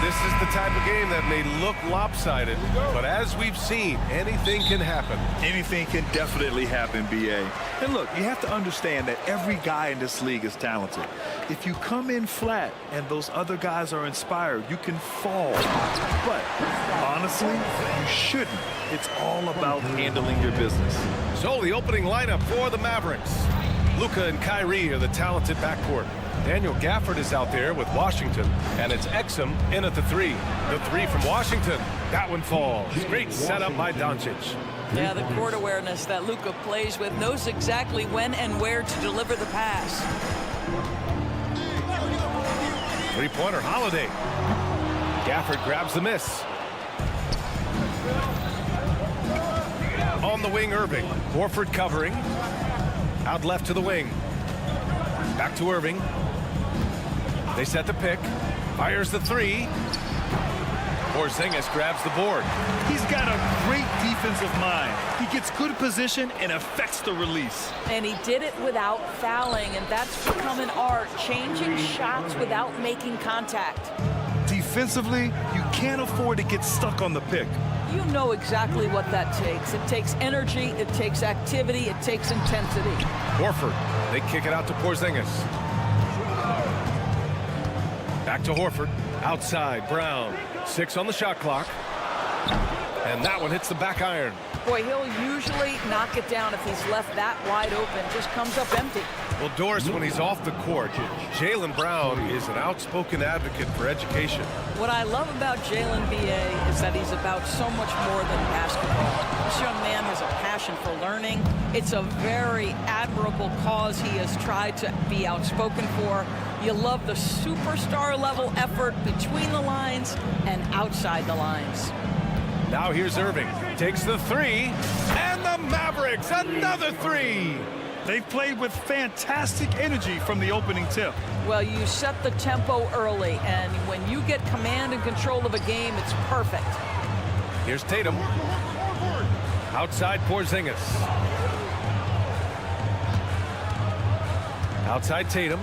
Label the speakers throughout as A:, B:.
A: This is the type of game that may look lopsided, but as we've seen, anything can happen.
B: Anything can definitely happen, B.A. And look, you have to understand that every guy in this league is talented. If you come in flat and those other guys are inspired, you can fall. But honestly, you shouldn't. It's all about handling your business.
A: So the opening lineup for the Mavericks. Luka and Kyrie are the talented backcourt. Daniel Gafford is out there with Washington, and it's Exum in at the three. The three from Washington. That one falls. Great setup by Doncic.
C: Yeah, the court awareness that Luka plays with, knows exactly when and where to deliver the pass.
A: Three-pointer Holiday. Gafford grabs the miss. On the wing, Irving. Horford covering. Out left to the wing. Back to Irving. They set the pick. Fires the three. Porzingis grabs the board.
B: He's got a great defensive mind. He gets good position and affects the release.
C: And he did it without fouling, and that's become an art, changing shots without making contact.
B: Defensively, you can't afford to get stuck on the pick.
C: You know exactly what that takes. It takes energy, it takes activity, it takes intensity.
A: Horford, they kick it out to Porzingis. Back to Horford, outside, Brown. 6 on the shot clock. And that one hits the back iron.
C: Boy, he'll usually knock it down if he's left that wide open. Just comes up empty.
A: Well, Doris, when he's off the court, Jaylen Brown is an outspoken advocate for education.
C: What I love about Jaylen, B.A., is that he's about so much more than basketball. This young man has a passion for learning. It's a very admirable cause he has tried to be outspoken for. You love the superstar level effort between the lines and outside the lines.
A: Now here's Irving. Takes the three. And the Mavericks, another three.
B: They've played with fantastic energy from the opening tip.
C: Well, you set the tempo early, and when you get command and control of a game, it's perfect.
A: Here's Tatum. Outside Porzingis. Outside Tatum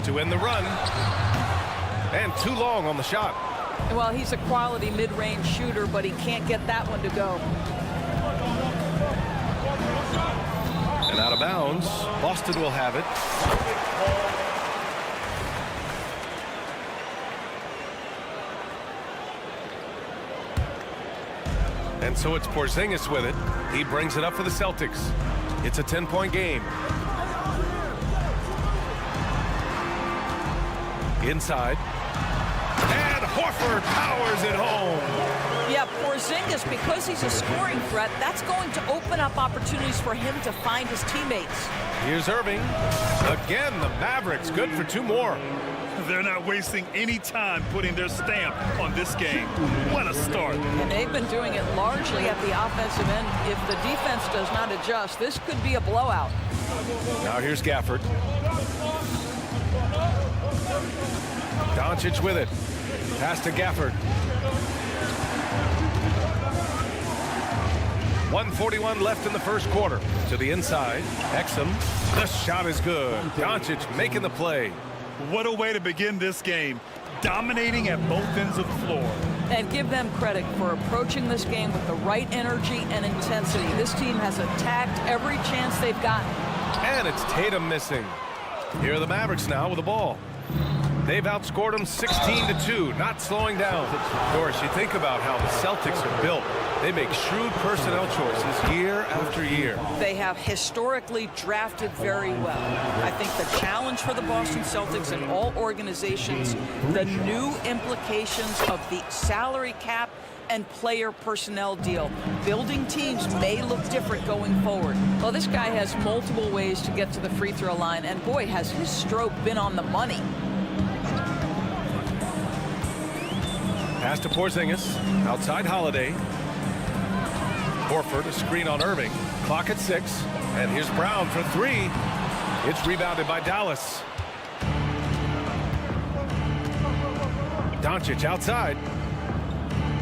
A: to end the run. And too long on the shot.
C: Well, he's a quality mid-range shooter, but he can't get that one to go.
A: And out of bounds. Boston will have it. And so it's Porzingis with it. He brings it up for the Celtics. It's a 10-point game. Inside. And Horford powers it home.
C: Yeah, Porzingis, because he's a scoring threat, that's going to open up opportunities for him to find his teammates.
A: Here's Irving. Again, the Mavericks good for 2 more.
B: They're not wasting any time putting their stamp on this game. What a start.
C: And they've been doing it largely at the offensive end. If the defense does not adjust, this could be a blowout.
A: Now here's Gafford. Doncic with it. Pass to Gafford. 1:41 left in the first quarter. To the inside. Exum. The shot is good. Doncic making the play.
B: What a way to begin this game. Dominating at both ends of the floor.
C: And give them credit for approaching this game with the right energy and intensity. This team has attacked every chance they've gotten.
A: And it's Tatum missing. Here are the Mavericks now with the ball. They've outscored them 16-2, not slowing down. Doris, you think about how the Celtics are built. They make shrewd personnel choices year after year.
C: They have historically drafted very well. I think the challenge for the Boston Celtics and all organizations, the new implications of the salary cap and player personnel deal. Building teams may look different going forward. Well, this guy has multiple ways to get to the free throw line, and boy, has his stroke been on the money.
A: Pass to Porzingis. Outside Holiday. Horford, a screen on Irving. Clock at 6. And here's Brown for 3. It's rebounded by Dallas. Doncic outside.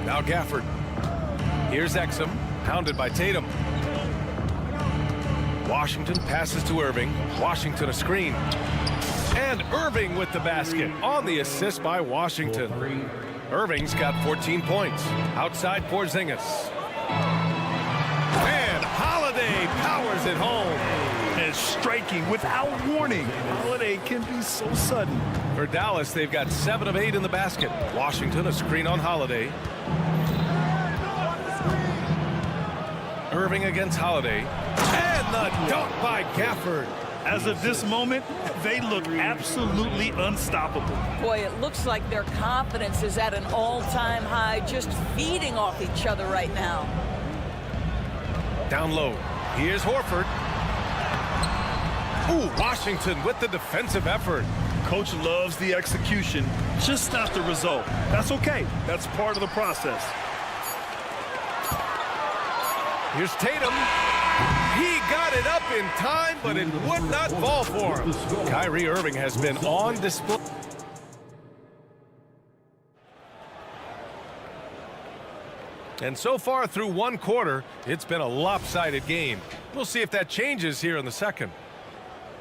A: Now Gafford. Here's Exum. Pounded by Tatum. Washington passes to Irving. Washington a screen. And Irving with the basket on the assist by Washington. Irving's got 14 points. Outside Porzingis. And Holiday powers it home.
B: And striking without warning. Holiday can be so sudden.
A: For Dallas, they've got 7 of 8 in the basket. Washington, a screen on Holiday. Irving against Holiday. And the dunk by Gafford.
B: As of this moment, they look absolutely unstoppable.
C: Boy, it looks like their confidence is at an all-time high, just feeding off each other right now.
A: Down low. Here's Horford. Ooh, Washington with the defensive effort.
B: Coach loves the execution, just not the result. That's okay. That's part of the process.
A: Here's Tatum. He got it up in time, but it would not fall for him. Kyrie Irving has been on display. And so far through one quarter, it's been a lopsided game. We'll see if that changes here in the second.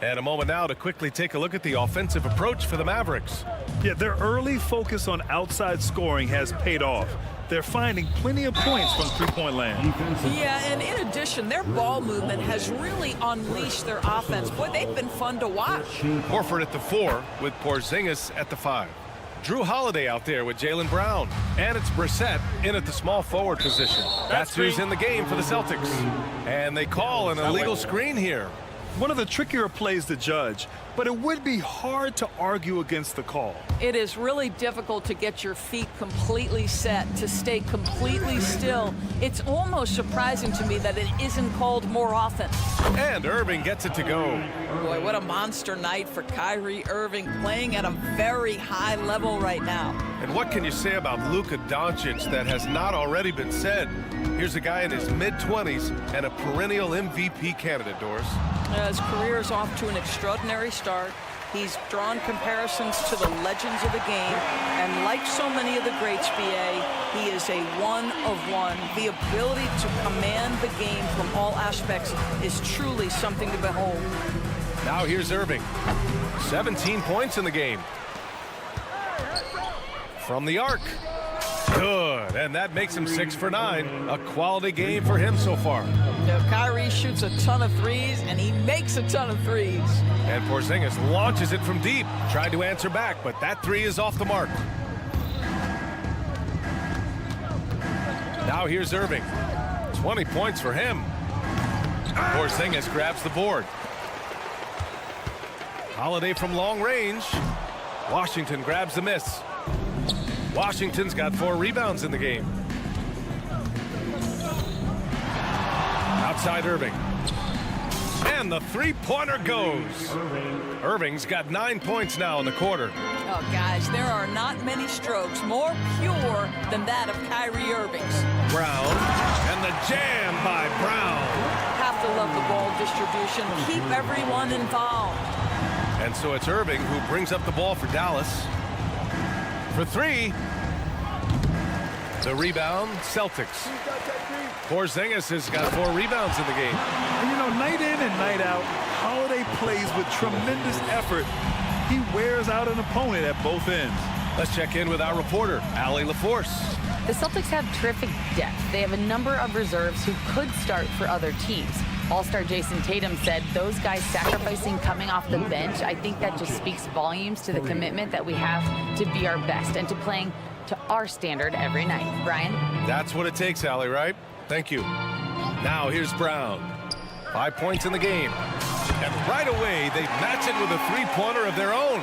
A: And a moment now to quickly take a look at the offensive approach for the Mavericks.
B: Yeah, their early focus on outside scoring has paid off. They're finding plenty of points from three-point land.
C: Yeah, and in addition, their ball movement has really unleashed their offense. Boy, they've been fun to watch.
A: Horford at the 4 with Porzingis at the 5. Drew Holiday out there with Jaylen Brown. And it's Brissett in at the small forward position. That's who's in the game for the Celtics. And they call an illegal screen here.
B: One of the trickier plays to judge, but it would be hard to argue against the call.
C: It is really difficult to get your feet completely set, to stay completely still. It's almost surprising to me that it isn't called more often.
A: And Irving gets it to go.
C: Boy, what a monster night for Kyrie Irving, playing at a very high level right now.
A: And what can you say about Luka Doncic that has not already been said? Here's a guy in his mid-20s and a perennial MVP candidate, Doris.
C: His career is off to an extraordinary start. He's drawn comparisons to the legends of the game, and like so many of the greats, BA, he is a one-of-one. The ability to command the game from all aspects is truly something to behold.
A: Now here's Irving. 17 points in the game. From the arc. Good, and that makes him 6 for 9. A quality game for him so far.
C: Now, Kyrie shoots a ton of threes, and he makes a ton of threes.
A: And Porzingis launches it from deep. Tried to answer back, but that 3 is off the mark. Now here's Irving. 20 points for him. Porzingis grabs the board. Holiday from long range. Washington grabs the miss. Washington's got 4 rebounds in the game. Outside Irving. And the three-pointer goes. Irving's got 9 points now in the quarter.
C: Oh, guys, there are not many strokes more pure than that of Kyrie Irving's.
A: Brown. And the jam by Brown.
C: Have to love the ball distribution. Keep everyone involved.
A: And so it's Irving who brings up the ball for Dallas. For 3. The rebound, Celtics. Porzingis has got 4 rebounds in the game.
B: And you know, night in and night out, Holiday plays with tremendous effort. He wears out an opponent at both ends.
A: Let's check in with our reporter, Allie LaForce.
D: The Celtics have terrific depth. They have a number of reserves who could start for other teams. All-star Jason Tatum said those guys sacrificing coming off the bench, I think that just speaks volumes to the commitment that we have to be our best and to playing to our standard every night. Brian?
A: That's what it takes, Allie, right? Thank you. Now here's Brown. 5 points in the game. And right away, they match it with a three-pointer of their own.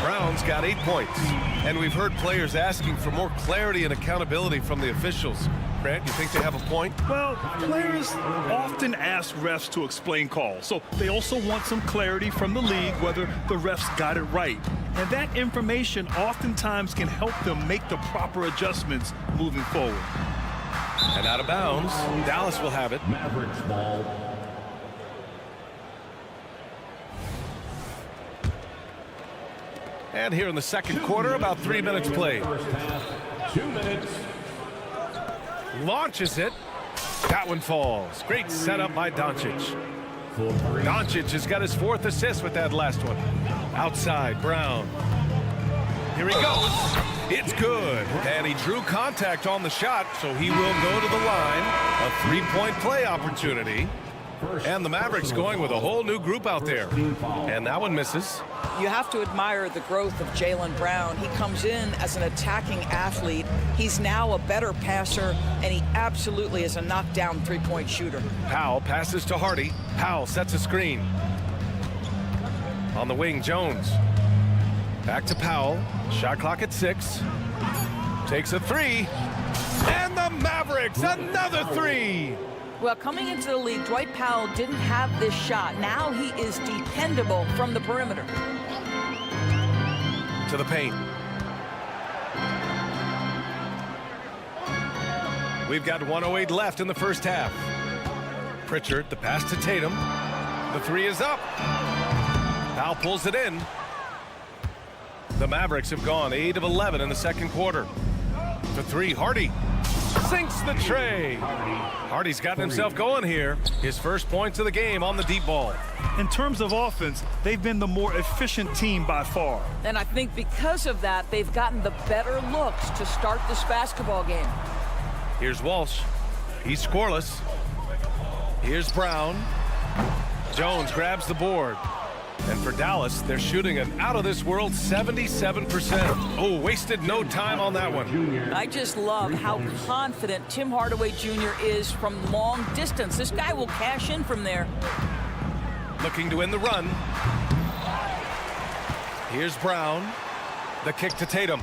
A: Brown's got 8 points. And we've heard players asking for more clarity and accountability from the officials. Grant, you think they have a point?
B: Well, players often ask refs to explain calls, so they also want some clarity from the league whether the refs got it right. And that information oftentimes can help them make the proper adjustments moving forward.
A: And out of bounds, Dallas will have it.
E: Mavericks ball.
A: And here in the second quarter, about 3 minutes played.
E: First half, 2 minutes.
A: Launches it. That one falls. Great setup by Doncic. Doncic has got his 4th assist with that last one. Outside, Brown. Here he goes. It's good. And he drew contact on the shot, so he will go to the line. A three-point play opportunity. And the Mavericks going with a whole new group out there. And that one misses.
C: You have to admire the growth of Jaylen Brown. He comes in as an attacking athlete. He's now a better passer, and he absolutely is a knockdown three-point shooter.
A: Powell passes to Hardy. Powell sets a screen. On the wing, Jones. Back to Powell. Shot clock at 6. Takes a three. And the Mavericks, another three.
C: Well, coming into the league, Dwight Powell didn't have this shot. Now he is dependable from the perimeter.
A: To the paint. We've got 1:08 left in the first half. Pritchard, the pass to Tatum. The three is up. Powell pulls it in. The Mavericks have gone 8 of 11 in the second quarter. The three, Hardy. Sinks the tray. Hardy's gotten himself going here. His first points of the game on the deep ball.
B: In terms of offense, they've been the more efficient team by far.
C: And I think because of that, they've gotten the better looks to start this basketball game.
A: Here's Walsh. He's scoreless. Here's Brown. Jones grabs the board. And for Dallas, they're shooting an out-of-this-world 77%. Oh, wasted no time on that one.
C: I just love how confident Tim Hardaway Jr. is from long distance. This guy will cash in from there.
A: Looking to win the run. Here's Brown. The kick to Tatum.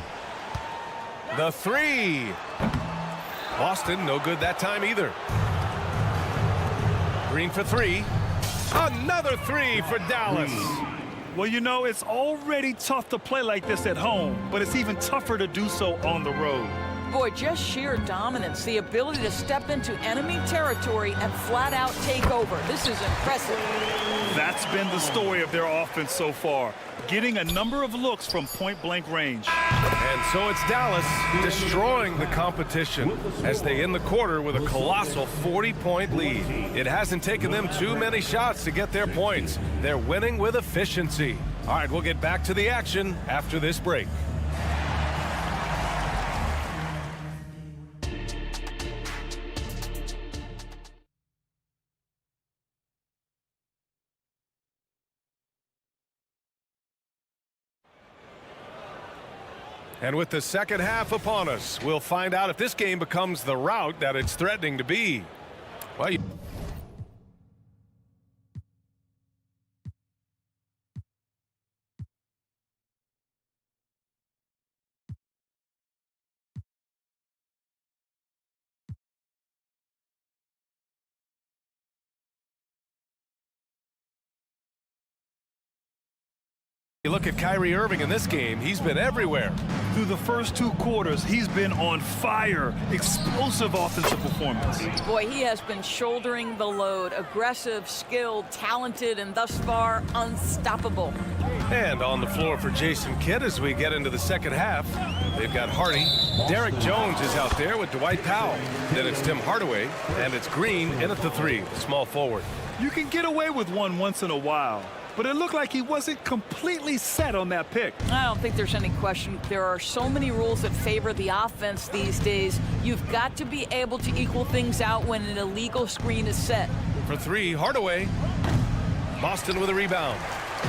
A: The three. Boston, no good that time either. Green for three. Another three for Dallas.
B: Well, you know, it's already tough to play like this at home, but it's even tougher to do so on the road.
C: Boy, just sheer dominance, the ability to step into enemy territory and flat out take over. This is impressive.
B: That's been the story of their offense so far, getting a number of looks from point-blank range.
A: And so it's Dallas destroying the competition as they end the quarter with a colossal 40-point lead. It hasn't taken them too many shots to get their points. They're winning with efficiency. All right, we'll get back to the action after this break. And with the second half upon us, we'll find out if this game becomes the rout that it's threatening to be. Well, you look at Kyrie Irving in this game, he's been everywhere.
B: Through the first two quarters, he's been on fire. Explosive offensive performance.
C: Boy, he has been shouldering the load. Aggressive, skilled, talented, and thus far, unstoppable.
A: And on the floor for Jason Kidd as we get into the second half, they've got Hardy. Derek Jones is out there with Dwight Powell. Then it's Tim Hardaway, and it's Green in at the three, small forward.
B: You can get away with one once in a while, but it looked like he wasn't completely set on that pick.
C: I don't think there's any question. There are so many rules that favor the offense these days. You've got to be able to equal things out when an illegal screen is set.
A: For three, Hardaway. Boston with a rebound.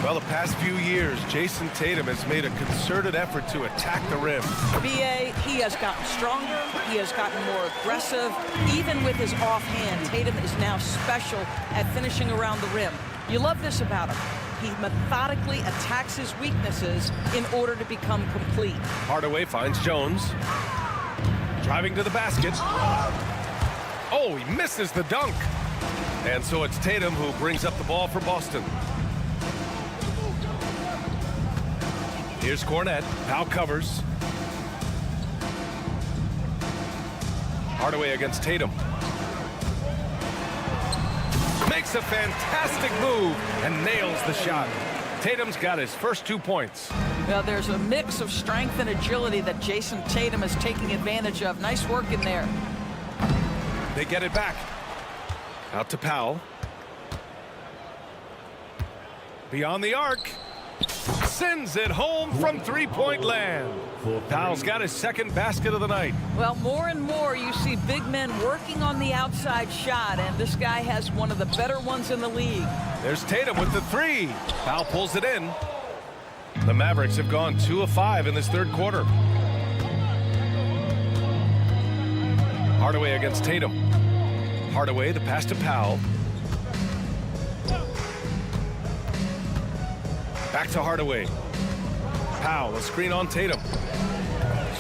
A: Well, the past few years, Jason Tatum has made a concerted effort to attack the rim.
C: BA, he has gotten stronger. He has gotten more aggressive. Even with his offhand, Tatum is now special at finishing around the rim. You love this about him. He methodically attacks his weaknesses in order to become complete.
A: Hardaway finds Jones. Driving to the basket. Oh, he misses the dunk. And so it's Tatum who brings up the ball for Boston. Here's Cornette. Powell covers. Hardaway against Tatum. Makes a fantastic move and nails the shot. Tatum's got his first 2 points.
C: Well, there's a mix of strength and agility that Jason Tatum is taking advantage of. Nice work in there.
A: They get it back. Out to Powell. Beyond the arc. sends it home from three-point land. Powell's got his second basket of the night.
C: Well, more and more you see big men working on the outside shot, and this guy has one of the better ones in the league.
A: There's Tatum with the three. Powell pulls it in. The Mavericks have gone 2 of 5 in this third quarter. Hardaway against Tatum. Hardaway, the pass to Powell. Back to Hardaway. Powell, a screen on Tatum.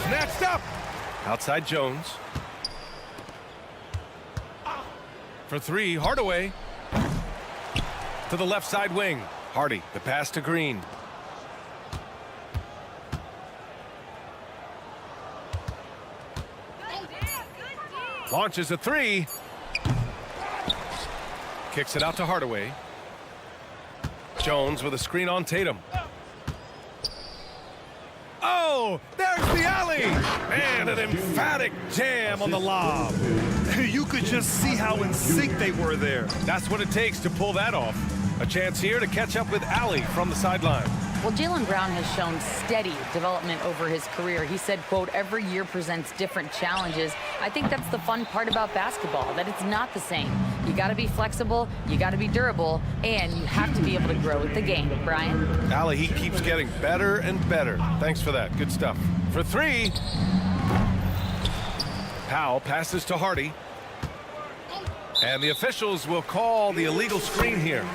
A: Snatched up. Outside Jones. For three, Hardaway. To the left side wing. Hardy, the pass to Green. Launches a three. Kicks it out to Hardaway. Jones with a screen on Tatum. Oh, there's the alley. And an emphatic jam on the lob.
B: You could just see how in sync they were there.
A: That's what it takes to pull that off. A chance here to catch up with Alley from the sideline.
D: Well, Jaylen Brown has shown steady development over his career. He said, quote, every year presents different challenges. I think that's the fun part about basketball, that it's not the same. You got to be flexible, you got to be durable, and you have to be able to grow with the game. Brian?
A: Alley, he keeps getting better and better. Thanks for that. Good stuff. For three. Powell passes to Hardy. And the officials will call the illegal screen here.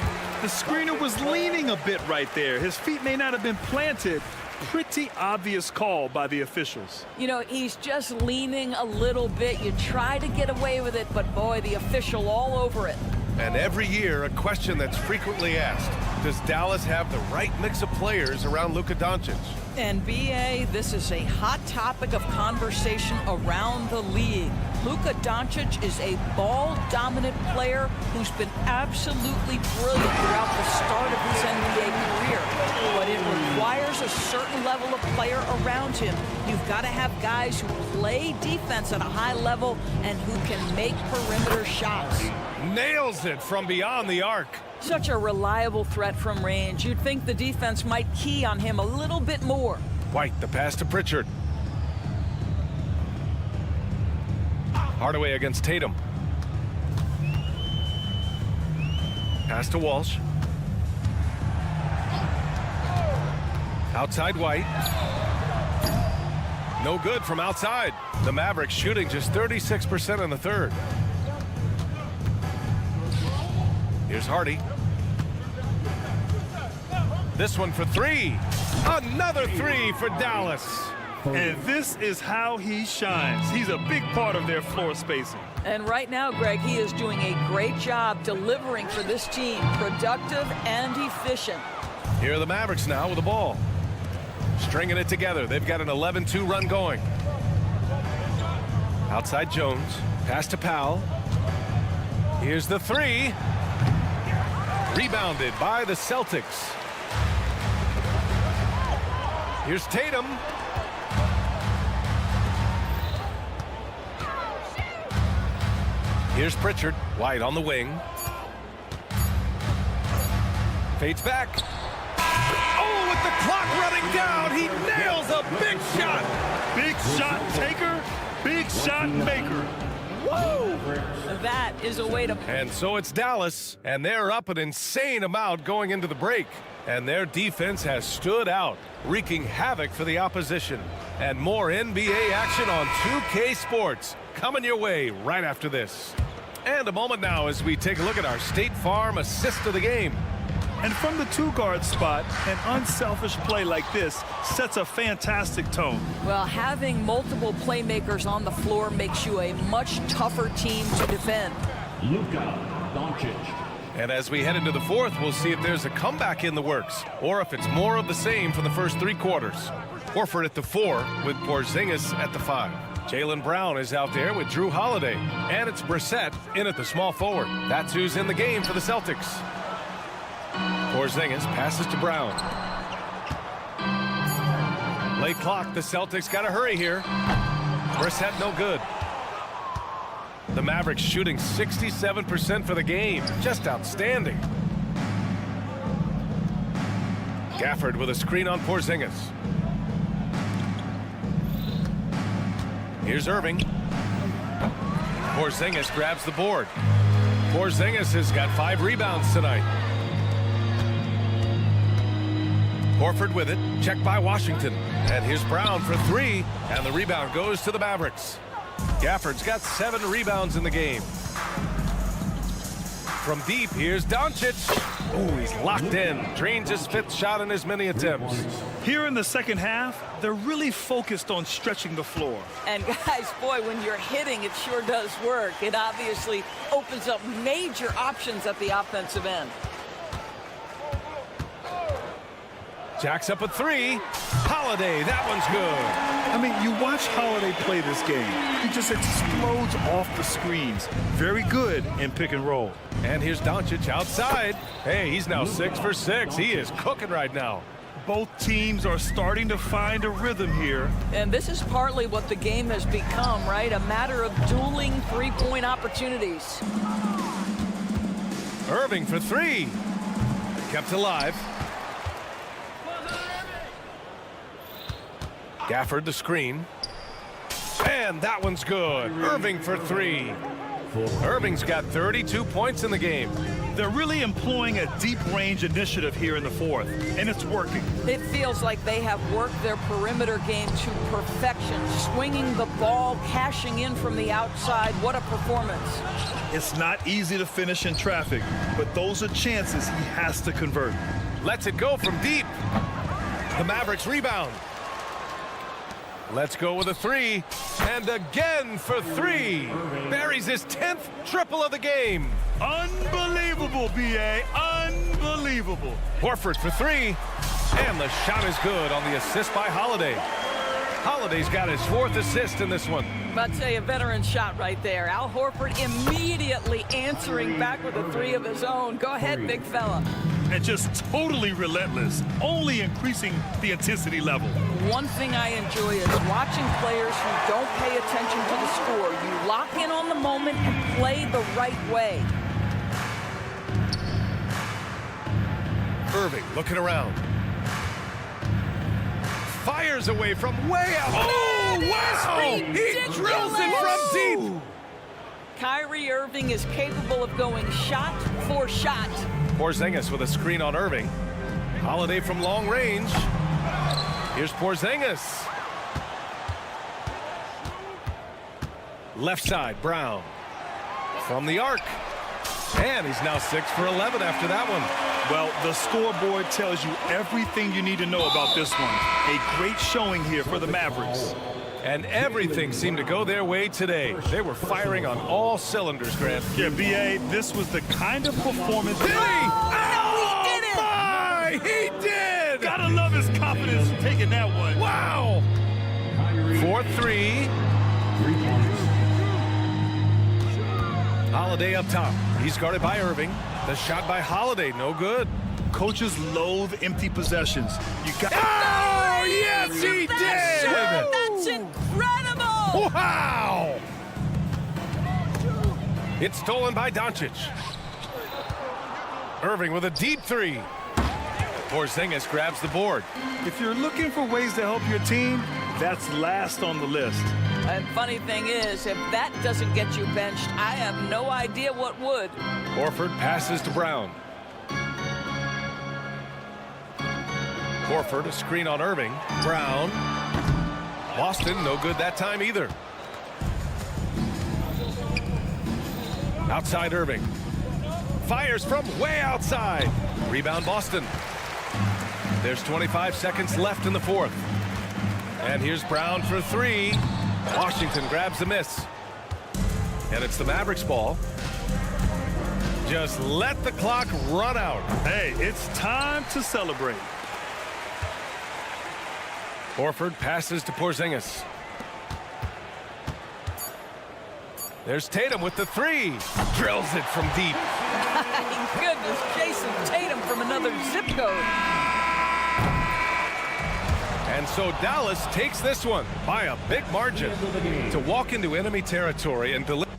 B: The screener was leaning a bit right there. His feet may not have been planted. Pretty obvious call by the officials.
C: You know, he's just leaning a little bit. You try to get away with it, but boy, the official all over it.
A: And every year, a question that's frequently asked. Does Dallas have the right mix of players around Luka Doncic?
C: And BA, this is a hot topic of conversation around the league. Luka Doncic is a ball-dominant player who's been absolutely brilliant throughout the start of his NBA career. But it requires a certain level of player around him. You've got to have guys who play defense at a high level and who can make perimeter shots.
A: Nails it from beyond the arc.
C: Such a reliable threat from range. You'd think the defense might key on him a little bit more.
A: White, the pass to Pritchard. Hardaway against Tatum. Pass to Walsh. Outside White. No good from outside. The Mavericks shooting just 36% in the third. Here's Hardy. This one for three. Another three for Dallas.
B: And this is how he shines. He's a big part of their floor spacing.
C: And right now, Greg, he is doing a great job delivering for this team. Productive and efficient.
A: Here are the Mavericks now with the ball. Stringing it together. They've got an 11-2 run going. Outside Jones. Pass to Powell. Here's the three. Rebounded by the Celtics. Here's Tatum. Here's Pritchard. White on the wing. Fades back. Oh, with the clock running down, he nails a big shot.
B: Big shot taker, big shot maker.
C: Woo! That is a way to...
A: And so it's Dallas, and they're up an insane amount going into the break. And their defense has stood out, wreaking havoc for the opposition. And more NBA action on 2K Sports coming your way right after this. And a moment now as we take a look at our State Farm assist of the game.
B: And from the two-guard spot, an unselfish play like this sets a fantastic tone.
C: Well, having multiple playmakers on the floor makes you a much tougher team to defend.
E: Luka Doncic.
A: And as we head into the fourth, we'll see if there's a comeback in the works or if it's more of the same from the first three quarters. Horford at the 4 with Porzingis at the 5. Jaylen Brown is out there with Drew Holiday. And it's Brissett in at the small forward. That's who's in the game for the Celtics. Porzingis passes to Brown. Late clock, the Celtics got to hurry here. Brissett no good. The Mavericks shooting 67% for the game. Just outstanding. Gafford with a screen on Porzingis. Here's Irving. Porzingis grabs the board. Porzingis has got 5 rebounds tonight. Horford with it. Checked by Washington. And here's Brown for 3. And the rebound goes to the Mavericks. Gafford's got 7 rebounds in the game. From deep, here's Doncic. Oh, he's locked in. Drains his 5th shot in as many attempts.
B: Here in the second half, they're really focused on stretching the floor.
C: And guys, boy, when you're hitting, it sure does work. It obviously opens up major options at the offensive end.
A: Jacks up a 3. Holiday, that one's good.
B: I mean, you watch Holiday play this game. He just explodes off the screens. Very good in pick and roll.
A: And here's Doncic outside. Hey, he's now 6 for 6. He is cooking right now.
B: Both teams are starting to find a rhythm here.
C: And this is partly what the game has become, right? A matter of dueling 3-point opportunities.
A: Irving for 3. Kept alive. Gafford the screen. And that one's good. Irving for 3. Irving's got 32 points in the game.
B: They're really employing a deep range initiative here in the fourth, and it's working.
C: It feels like they have worked their perimeter game to perfection, swinging the ball, cashing in from the outside. What a performance.
B: It's not easy to finish in traffic, but those are chances he has to convert.
A: Lets it go from deep. The Mavericks rebound. Let's go with a 3. And again for 3. Buries his 10th triple of the game.
B: Unbelievable, B.A. Unbelievable.
A: Horford for 3. And the shot is good on the assist by Holiday. Holiday's got his 4th assist in this one.
C: I'd say a veteran shot right there. Al Horford immediately answering back with a 3 of his own. Go ahead, big fella.
B: And just totally relentless, only increasing the intensity level.
C: One thing I enjoy is watching players who don't pay attention to the score. You lock in on the moment and play the right way.
A: Irving looking around. Fires away from way out. Oh, wow! He drills it from deep.
C: Kyrie Irving is capable of going shot for shot.
A: Porzingis with a screen on Irving. Holiday from long range. Here's Porzingis. Left side, Brown. From the arc. And he's now 6 for 11 after that one.
B: Well, the scoreboard tells you everything you need to know about this one. A great showing here for the Mavericks.
A: And everything seemed to go their way today. They were firing on all cylinders, Grant.
B: Yeah, B.A., this was the kind of performance.
A: Did he?
C: Oh, he did it!
A: My! He did!
B: Gotta love his confidence taking that one.
A: Wow! 4-3. Holiday up top. He's guarded by Irving. The shot by Holiday, no good.
B: Coaches loathe empty possessions. You got.
A: Oh, yes, he did!
C: That's incredible!
A: Wow! It's stolen by Doncic. Irving with a deep 3. Porzingis grabs the board.
B: If you're looking for ways to help your team, that's last on the list.
C: And funny thing is, if that doesn't get you benched, I have no idea what would.
A: Horford passes to Brown. Horford, a screen on Irving. Brown. Boston, no good that time either. Outside Irving. Fires from way outside. Rebound Boston. There's 25 seconds left in the fourth. And here's Brown for 3. Washington grabs the miss. And it's the Mavericks ball. Just let the clock run out.
B: Hey, it's time to celebrate.
A: Horford passes to Porzingis. There's Tatum with the 3. Drills it from deep.
C: My goodness, Jason Tatum from another zip code.
A: And so Dallas takes this one by a big margin to walk into enemy territory and deliver.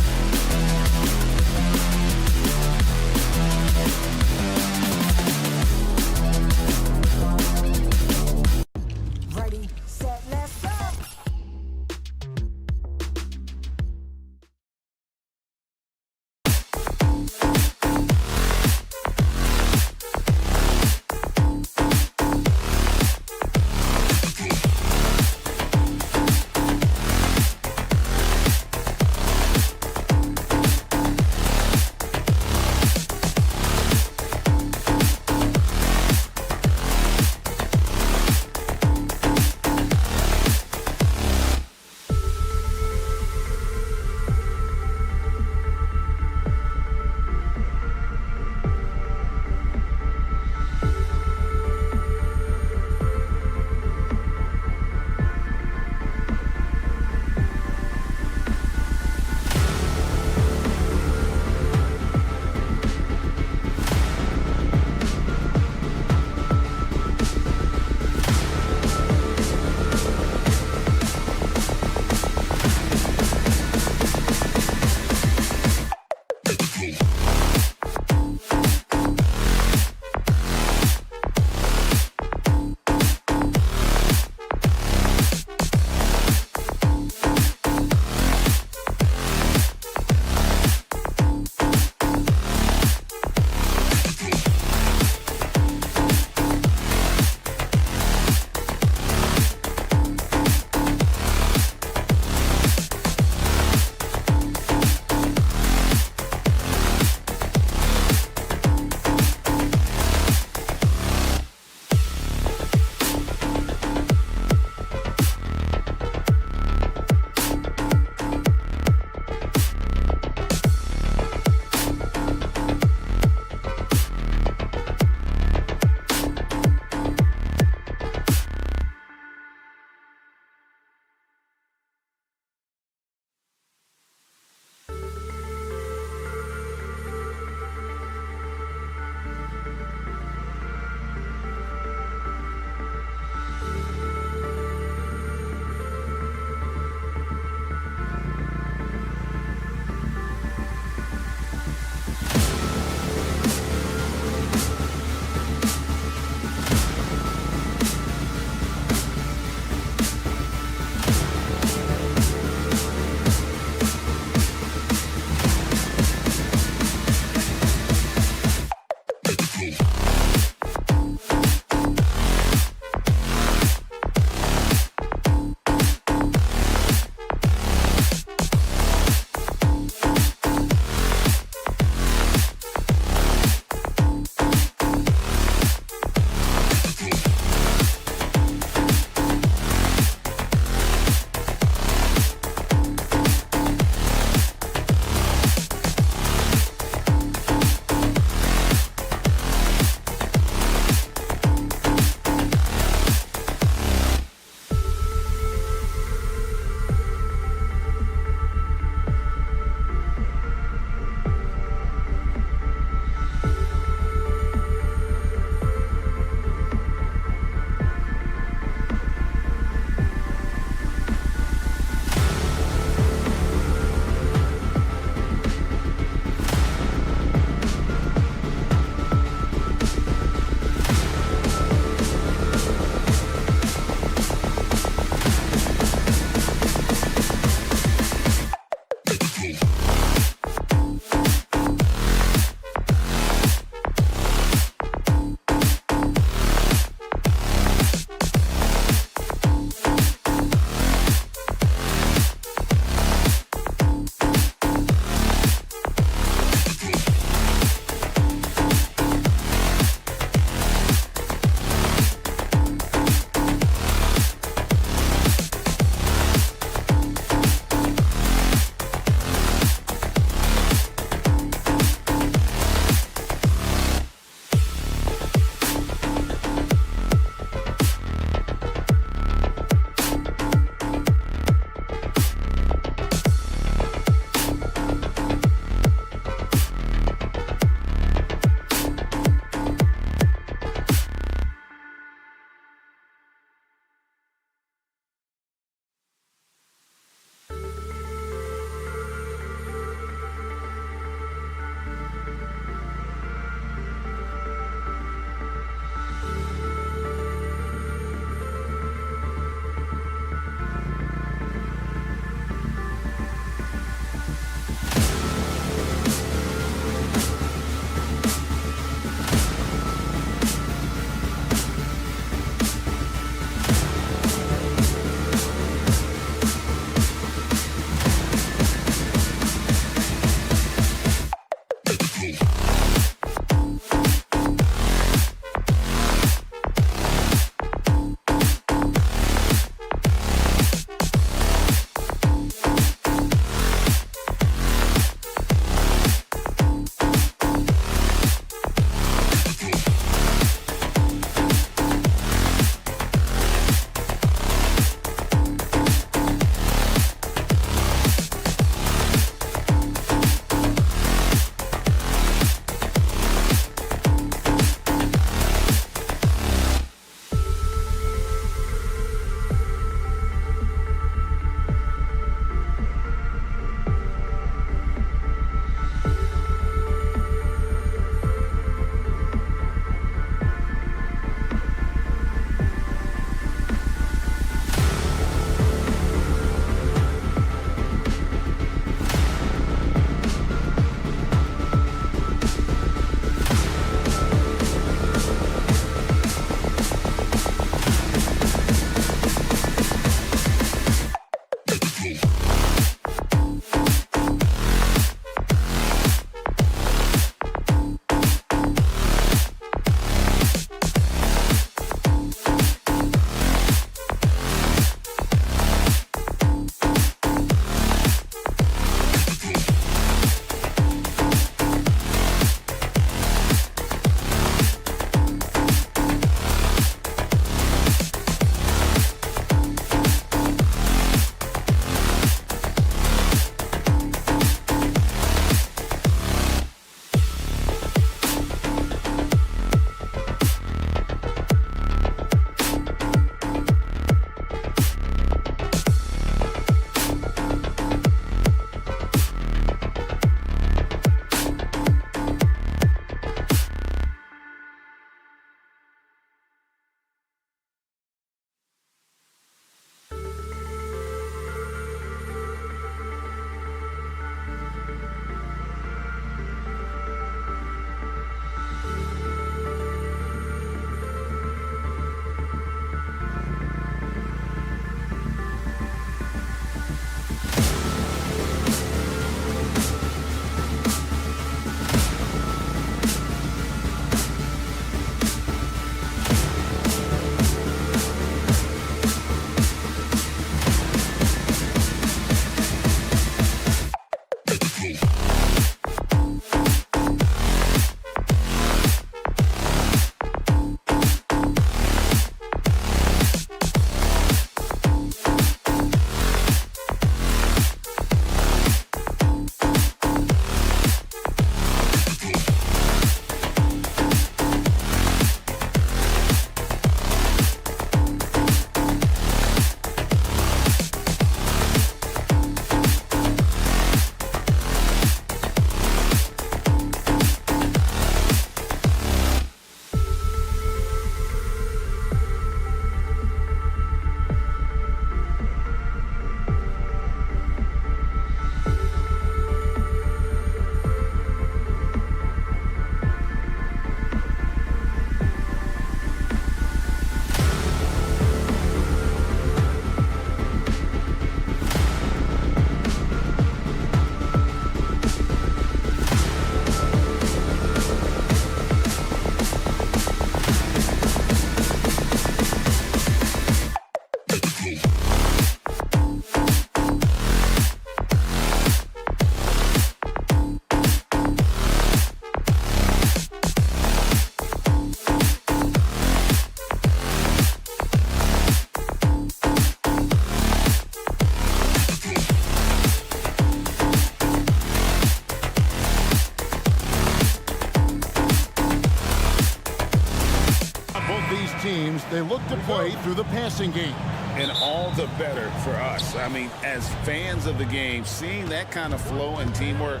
F: teams, they look to play through the passing game.
G: And all the better for us. I mean, as fans of the game, seeing that kind of flow and teamwork,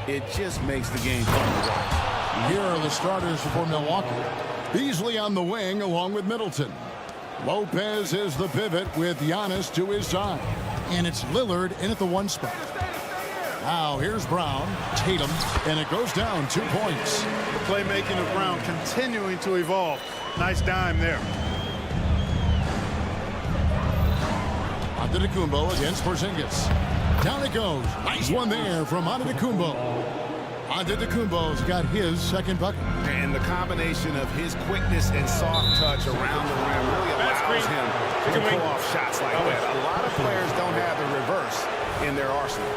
G: it just makes the game fun to watch.
F: Here are the starters for Milwaukee. Beasley on the wing along with Middleton. Lopez is the pivot with Giannis to his side. And it's Lillard in at the 1 spot. Now here's Brown, Tatum, and it goes down 2 points.
H: The playmaking of Brown continuing to evolve. Nice dime there.
F: Antetokounmpo against Porzingis. Down it goes. Nice one there from Antetokounmpo. Antetokounmpo's got his second bucket.
G: And the combination of his quickness and soft touch around the rim really allows him to pull off shots like that. A lot of players don't have the reverse in their arsenal.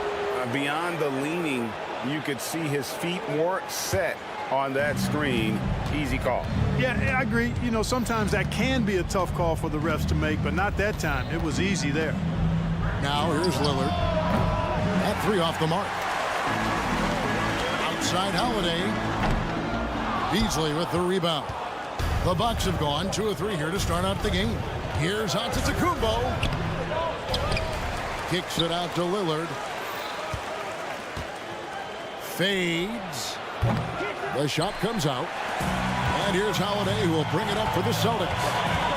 G: Beyond the leaning, you could see his feet more set on that screen. Easy call.
H: Yeah, I agree. You know, sometimes that can be a tough call for the refs to make, but not that time. It was easy there.
F: Now here's Lillard. That 3 off the mark. Outside Holiday. Beasley with the rebound. The Bucks have gone 2 of 3 here to start out the game. Here's Antetokounmpo. Kicks it out to Lillard. Fades. The shot comes out. And here's Holiday, who will bring it up for the Celtics.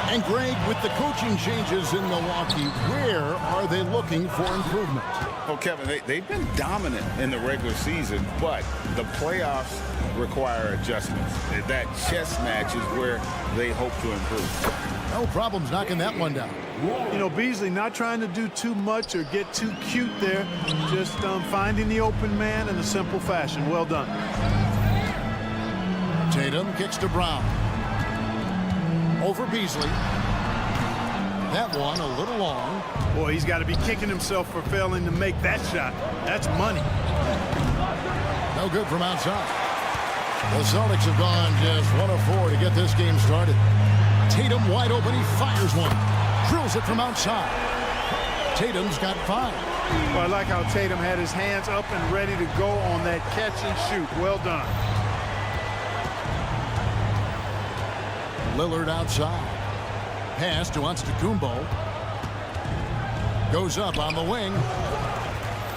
F: And Greg, with the coaching changes in Milwaukee, where are they looking for improvement?
G: Well, Kevin, they've been dominant in the regular season, but the playoffs require adjustments. That chess match is where they hope to improve.
F: No problems knocking that one down.
H: You know, Beasley not trying to do too much or get too cute there. Just finding the open man in a simple fashion. Well done.
F: Tatum kicks to Brown. Over Beasley. That one a little long.
H: Boy, he's got to be kicking himself for failing to make that shot. That's money.
F: No good from outside. The Celtics have gone just 1 of 4 to get this game started. Tatum wide open. He fires one. Drills it from outside. Tatum's got 5.
H: Well, I like how Tatum had his hands up and ready to go on that catch and shoot. Well done.
F: Lillard outside. Pass to Antetokounmpo. Goes up on the wing.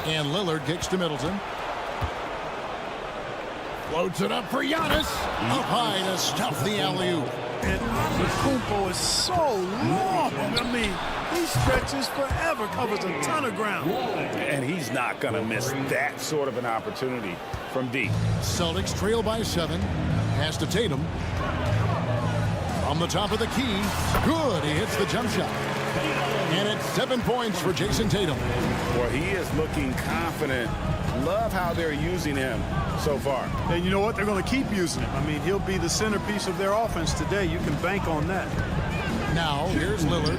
F: And Lillard kicks to Middleton. Floats it up for Giannis. Up high to stuff the alley-oop.
H: And Antetokounmpo is so long. I mean, he stretches forever, covers a ton of ground.
G: And he's not going to miss that sort of an opportunity from deep.
F: Celtics trail by 7. Pass to Tatum. On the top of the key. Good. He hits the jump shot. And it's 7 points for Jason Tatum.
G: Well, he is looking confident. Love how they're using him so far.
H: And you know what? They're going to keep using him. I mean, he'll be the centerpiece of their offense today. You can bank on that.
F: Now, here's Lillard.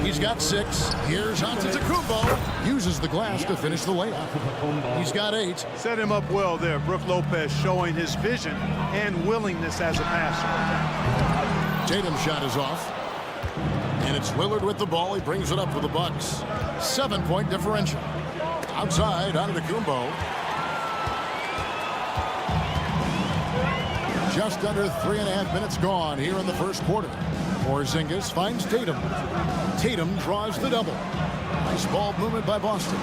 F: He's got 6. Here's Antetokounmpo. Uses the glass to finish the layup. He's got 8.
H: Set him up well there. Brook Lopez showing his vision and willingness as a passer.
F: Tatum's shot is off. And it's Lillard with the ball. He brings it up for the Bucks. 7-point differential. Outside, Antetokounmpo. Just under 3.5 minutes gone here in the first quarter. Porzingis finds Tatum. Tatum draws the double. Nice ball movement by Boston.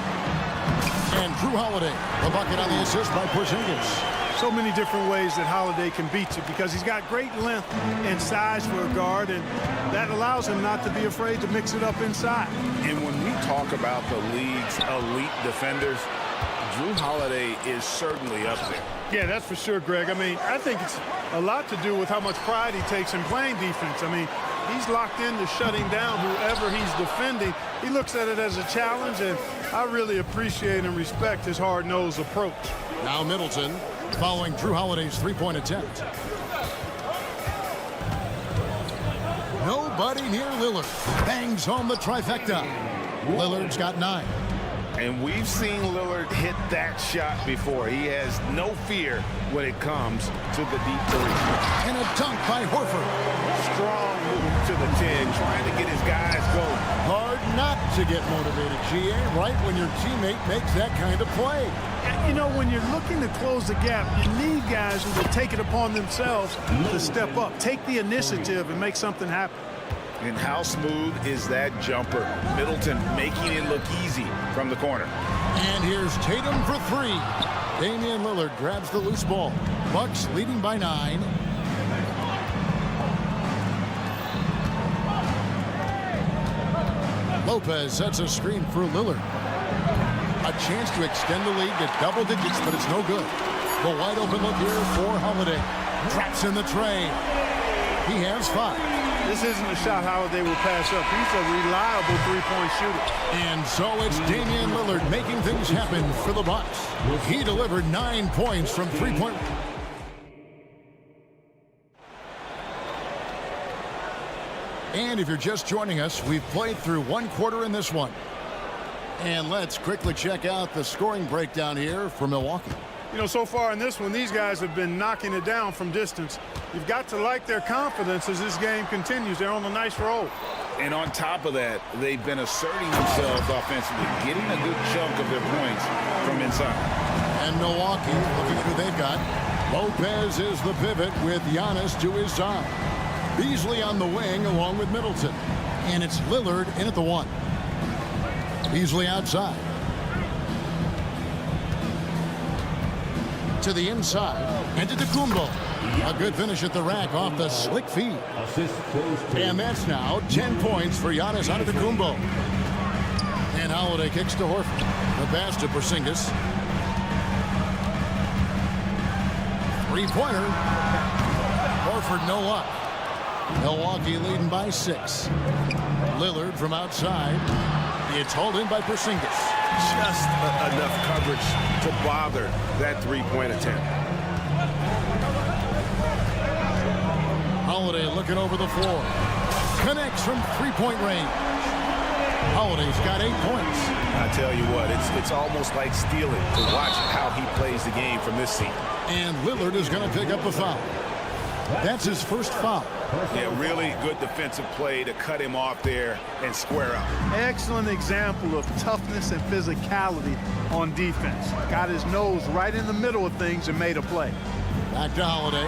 F: And Drew Holiday, the bucket on the assist by Porzingis.
H: So many different ways that Holiday can beat you because he's got great length and size for a guard, and that allows him not to be afraid to mix it up inside.
G: And when we talk about the league's elite defenders, Drew Holiday is certainly up there.
H: Yeah, that's for sure, Greg. I mean, I think it's a lot to do with how much pride he takes in playing defense. I mean, he's locked into shutting down whoever he's defending. He looks at it as a challenge, and I really appreciate and respect his hard-nosed approach.
F: Now Middleton following Drew Holiday's 3-point attempt. Nobody near Lillard. Bangs home the trifecta. Lillard's got 9.
G: And we've seen Lillard hit that shot before. He has no fear when it comes to the deep three.
F: And a dunk by Horford.
G: Strong move to the 10, trying to get his guys going.
F: Hard not to get motivated, GA, right when your teammate makes that kind of play.
H: You know, when you're looking to close the gap, you need guys who will take it upon themselves to step up, take the initiative, and make something happen.
G: And how smooth is that jumper? Middleton making it look easy from the corner.
F: And here's Tatum for three. Damian Lillard grabs the loose ball. Bucks leading by 9. Lopez sets a screen for Lillard. A chance to extend the lead to double digits, but it's no good. The wide open look here for Holiday. Traps in the tray. He has 5.
H: This isn't a shot Holiday will pass up. He's a reliable three-point shooter.
F: And so it's Damian Lillard making things happen for the Bucks. He delivered 9 points from three-point. And if you're just joining us, we've played through 1 quarter in this one. And let's quickly check out the scoring breakdown here for Milwaukee.
H: You know, so far in this one, these guys have been knocking it down from distance. You've got to like their confidence as this game continues. They're on a nice roll.
G: And on top of that, they've been asserting themselves offensively, getting a good chunk of their points from inside.
F: And Milwaukee, looking who they've got. Lopez is the pivot with Giannis to his side. Beasley on the wing along with Middleton. And it's Lillard in at the 1. Beasley outside. To the inside. And to Tecumbo. A good finish at the rack off the slick feed. And that's now 10 points for Giannis Antetokounmpo. And Holiday kicks to Horford. The pass to Porzingis. Three-pointer. Horford no luck. Milwaukee leading by 6. Lillard from outside. It's hauled in by Porzingis.
G: Just enough coverage to bother that three-point attempt.
F: Holiday looking over the floor. Connects from three-point range. Holiday's got 8 points.
G: I tell you what, it's almost like stealing to watch how he plays the game from this seat.
F: And Lillard is going to pick up a foul. That's his first foul.
G: Yeah, really good defensive play to cut him off there and square up.
H: Excellent example of toughness and physicality on defense. Got his nose right in the middle of things and made a play.
F: Back to Holiday.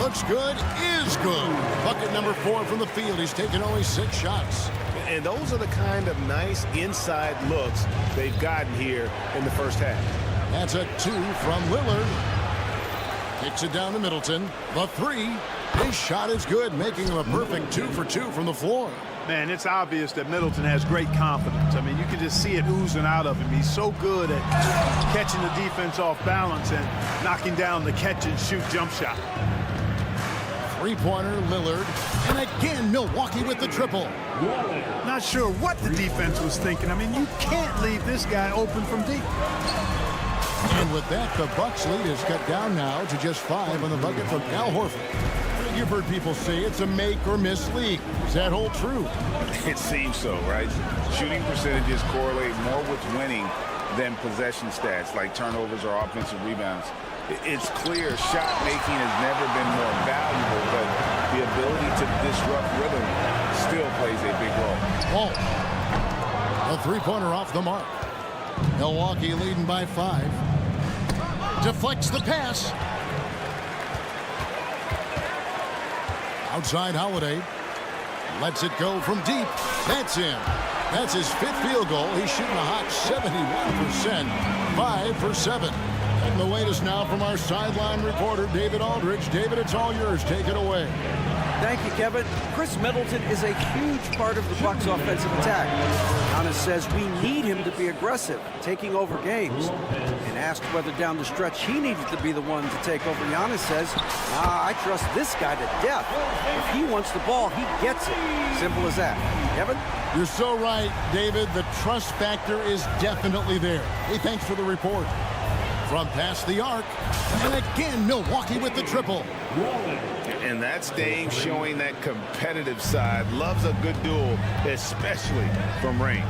F: Looks good, is good. Bucket number 4 from the field. He's taken only 6 shots.
G: And those are the kind of nice inside looks they've gotten here in the first half.
F: That's a 2 from Lillard. Kicks it down to Middleton. The 3. His shot is good, making him a perfect 2 for 2 from the floor.
H: Man, it's obvious that Middleton has great confidence. I mean, you can just see it oozing out of him. He's so good at catching the defense off balance and knocking down the catch-and-shoot jump shot.
F: Three-pointer, Lillard. And again, Milwaukee with the triple.
H: Not sure what the defense was thinking. I mean, you can't leave this guy open from deep.
F: And with that, the Bucks lead is cut down now to just 5 on the bucket from Al Horford. You've heard people say it's a make-or-miss league. Does that hold true?
G: It seems so, right? Shooting percentages correlate more with winning than possession stats like turnovers or offensive rebounds. It's clear shot making has never been more valuable, but the ability to disrupt rhythm still plays a big role.
F: Oh, a three-pointer off the mark. Milwaukee leading by 5. Deflects the pass. Outside Holiday. Lets it go from deep. That's in. That's his 5th field goal. He's shooting a hot 71%. 5 for 7. And the latest now from our sideline reporter, David Aldridge. David, it's all yours. Take it away.
I: Thank you, Kevin. Chris Middleton is a huge part of the Bucks' offensive attack. Giannis says we need him to be aggressive, taking over games. And asked whether down the stretch he needed to be the one to take over, Giannis says, I trust this guy to death. If he wants the ball, he gets it. Simple as that. Kevin?
F: You're so right, David. The trust factor is definitely there. Hey, thanks for the report. From past the arc, and again, Milwaukee with the triple.
G: And that's Dame showing that competitive side. Loves a good duel, especially from range.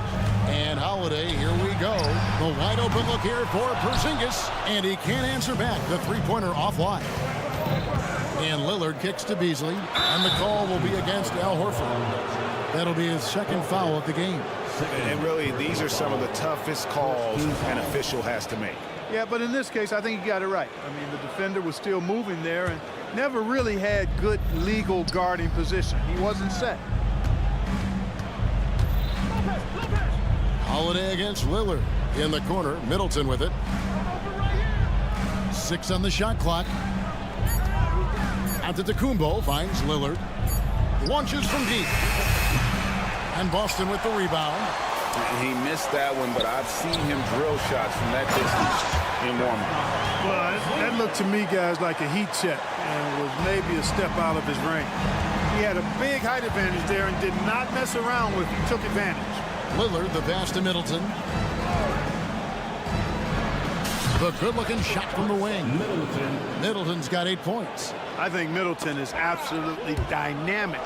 F: And Holiday, here we go. The wide open look here for Porzingis, and he can't answer back. The three-pointer offline. And Lillard kicks to Beasley, and the call will be against Al Horford. That'll be his second foul of the game.
G: And really, these are some of the toughest calls an official has to make.
H: Yeah, but in this case, I think he got it right. I mean, the defender was still moving there and never really had good legal guarding position. He wasn't set.
F: Holiday against Lillard. In the corner, Middleton with it. 6 on the shot clock. Antetokounmpo finds Lillard. Launches from deep. And Boston with the rebound.
G: He missed that one, but I've seen him drill shots from that distance in warm-up.
H: Well, that looked to me, guys, like a heat check and was maybe a step out of his range. He had a big height advantage there and did not mess around with it. He took advantage.
F: Lillard, the pass to Middleton. The good-looking shot from the wing. Middleton's got 8 points.
H: I think Middleton is absolutely dynamic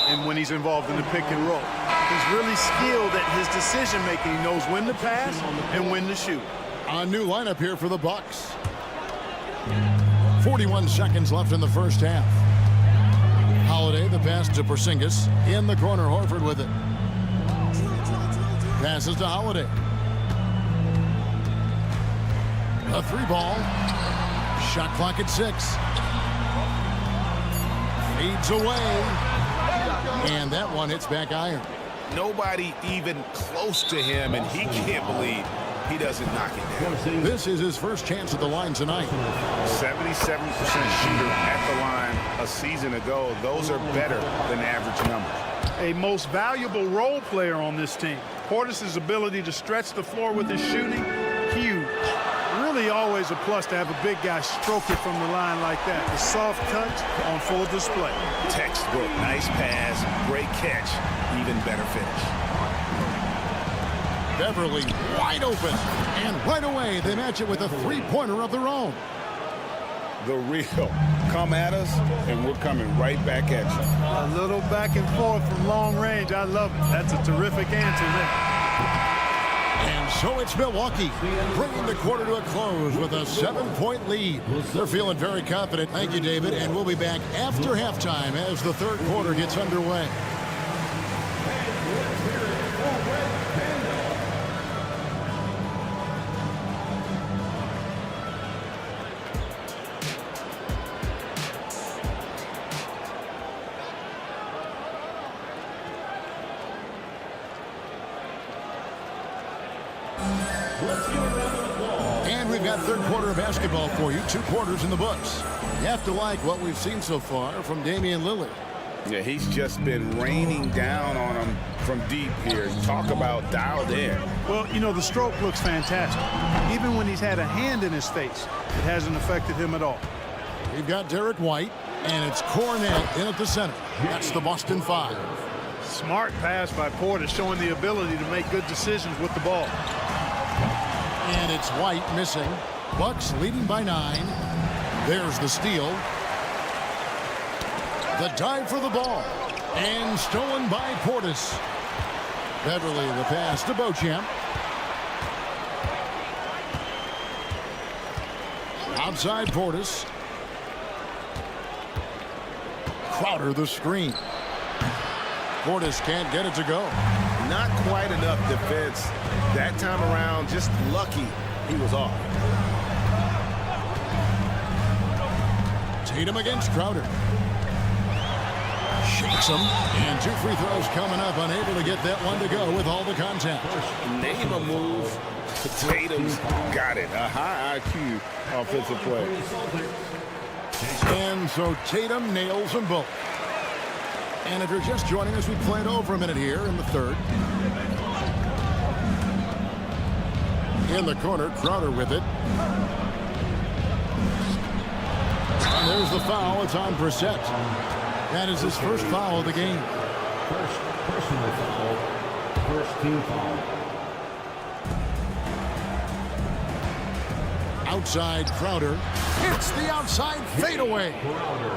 H: and when he's involved in the pick and roll. He's really skilled at his decision-making. He knows when to pass and when to shoot.
F: A new lineup here for the Bucks. 41 seconds left in the first half. Holiday, the pass to Porzingis. In the corner, Horford with it. Passes to Holiday. A 3-ball. Shot clock at 6. Fades away. And that one hits back iron.
G: Nobody even close to him, and he can't believe he doesn't knock it down.
F: This is his first chance at the line tonight.
G: 77% shooter at the line a season ago. Those are better than average numbers.
H: A most valuable role player on this team. Portis' ability to stretch the floor with his shooting, huge. Really always a plus to have a big guy stroke it from the line like that. The soft touch on full display.
G: Textbook, nice pass, great catch, even better finish.
F: Beverly wide open, and right away they match it with a three-pointer of their own.
G: The real. Come at us, and we're coming right back at you.
H: A little back and forth from long range. I love it. That's a terrific answer there.
F: And so it's Milwaukee bringing the quarter to a close with a 7-point lead. They're feeling very confident. Thank you, David. And we'll be back after halftime as the third quarter gets underway. And we've got third quarter of basketball for you. 2 quarters in the books. You have to like what we've seen so far from Damian Lillard.
G: Yeah, he's just been raining down on him from deep here. Talk about dialed in.
H: Well, you know, the stroke looks fantastic. Even when he's had a hand in his face, it hasn't affected him at all.
F: We've got Derek White, and it's Cornette in at the center. That's the Boston 5.
H: Smart pass by Portis, showing the ability to make good decisions with the ball.
F: And it's White missing. Bucks leading by 9. There's the steal. The dive for the ball. And stolen by Portis. Beverly the pass to Beauchamp. Outside Portis. Crowder the screen. Portis can't get it to go.
G: Not quite enough defense that time around. Just lucky he was off.
F: Tatum against Crowder. Shakes him. And 2 free throws coming up. Unable to get that one to go with all the contact.
G: Name a move. Tatum's got it. A high IQ offensive play.
F: And so Tatum nails them both. And if you're just joining us, we played over a minute here in the third. In the corner, Crowder with it. And there's the foul. It's on Brissett. That is his first foul of the game.
E: First personal foul. First team foul.
F: Outside Crowder. Hits the outside fadeaway.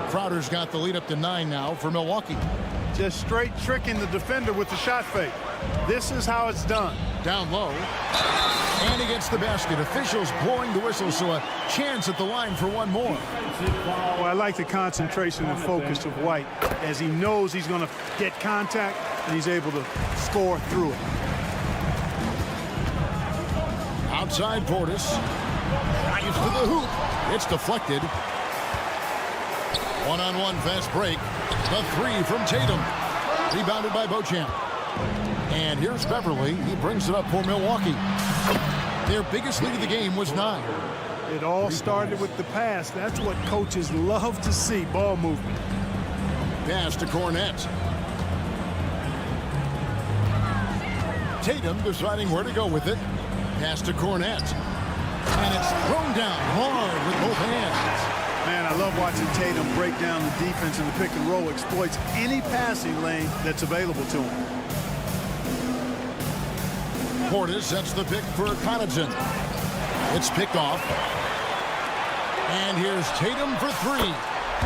F: Crowder's got the lead up to 9 now for Milwaukee.
H: Just straight tricking the defender with the shot fake. This is how it's done.
F: Down low. And he gets the basket. Officials blowing the whistle, so a chance at the line for one more.
H: Well, I like the concentration and focus of White as he knows he's going to get contact and he's able to score through it.
F: Outside Portis. Drives to the hoop. It's deflected. One-on-one fast break. The three from Tatum. Rebounded by Beauchamp. And here's Beverly. He brings it up for Milwaukee. Their biggest lead of the game was 9.
H: It all started with the pass. That's what coaches love to see, ball movement.
F: Pass to Cornette. Tatum deciding where to go with it. Pass to Cornette. And it's thrown down hard with both hands.
H: Man, I love watching Tatum break down the defense in the pick and roll, exploits any passing lane that's available to him.
F: Portis sets the pick for Connaughton. It's picked off. And here's Tatum for 3.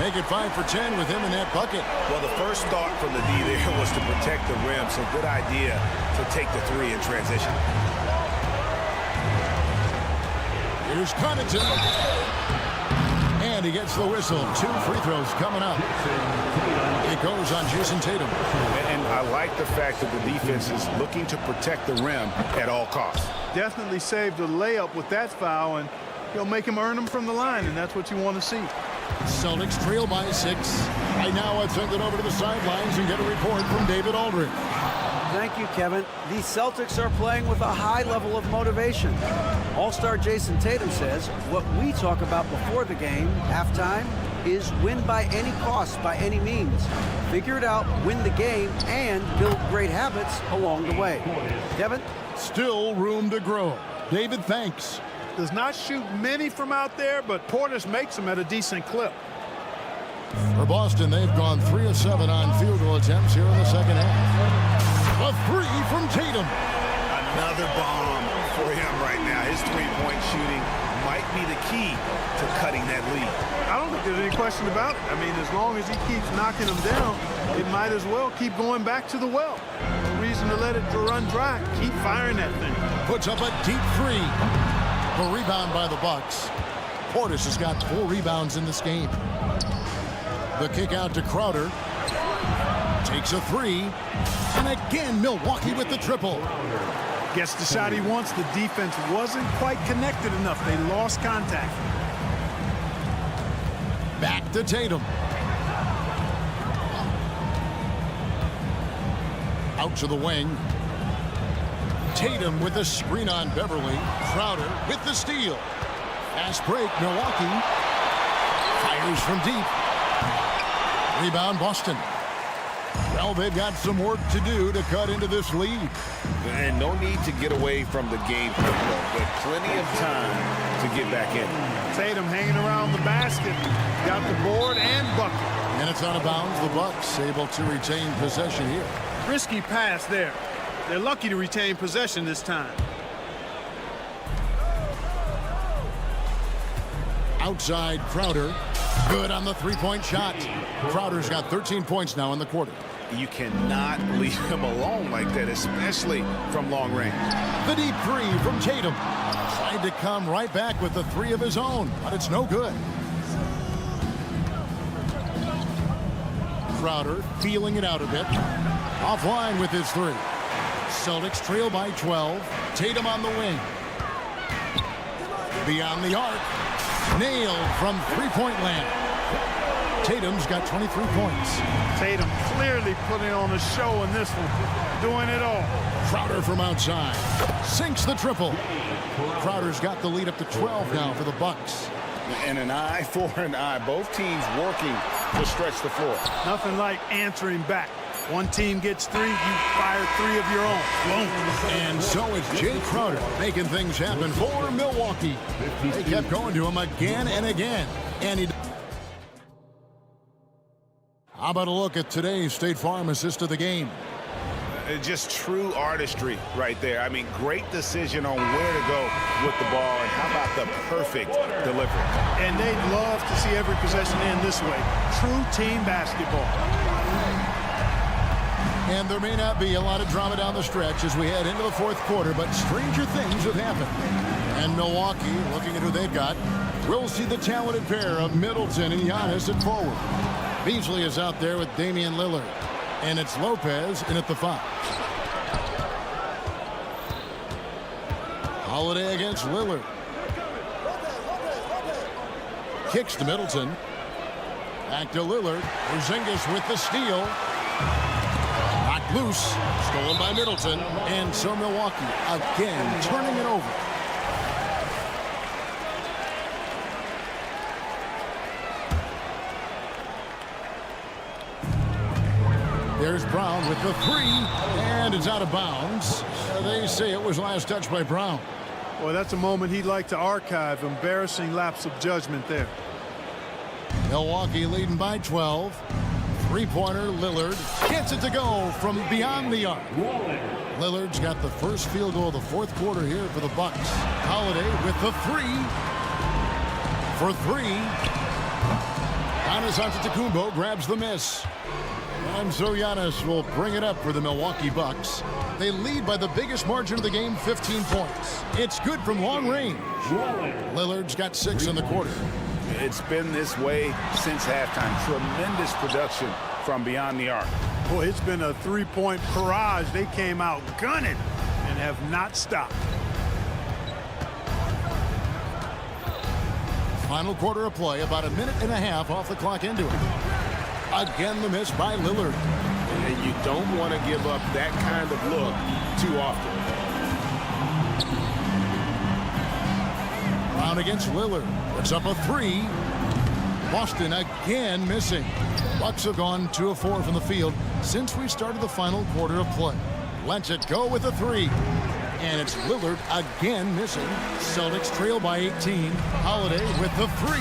F: Make it 5 for 10 with him in that bucket.
G: Well, the first thought from the D there was to protect the rim, so good idea to take the 3 in transition.
F: Here's Connaughton. And he gets the whistle. 2 free throws coming up. It goes on Jason Tatum.
G: And I like the fact that the defense is looking to protect the rim at all costs.
H: Definitely saved a layup with that foul, and he'll make him earn them from the line, and that's what you want to see.
F: Celtics trail by 6. Right now, I'd send it over to the sidelines and get a report from David Aldridge.
I: Thank you, Kevin. The Celtics are playing with a high level of motivation. All-star Jason Tatum says what we talk about before the game, halftime, is win by any cost, by any means. Figure it out, win the game, and build great habits along the way. Kevin?
F: Still room to grow. David, thanks.
H: Does not shoot many from out there, but Portis makes them at a decent clip.
F: For Boston, they've gone 3 of 7 on field goal attempts here in the second half. A 3 from Tatum.
G: Another bomb for him right now. His three-point shooting might be the key to cutting that lead.
H: I don't think there's any question about it. I mean, as long as he keeps knocking them down, it might as well keep going back to the well. No reason to let it run dry. Keep firing that thing.
F: Puts up a deep 3. A rebound by the Bucks. Portis has got 4 rebounds in this game. The kick out to Crowder. Takes a 3. And again, Milwaukee with the triple.
H: Gets the shot he wants. The defense wasn't quite connected enough. They lost contact.
F: Back to Tatum. Out to the wing. Tatum with the screen on Beverly. Crowder with the steal. Fast break, Milwaukee. Fires from deep. Rebound, Boston. Well, they've got some work to do to cut into this lead.
G: And no need to get away from the game, but plenty of time to get back in.
H: Tatum hanging around the basket. Got the board and bucket.
F: And it's out of bounds. The Bucks able to retain possession here.
H: Risky pass there. They're lucky to retain possession this time.
F: Outside Crowder. Good on the three-point shot. Crowder's got 13 points now in the quarter.
G: You cannot leave him alone like that, especially from long range.
F: The deep 3 from Tatum. Tried to come right back with the 3 of his own, but it's no good. Crowder feeling it out a bit. Offline with his 3. Celtics trail by 12. Tatum on the wing. Beyond the arc. Nailed from three-point land. Tatum's got 23 points.
H: Tatum clearly putting on a show in this one. Doing it all.
F: Crowder from outside. Sinks the triple. Crowder's got the lead up to 12 now for the Bucks.
G: And an eye for an eye. Both teams working to stretch the floor.
H: Nothing like answering back. One team gets 3, you fire 3 of your own. Boom.
F: And so it's Jay Crowder making things happen for Milwaukee. They kept going to him again and again. And he... How about a look at today's State Farm assist of the game?
G: Just true artistry right there. I mean, great decision on where to go with the ball, and how about the perfect delivery.
H: And they'd love to see every possession end this way. True team basketball.
F: And there may not be a lot of drama down the stretch as we head into the fourth quarter, but stranger things have happened. And Milwaukee, looking at who they've got, we'll see the talented pair of Middleton and Giannis at forward. Beasley is out there with Damian Lillard. And it's Lopez in at the 5. Holiday against Lillard. Kicks to Middleton. Back to Lillard. Porzingis with the steal. Knocked loose. Stolen by Middleton. And so Milwaukee again turning it over. There's Brown with the 3, and it's out of bounds. They say it was last touched by Brown.
H: Well, that's a moment he'd like to archive. Embarrassing lapse of judgment there.
F: Milwaukee leading by 12. Three-pointer, Lillard gets it to go from beyond the arc. Lillard's got the first field goal of the fourth quarter here for the Bucks. Holiday with the 3. For 3. Giannis Antetokounmpo grabs the miss. And so Giannis will bring it up for the Milwaukee Bucks. They lead by the biggest margin of the game, 15 points. It's good from long range. Lillard's got 6 in the quarter.
G: It's been this way since halftime. Tremendous production from beyond the arc.
H: Boy, it's been a three-point barrage. They came out gunning and have not stopped.
F: Final quarter of play, about a minute and a half off the clock into it. Again, the miss by Lillard.
G: And you don't want to give up that kind of look too often.
F: Brown against Lillard. Puts up a 3. Boston again missing. Bucks have gone 2 of 4 from the field since we started the final quarter of play. Lets it go with a 3. And it's Lillard again missing. Celtics trail by 18. Holiday with the 3.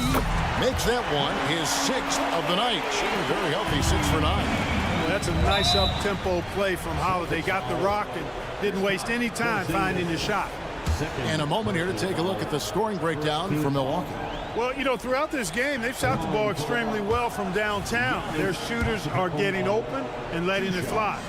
F: Makes that one his 6th of the night. Should be very healthy, 6 for 9.
H: Well, that's a nice up-tempo play from Holiday. Got the rock and didn't waste any time finding the shot.
F: And a moment here to take a look at the scoring breakdown for Milwaukee.
H: Well, you know, throughout this game, they've shot the ball extremely well from downtown. Their shooters are getting open and letting it fly.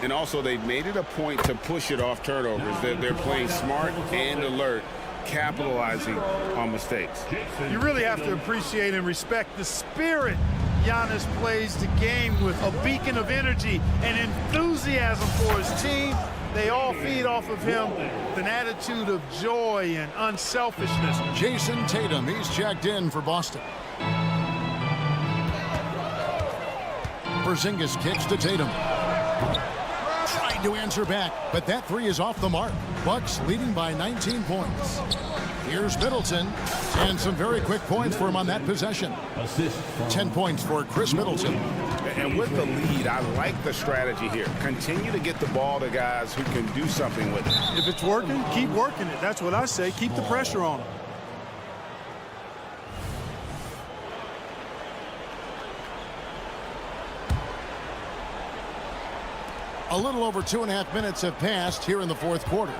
G: And also, they've made it a point to push it off turnovers. They're playing smart and alert, capitalizing on mistakes.
H: You really have to appreciate and respect the spirit Giannis plays the game with, a beacon of energy and enthusiasm for his team. They all feed off of him with an attitude of joy and unselfishness.
F: Jason Tatum, he's checked in for Boston. Porzingis kicks to Tatum. Trying to answer back, but that 3 is off the mark. Bucks leading by 19 points. Here's Middleton, and some very quick points for him on that possession. 10 points for Chris Middleton.
G: And with the lead, I like the strategy here. Continue to get the ball to guys who can do something with it.
H: If it's working, keep working it. That's what I say. Keep the pressure on them.
F: A little over 2.5 minutes have passed here in the fourth quarter.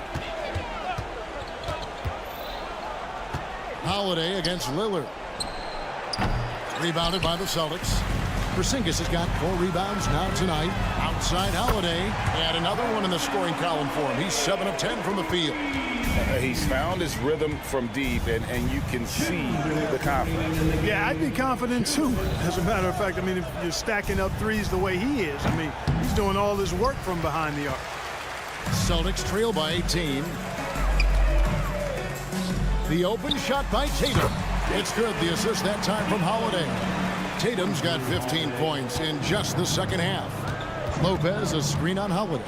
F: Holiday against Lillard. Rebounded by the Celtics. Porzingis has got 4 rebounds now tonight. Outside Holiday. And another one in the scoring column for him. He's 7 of 10 from the field.
G: He's found his rhythm from deep, and you can see the confidence.
H: Yeah, I'd be confident too. As a matter of fact, I mean, if you're stacking up threes the way he is, I mean, he's doing all his work from behind the arc.
F: Celtics trail by 18. The open shot by Tatum. It's good. The assist that time from Holiday. Tatum's got 15 points in just the second half. Lopez, a screen on Holiday.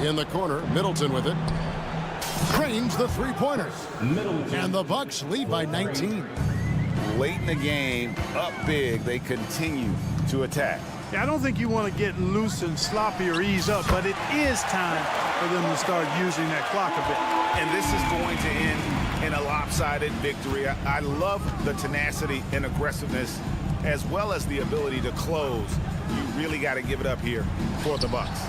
F: In the corner, Middleton with it. Trains the three-pointer. And the Bucks lead by 19.
G: Late in the game, up big, they continue to attack.
H: Yeah, I don't think you want to get loose and sloppy or ease up, but it is time for them to start using that clock a bit.
G: And this is going to end in a lopsided victory. I love the tenacity and aggressiveness as well as the ability to close. You really got to give it up here for the Bucks.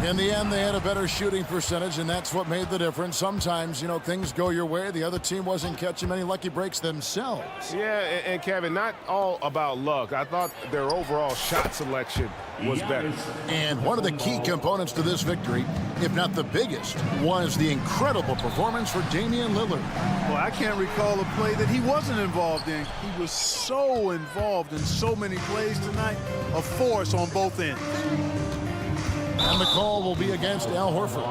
F: In the end, they had a better shooting percentage, and that's what made the difference. Sometimes, you know, things go your way. The other team wasn't catching many lucky breaks themselves.
J: Yeah, and Kevin, not all about luck. I thought their overall shot selection was better.
F: And one of the key components to this victory, if not the biggest, was the incredible performance for Damian Lillard.
H: Well, I can't recall a play that he wasn't involved in. He was so involved in so many plays tonight, a force on both ends.
F: And the call will be against Al Horford.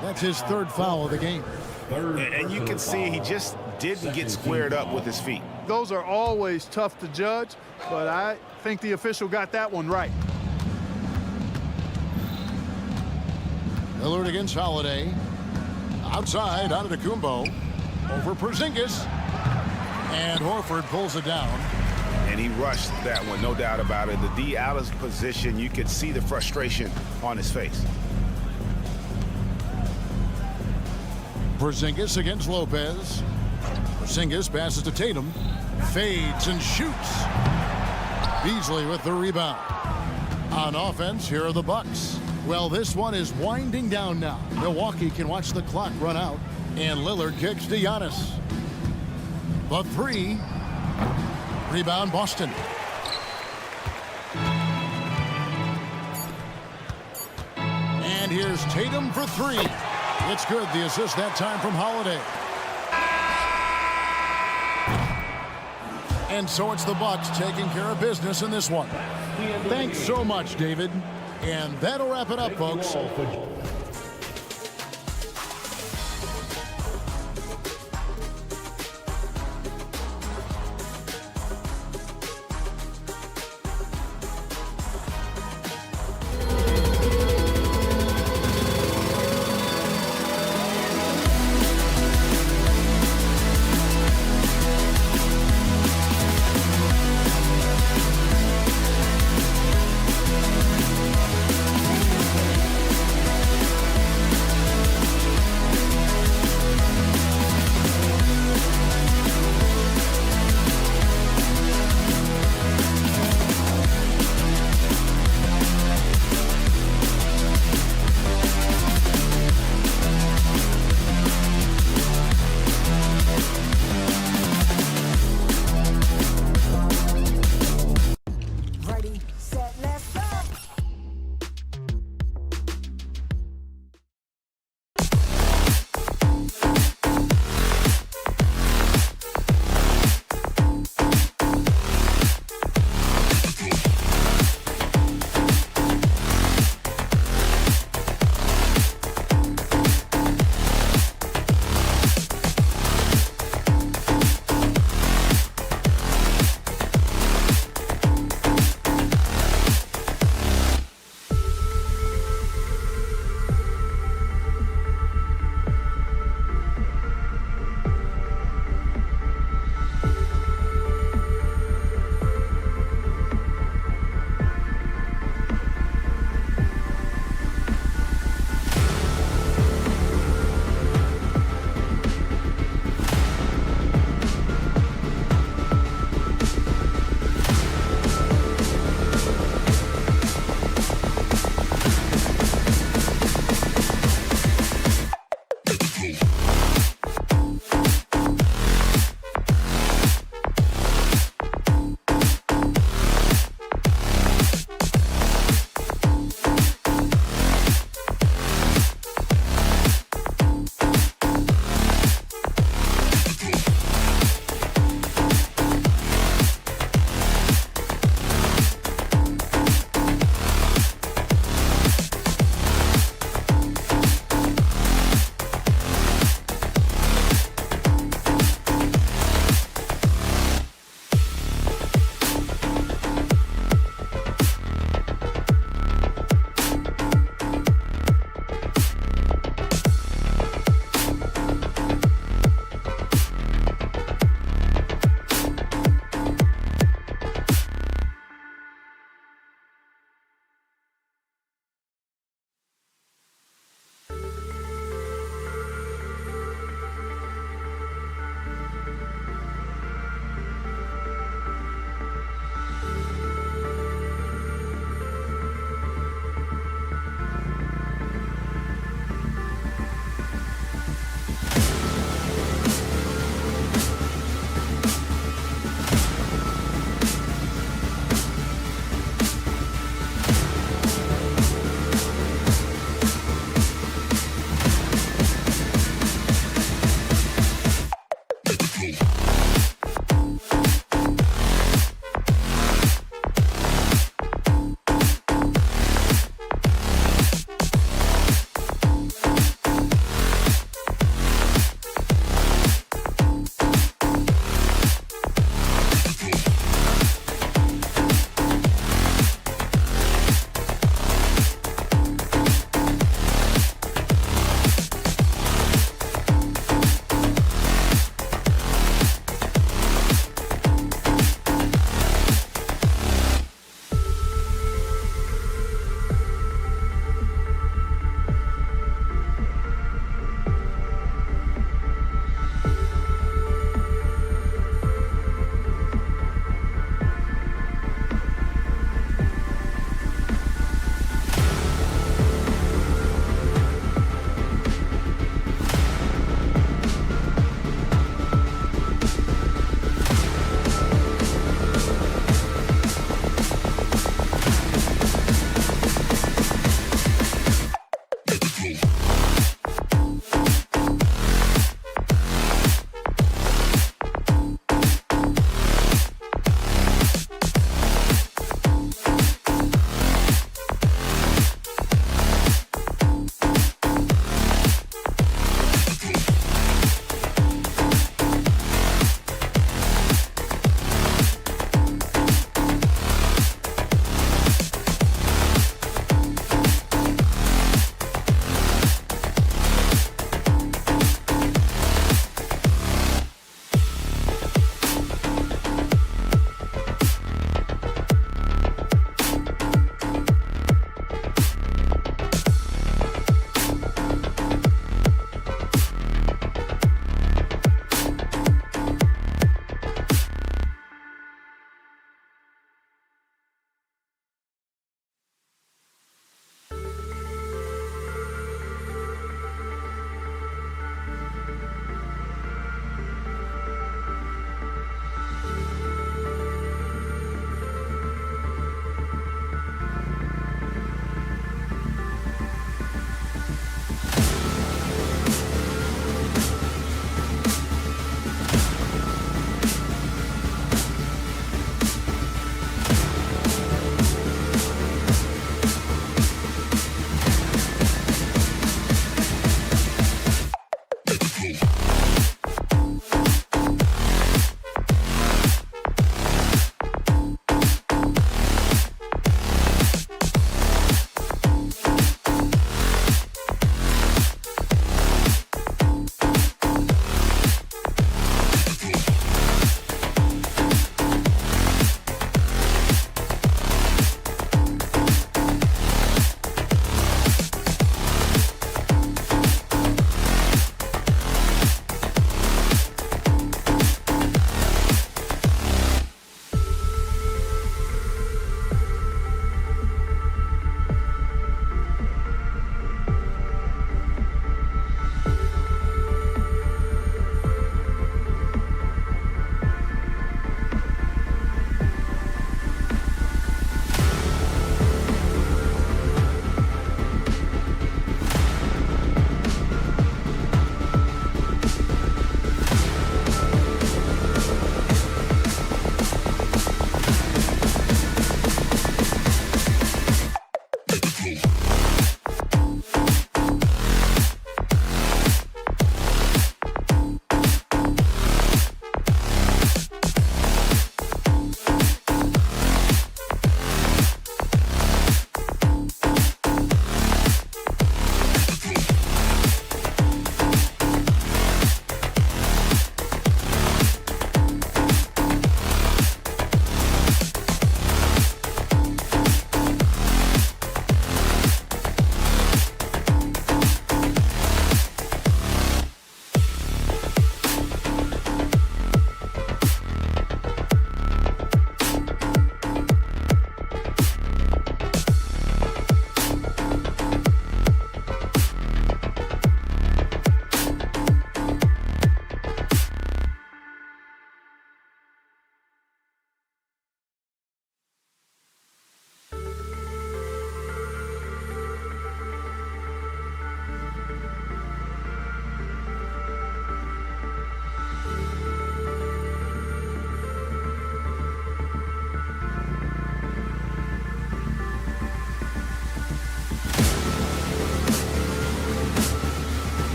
F: That's his third foul of the game.
G: And you can see he just didn't get squared up with his feet.
H: Those are always tough to judge, but I think the official got that one right.
F: Lillard against Holiday. Outside, Antetokounmpo. Over Porzingis. And Horford pulls it down.
G: And he rushed that one, no doubt about it. The D out of position, you could see the frustration on his face.
F: Porzingis against Lopez. Porzingis passes to Tatum. Fades and shoots. Beasley with the rebound. On offense, here are the Bucks. Well, this one is winding down now. Milwaukee can watch the clock run out. And Lillard kicks to Giannis. The three. Rebound, Boston. And here's Tatum for three. It's good. The assist that time from Holiday. And so it's the Bucks taking care of business in this one. Thanks so much, David. And that'll wrap it up, folks.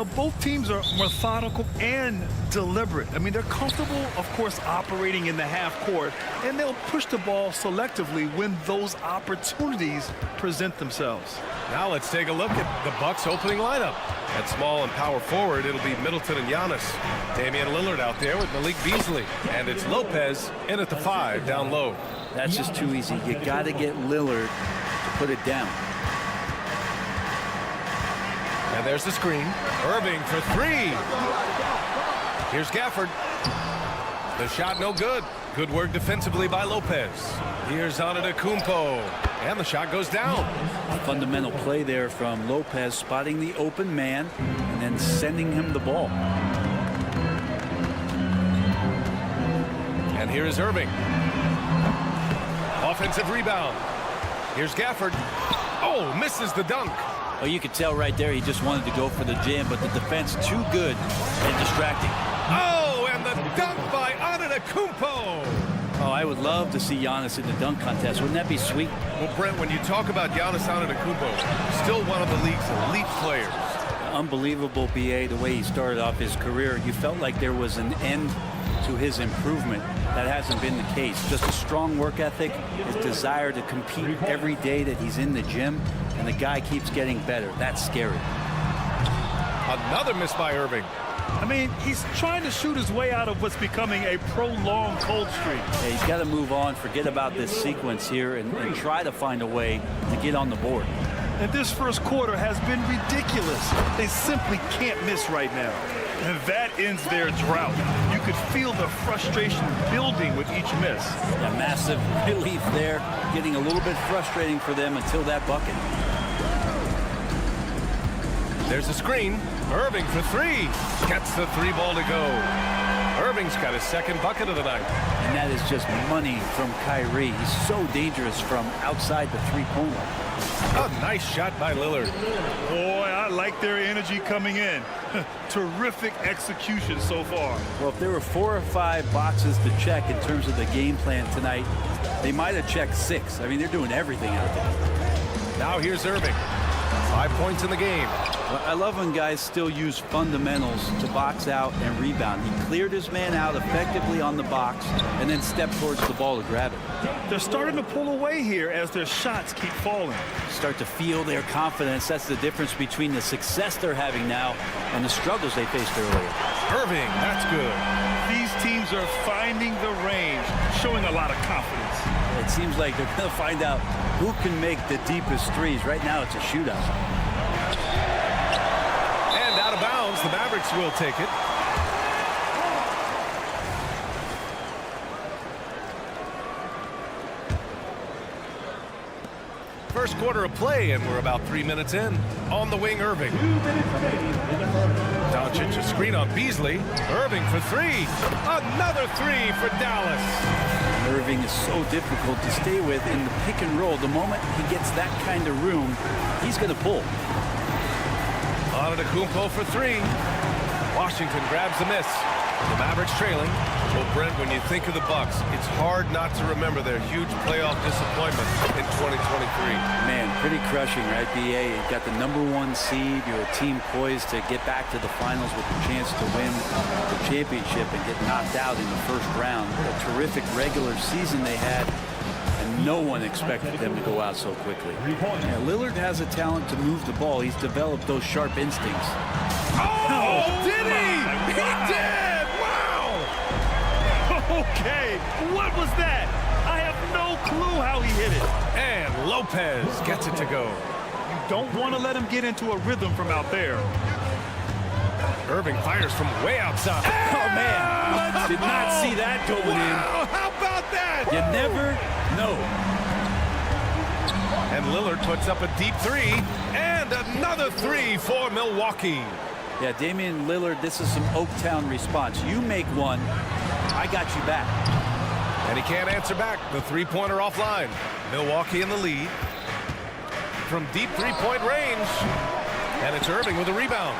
B: know, both teams are methodical and deliberate. I mean, they're comfortable, of course, operating in the half court, and they'll push the ball selectively when those opportunities present themselves.
A: Now let's take a look at the Bucks opening lineup. At small and power forward, it'll be Middleton and Giannis. Damian Lillard out there with Malik Beasley. And it's Lopez in at the 5 down low.
K: That's just too easy. You got to get Lillard to put it down.
A: And there's the screen. Irving for 3. Here's Gafford. The shot no good. Good work defensively by Lopez. Here's Antetokounmpo. And the shot goes down.
K: Fundamental play there from Lopez, spotting the open man and then sending him the ball.
A: And here is Irving. Offensive rebound. Here's Gafford. Oh, misses the dunk.
K: Oh, you could tell right there he just wanted to go for the jam, but the defense too good and distracting.
A: Oh, and the dunk by Antetokounmpo.
K: Oh, I would love to see Giannis in the dunk contest. Wouldn't that be sweet?
A: Well, Brent, when you talk about Giannis Antetokounmpo, still one of the league's elite players.
K: Unbelievable, BA, the way he started off his career. You felt like there was an end to his improvement. That hasn't been the case. Just a strong work ethic, his desire to compete every day that he's in the gym, and the guy keeps getting better. That's scary.
A: Another miss by Irving.
B: I mean, he's trying to shoot his way out of what's becoming a prolonged cold streak.
K: Yeah, he's got to move on, forget about this sequence here, and try to find a way to get on the board.
B: And this first quarter has been ridiculous. They simply can't miss right now. And that ends their drought. You could feel the frustration building with each miss.
K: A massive relief there, getting a little bit frustrating for them until that bucket.
A: There's a screen. Irving for 3. Gets the 3 ball to go. Irving's got his second bucket of the night.
K: And that is just money from Kyrie. He's so dangerous from outside the three-point line.
A: A nice shot by Lillard.
B: Boy, I like their energy coming in. Terrific execution so far.
K: Well, if there were 4 or 5 boxes to check in terms of the game plan tonight, they might have checked 6. I mean, they're doing everything out there.
A: Now here's Irving. 5 points in the game.
K: Well, I love when guys still use fundamentals to box out and rebound. He cleared his man out effectively on the box and then stepped towards the ball to grab it.
B: They're starting to pull away here as their shots keep falling.
K: Start to feel their confidence. That's the difference between the success they're having now and the struggles they faced earlier.
A: Irving, that's good.
B: These teams are finding the range, showing a lot of confidence.
K: It seems like they're going to find out who can make the deepest threes. Right now, it's a shootout.
A: And out of bounds, the Mavericks will take it. First quarter of play, and we're about 3 minutes in. On the wing, Irving. Doncic a screen on Beasley. Irving for 3. Another 3 for Dallas.
K: Irving is so difficult to stay with in the pick and roll. The moment he gets that kind of room, he's going to pull.
A: Antetokounmpo for 3. Washington grabs the miss. The Mavericks trailing. Well, Brent, when you think of the Bucks, it's hard not to remember their huge playoff disappointment in 2023.
K: Man, pretty crushing, right, BA? You got the #1 seed. You're a team poised to get back to the finals with a chance to win the championship and get knocked out in the first round. What a terrific regular season they had, and no one expected them to go out so quickly. Yeah, Lillard has a talent to move the ball. He's developed those sharp instincts.
A: Oh, did he? He did!
B: Okay, what was that? I have no clue how he hit it.
A: And Lopez gets it to go.
B: You don't want to let him get into a rhythm from out there.
A: Irving fires from way outside.
K: Oh, man. Did not see that going in.
A: How about that?
K: You never know.
A: And Lillard puts up a deep 3. And another 3 for Milwaukee.
K: Yeah, Damian Lillard, this is some Oaktown response. You make one, I got you back.
A: And he can't answer back. The three-pointer offline. Milwaukee in the lead. From deep three-point range. And it's Irving with a rebound.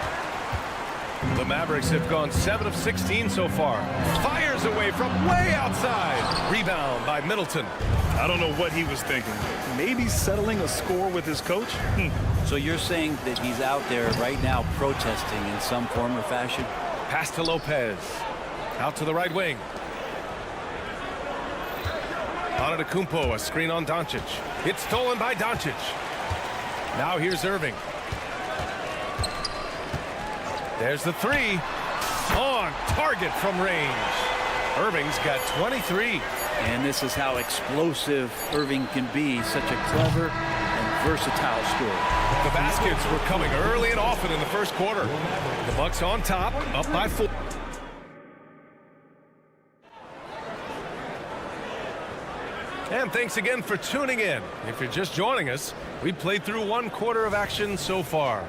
A: The Mavericks have gone 7 of 16 so far. Fires away from way outside. Rebound by Middleton.
B: I don't know what he was thinking. Maybe settling a score with his coach?
K: So you're saying that he's out there right now protesting in some form or fashion?
A: Pass to Lopez. Out to the right wing. Antetokounmpo, a screen on Doncic. It's stolen by Doncic. Now here's Irving. There's the three. On target from range. Irving's got 23.
K: And this is how explosive Irving can be. Such a clever and versatile scorer.
A: The baskets were coming early and often in the first quarter. The Bucks on top, up by 4. And thanks again for tuning in. If you're just joining us, we played through 1 quarter of action so far.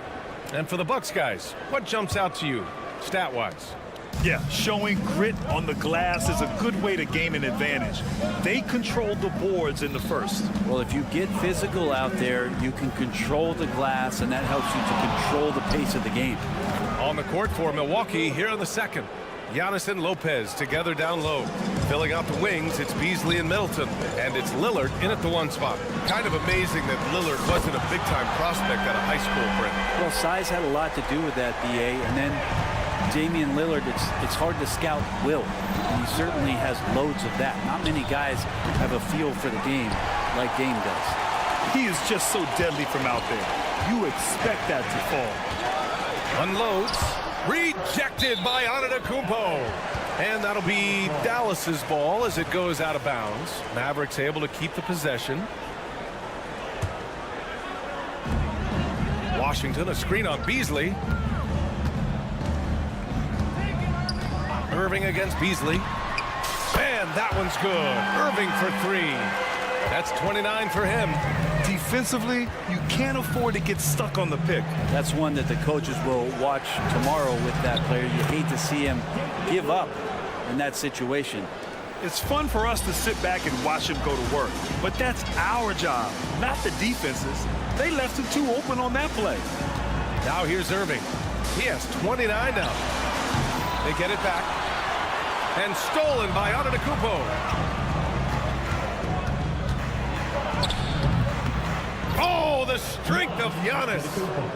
A: And for the Bucks guys, what jumps out to you, stat-wise?
B: Yeah, showing grit on the glass is a good way to gain an advantage. They controlled the boards in the first.
K: Well, if you get physical out there, you can control the glass, and that helps you to control the pace of the game.
A: On the court for Milwaukee here in the second. Giannis and Lopez together down low. Filling out the wings, it's Beasley and Middleton. And it's Lillard in at the 1 spot. Kind of amazing that Lillard wasn't a big-time prospect out of high school, Brent.
K: Well, size had a lot to do with that, B.A. And then Damian Lillard, it's hard to scout will. And he certainly has loads of that. Not many guys have a feel for the game like Dame does.
B: He is just so deadly from out there. You expect that to fall.
A: Unloads. Rejected by Antetokounmpo. And that'll be Dallas's ball as it goes out of bounds. Mavericks able to keep the possession. Washington, a screen on Beasley. Irving against Beasley. And that one's good. Irving for 3. That's 29 for him.
B: Defensively, you can't afford to get stuck on the pick.
K: That's one that the coaches will watch tomorrow with that player. You hate to see him give up in that situation.
B: It's fun for us to sit back and watch him go to work. But that's our job, not the defense's. They left him too open on that play.
A: Now here's Irving. He has 29 now. They get it back. And stolen by Antetokounmpo. Oh, the strength of Giannis.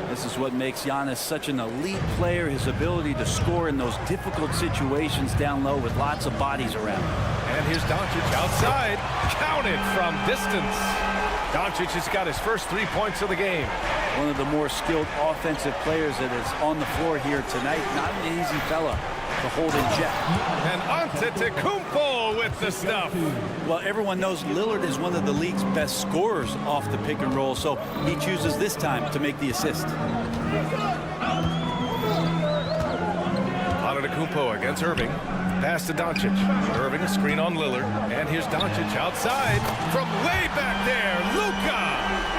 K: This is what makes Giannis such an elite player, his ability to score in those difficult situations down low with lots of bodies around.
A: And here's Doncic outside. Counted from distance. Doncic has got his first 3 points of the game.
K: One of the more skilled offensive players that is on the floor here tonight. Not an easy fella to hold in check.
A: And Antetokounmpo with the stuff.
K: Well, everyone knows Lillard is one of the league's best scorers off the pick and roll, so he chooses this time to make the assist.
A: Antetokounmpo against Irving. Pass to Doncic. Irving, a screen on Lillard. And here's Doncic outside from way back there. Luka!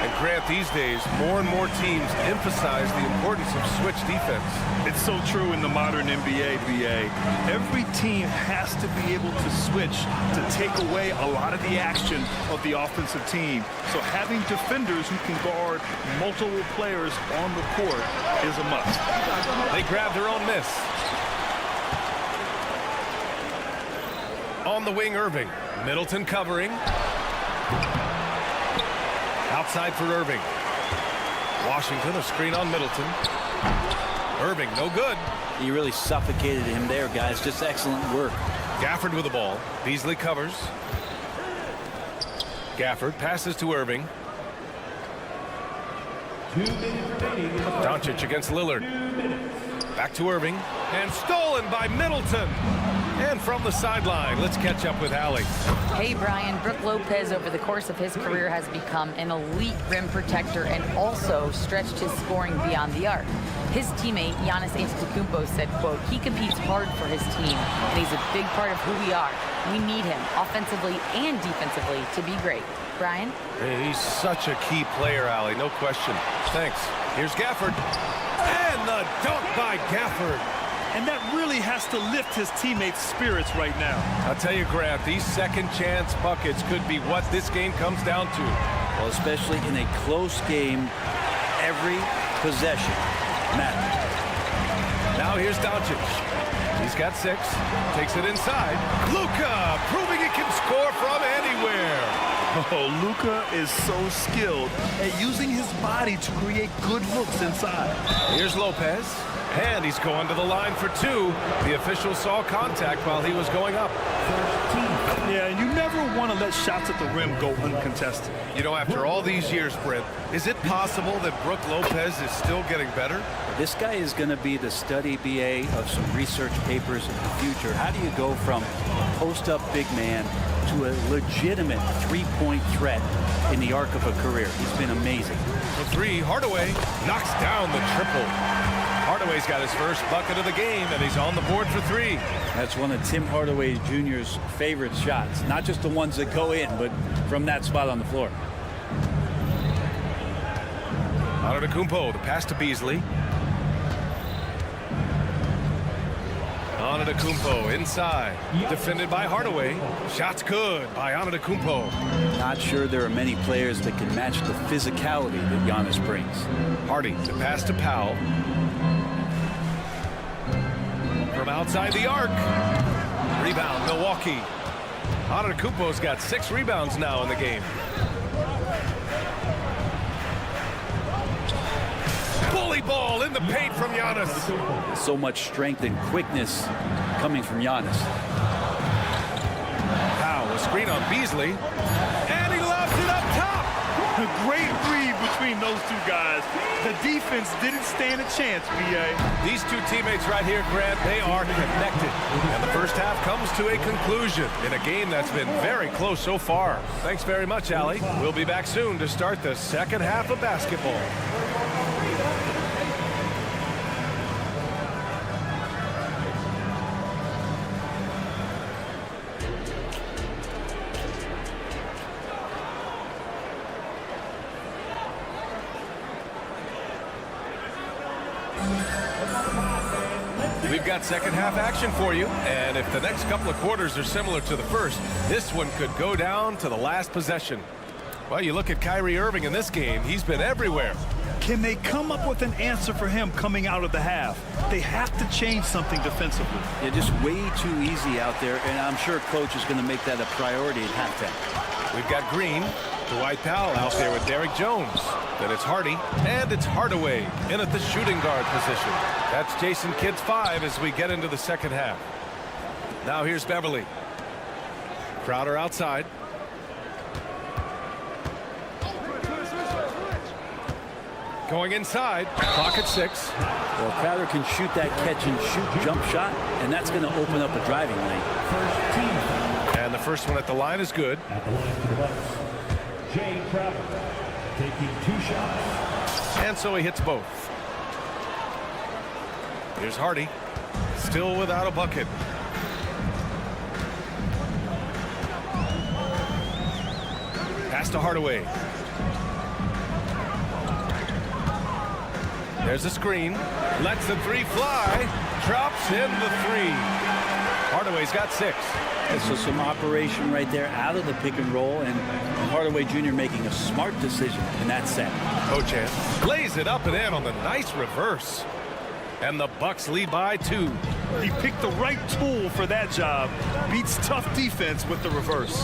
A: And Grant, these days, more and more teams emphasize the importance of switch defense.
B: It's so true in the modern NBA, BA. Every team has to be able to switch to take away a lot of the action of the offensive team. So having defenders who can guard multiple players on the court is a must.
A: They grab their own miss. On the wing, Irving. Middleton covering. Outside for Irving. Washington, a screen on Middleton. Irving, no good.
K: He really suffocated him there, guys. Just excellent work.
A: Gafford with the ball. Beasley covers. Gafford passes to Irving. Doncic against Lillard. Back to Irving. And stolen by Middleton. And from the sideline, let's catch up with Allie.
D: Hey, Brian. Brook Lopez, over the course of his career, has become an elite rim protector and also stretched his scoring beyond the arc. His teammate, Giannis Antetokounmpo, said, quote, he competes hard for his team, and he's a big part of who we are. We need him, offensively and defensively, to be great. Brian?
A: Hey, he's such a key player, Allie, no question. Thanks. Here's Gafford. And the dunk by Gafford.
B: And that really has to lift his teammates' spirits right now.
A: I'll tell you, Grant, these second chance buckets could be what this game comes down to.
K: Well, especially in a close game, every possession matters.
A: Now Now here's Doncic. He's got 6. Takes it inside. Luka proving he can score from anywhere.
B: Oh, Luka is so skilled at using his body to create good looks inside.
A: Here's Lopez. And he's going to the line for 2. The official saw contact while he was going up.
B: Yeah, and you never want to let shots at the rim go uncontested.
A: You know, after all these years, Brent, is it possible that Brook Lopez is still getting better?
K: This guy is going to be the study BA of some research papers in the future. How do you go from a post-up big man to a legitimate three-point threat in the arc of a career? He's been amazing.
A: For 3, Hardaway knocks down the triple. Hardaway's got his first bucket of the game, and he's on the board for 3.
K: That's one of Tim Hardaway Jr.'s favorite shots. Not just the ones that go in, but from that spot on the floor.
A: Antetokounmpo, the pass to Beasley. Antetokounmpo inside, defended by Hardaway. Shot's good by Antetokounmpo.
K: Not sure there are many players that can match the physicality that Giannis brings.
A: Hardy, the pass to Powell. From outside the arc. Rebound, Milwaukee. Antetokounmpo's got 6 rebounds now in the game. Bully ball in the paint from Giannis.
K: So much strength and quickness coming from Giannis.
A: Powell, a screen on Beasley. And he lobs it up top.
B: A great read between those 2 guys. The defense didn't stand a chance, B.A.
A: These 2 teammates right here, Grant, they are connected. And the first half comes to a conclusion in a game that's been very close so far. Thanks very much, Allie. We'll be back soon to start the second half of basketball. We've got second half action for you, and if the next couple of quarters are similar to the first, this one could go down to the last possession. Well, you look at Kyrie Irving in this game, he's been everywhere.
B: Can they come up with an answer for him coming out of the half? They have to change something defensively.
K: They're just way too easy out there, and I'm sure coach is going to make that a priority at halftime.
A: We've got Green, Dwight Powell out there with Derrick Jones. Then it's Hardy, and it's Hardaway in at the shooting guard position. That's Jason Kidd's 5 as we get into the second half. Now here's Beverly. Crowder outside. Going inside, clock at 6.
K: Well, Crowder can shoot that catch and shoot jump shot, and that's going to open up a driving lane.
A: And the first one at the line is good.
E: At the line for the Bucks, Jay Crowder taking 2 shots.
A: And so he hits both. Here's Hardy, still without a bucket. Pass to Hardaway. There's a screen. Lets the 3 fly. Drops in the 3. Hardaway's got 6.
K: And so some operation right there out of the pick and roll, and Hardaway Jr. making a smart decision in that set.
A: Ochan lays it up and in on the nice reverse. And the Bucks lead by 2.
B: He picked the right tool for that job. Beats tough defense with the reverse.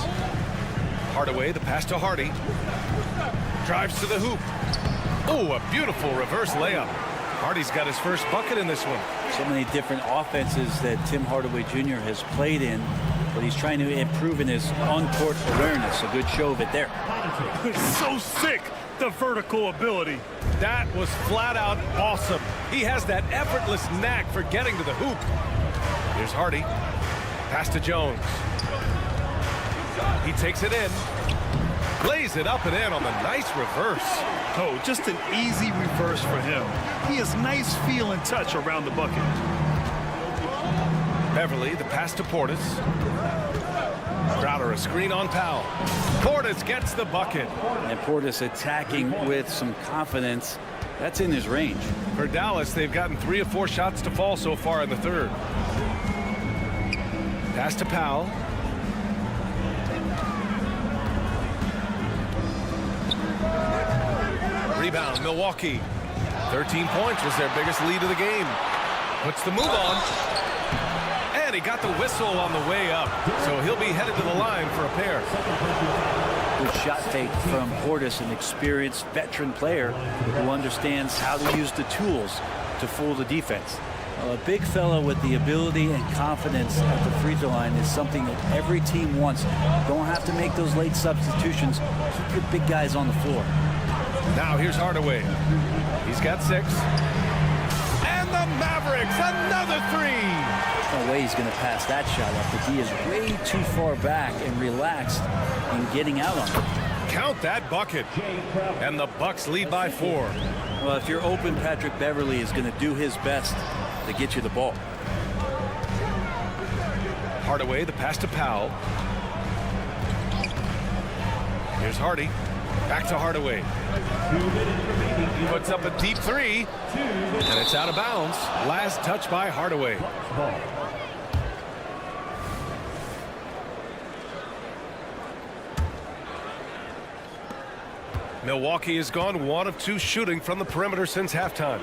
A: Hardaway, the pass to Hardy. Drives to the hoop. Oh, a beautiful reverse layup. Hardy's got his first bucket in this one.
K: So many different offenses that Tim Hardaway Jr. has played in, but he's trying to improve in his on-court awareness. A good show of it there.
B: So sick, the vertical ability.
A: That was flat out awesome. He has that effortless knack for getting to the hoop. Here's Hardy. Pass to Jones. He takes it in. Lays it up and in on the nice reverse.
B: Oh, just an easy reverse for him. He has nice feel and touch around the bucket.
A: Beverly, the pass to Portis. Crowder, a screen on Powell. Portis gets the bucket.
K: And Portis attacking with some confidence. That's in his range.
A: For Dallas, they've gotten 3 of 4 shots to fall so far in the third. Pass to Powell. Rebound, Milwaukee. 13 points was their biggest lead of the game. Puts the move on. And he got the whistle on the way up. So he'll be headed to the line for a pair.
K: Good shot fake from Portis, an experienced veteran player who understands how to use the tools to fool the defense. A big fella with the ability and confidence at the free throw line is something that every team wants. Don't have to make those late substitutions. Keep your big guys on the floor.
A: Now here's Hardaway. He's got 6. And the Mavericks, another 3.
K: No way he's going to pass that shot up. The D is way too far back and relaxed in getting out on it.
A: Count that bucket. And the Bucks lead by 4.
K: Well, if you're open, Patrick Beverley is going to do his best to get you the ball.
A: Hardaway, the pass to Powell. Here's Hardy. Back to Hardaway. Puts up a deep 3. And it's out of bounds. Last touch by Hardaway. Milwaukee has gone 1 of 2 shooting from the perimeter since halftime.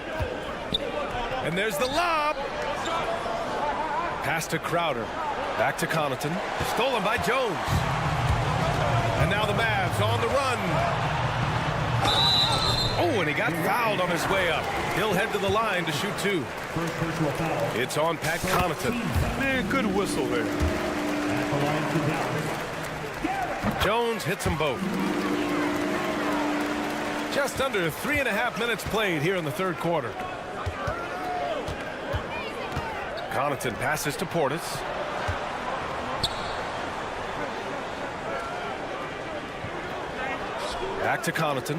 A: And there's the lob. Pass to Crowder. Back to Connaughton. Stolen by Jones. And now the Mavs on the run. Oh, and he got fouled on his way up. He'll head to the line to shoot 2. It's on Pat Connaughton.
B: Man, good whistle there.
A: Jones hits them both. Just under 3.5 minutes played here in the third quarter. Connaughton passes to Portis. Back to Connaughton.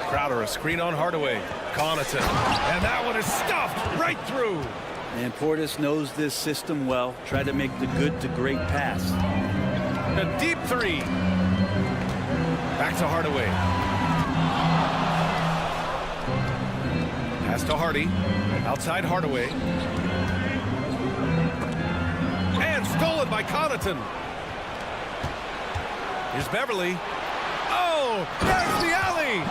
A: Crowder, a screen on Hardaway. Connaughton. And that one is stuffed right through.
K: And Portis knows this system well. Try to make the good to great pass.
A: A deep 3. Back to Hardaway. Pass to Hardy. Outside Hardaway. And stolen by Connaughton. Here's Beverley. Oh, there's the alley.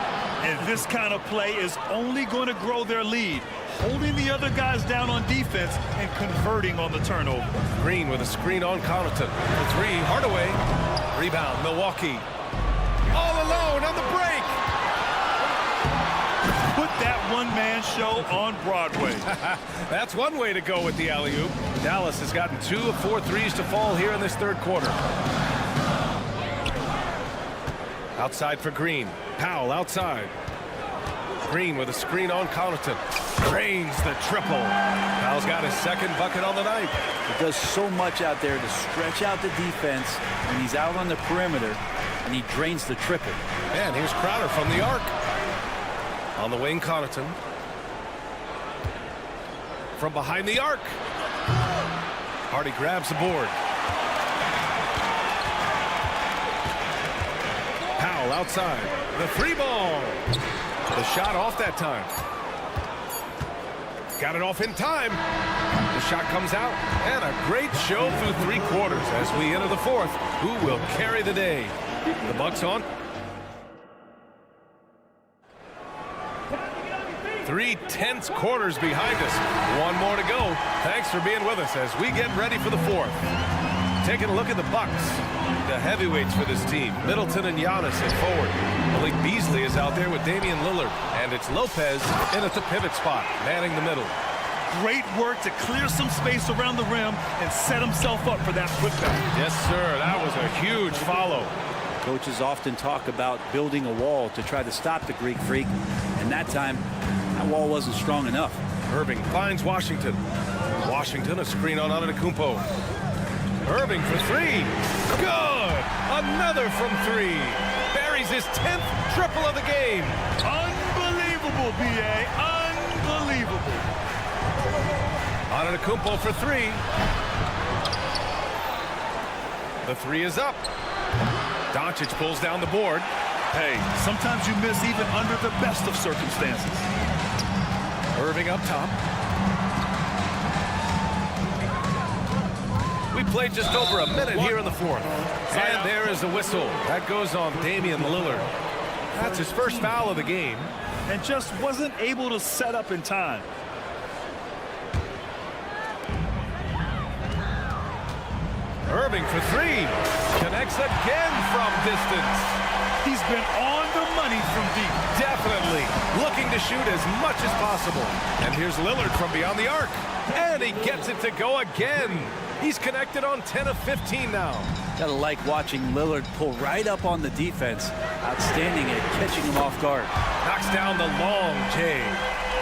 B: And this kind of play is only going to grow their lead. Holding the other guys down on defense and converting on the turnover.
A: Green with a screen on Connaughton. The 3, Hardaway. Rebound, Milwaukee. All alone on the break.
B: Put that one-man show on Broadway.
A: That's one way to go with the alley-oop. Dallas has gotten 2 of 4 threes to fall here in this third quarter. Outside for Green. Powell outside. Green with a screen on Connaughton. Drains the triple. Powell's got his second bucket on the night.
K: He does so much out there to stretch out the defense when he's out on the perimeter, and he drains the triple.
A: And here's Crowder from the arc. On the wing, Connaughton. From behind the arc. Hardy grabs the board. Powell outside. The 3 ball. The shot off that time. Got it off in time. The shot comes out. And a great show through 3 quarters as we enter the 4th. Who will carry the day? The Bucks on. 3 tense quarters behind us. 1 more to go. Thanks for being with us as we get ready for the 4th. Taking a look at the Bucks. The heavyweights for this team. Middleton and Giannis at forward. Malik Beasley is out there with Damian Lillard. And it's Lopez in at the pivot spot, manning the middle.
B: Great work to clear some space around the rim and set himself up for that putback.
A: Yes, sir. That was a huge follow.
K: Coaches often talk about building a wall to try to stop the Greek Freak. And that time, that wall wasn't strong enough.
A: Irving finds Washington. Washington, a screen on Antetokounmpo. Irving for 3. Good. Another from 3. Buries his 10th triple of the game.
B: Unbelievable, B.A. Unbelievable.
A: Antetokounmpo for 3. The 3 is up. Doncic pulls down the board.
B: Hey, sometimes you miss even under the best of circumstances.
A: Irving up top. We played just over a minute here in the 4th. And there is the whistle. That goes on Damian Lillard. That's his first foul of the game.
B: And just wasn't able to set up in time.
A: Irving for three. Connects again from distance.
B: He's been on the money from deep.
A: Definitely looking to shoot as much as possible. And here's Lillard from beyond the arc. And he gets it to go again. He's connected on 10 of 15 now.
K: Gotta like watching Lillard pull right up on the defense. Outstanding at catching him off guard.
A: Knocks down the long J.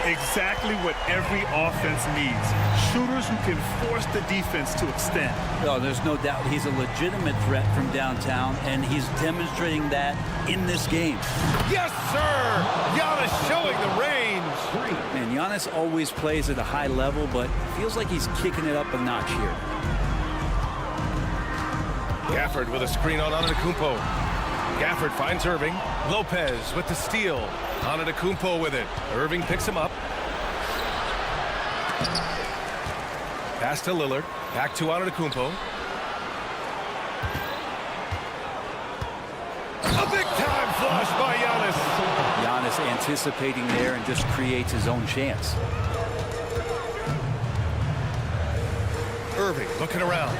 B: Exactly what every offense needs. Shooters who can force the defense to extend.
K: Oh, there's no doubt he's a legitimate threat from downtown, and he's demonstrating that in this game.
A: Yes, sir! Giannis showing the range.
K: Man, Giannis always plays at a high level, but feels like he's kicking it up a notch here.
A: Gafford with a screen on Antetokounmpo. Gafford finds Irving. Lopez with the steal. Antetokounmpo with it. Irving picks him up. Pass to Lillard. Back to Antetokounmpo. A big-time flush by Giannis.
K: Giannis anticipating there and just creates his own chance.
A: Irving looking around.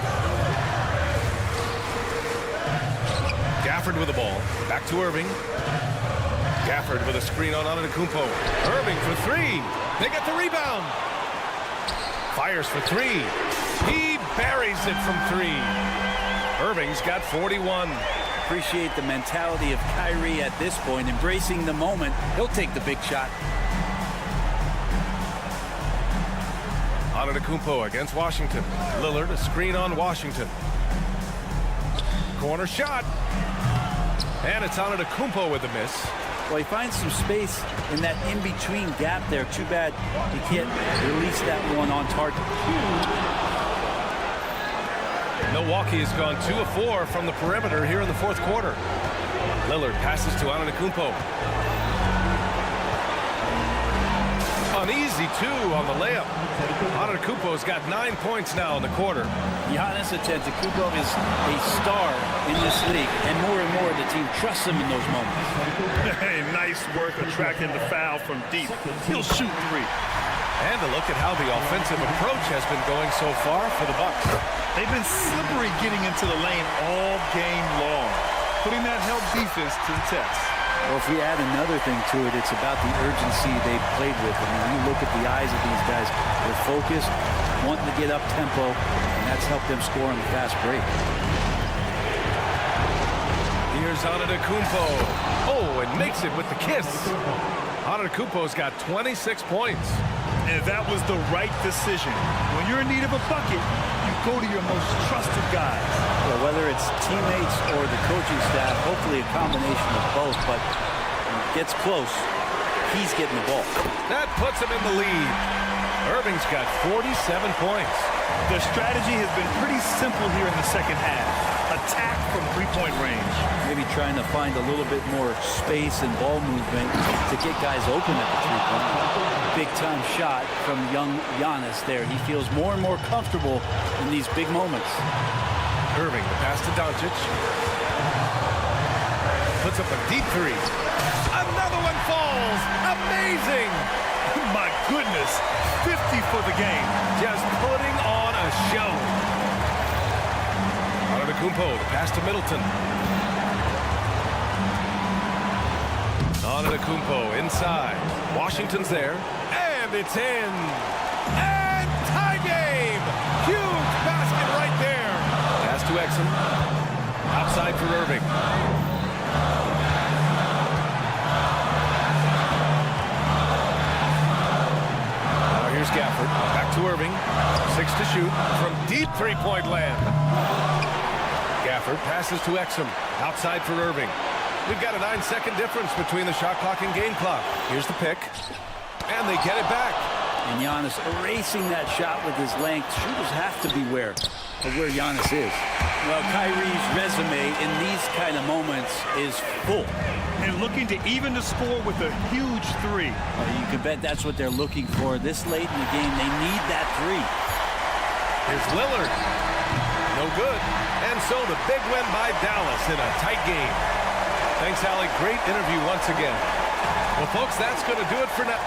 A: Gafford with the ball. Back to Irving. Gafford with a screen on Antetokounmpo. Irving for three. They get the rebound. Fires for three. He buries it from three. Irving's got 41.
K: Appreciate the mentality of Kyrie at this point, embracing the moment. He'll take the big shot.
A: Antetokounmpo against Washington. Lillard, a screen on Washington. Corner shot. And it's Antetokounmpo with the miss.
K: Well, he finds some space in that in-between gap there. Too bad he can't release that one on target.
A: Milwaukee has gone 2 of 4 from the perimeter here in the fourth quarter. Lillard passes to Antetokounmpo. An easy 2 on the layup. Antetokounmpo's got 9 points now in the quarter.
K: Giannis Antetokounmpo is a star in this league, and more the team trusts him in those moments.
B: Hey, nice work attracting the foul from deep. He'll shoot three.
A: And a look at how the offensive approach has been going so far for the Bucks.
B: They've been slippery getting into the lane all game long, putting that help defense to the test.
K: Well, if we add another thing to it, it's about the urgency they've played with. I mean, you look at the eyes of these guys, they're focused, wanting to get up tempo, and that's helped them score on the fast break.
A: Here's Antetokounmpo. Oh, and makes it with the kiss. Antetokounmpo's got 26 points.
B: And that was the right decision. When you're in need of a bucket, you go to your most trusted guys.
K: Well, whether it's teammates or the coaching staff, hopefully a combination of both, but when it gets close, he's getting the ball.
A: That puts him in the lead. Irving's got 47 points.
B: Their strategy has been pretty simple here in the second half. Attack from three-point range.
K: Maybe trying to find a little bit more space and ball movement to get guys open at the three-point. Big-time shot from young Giannis there. He feels more and more comfortable in these big moments.
A: Irving, the pass to Doncic. Puts up a deep three. Another one falls. Amazing.
B: My goodness. 50 for the game.
A: Just putting on a show. Antetokounmpo, the pass to Middleton. Antetokounmpo inside. Washington's there. And it's in. And tie game. Huge basket right there. Pass to Exum. Outside for Irving. Now here's Gafford. Back to Irving. 6 to shoot from deep three-point land. Gafford passes to Exum. Outside for Irving. We've got a 9-second difference between the shot clock and game clock. Here's the pick. And they get it back.
K: And Giannis erasing that shot with his length. Shooters have to beware of where Giannis is. Well, Kyrie's resume in these kind of moments is full.
B: And looking to even the score with a huge three.
K: You can bet that's what they're looking for. This late in the game, they need that three.
A: Here's Lillard. No good. And so the big win by Dallas in a tight game. Thanks, Allie. Great interview once again. Well, folks, that's going to do it for now.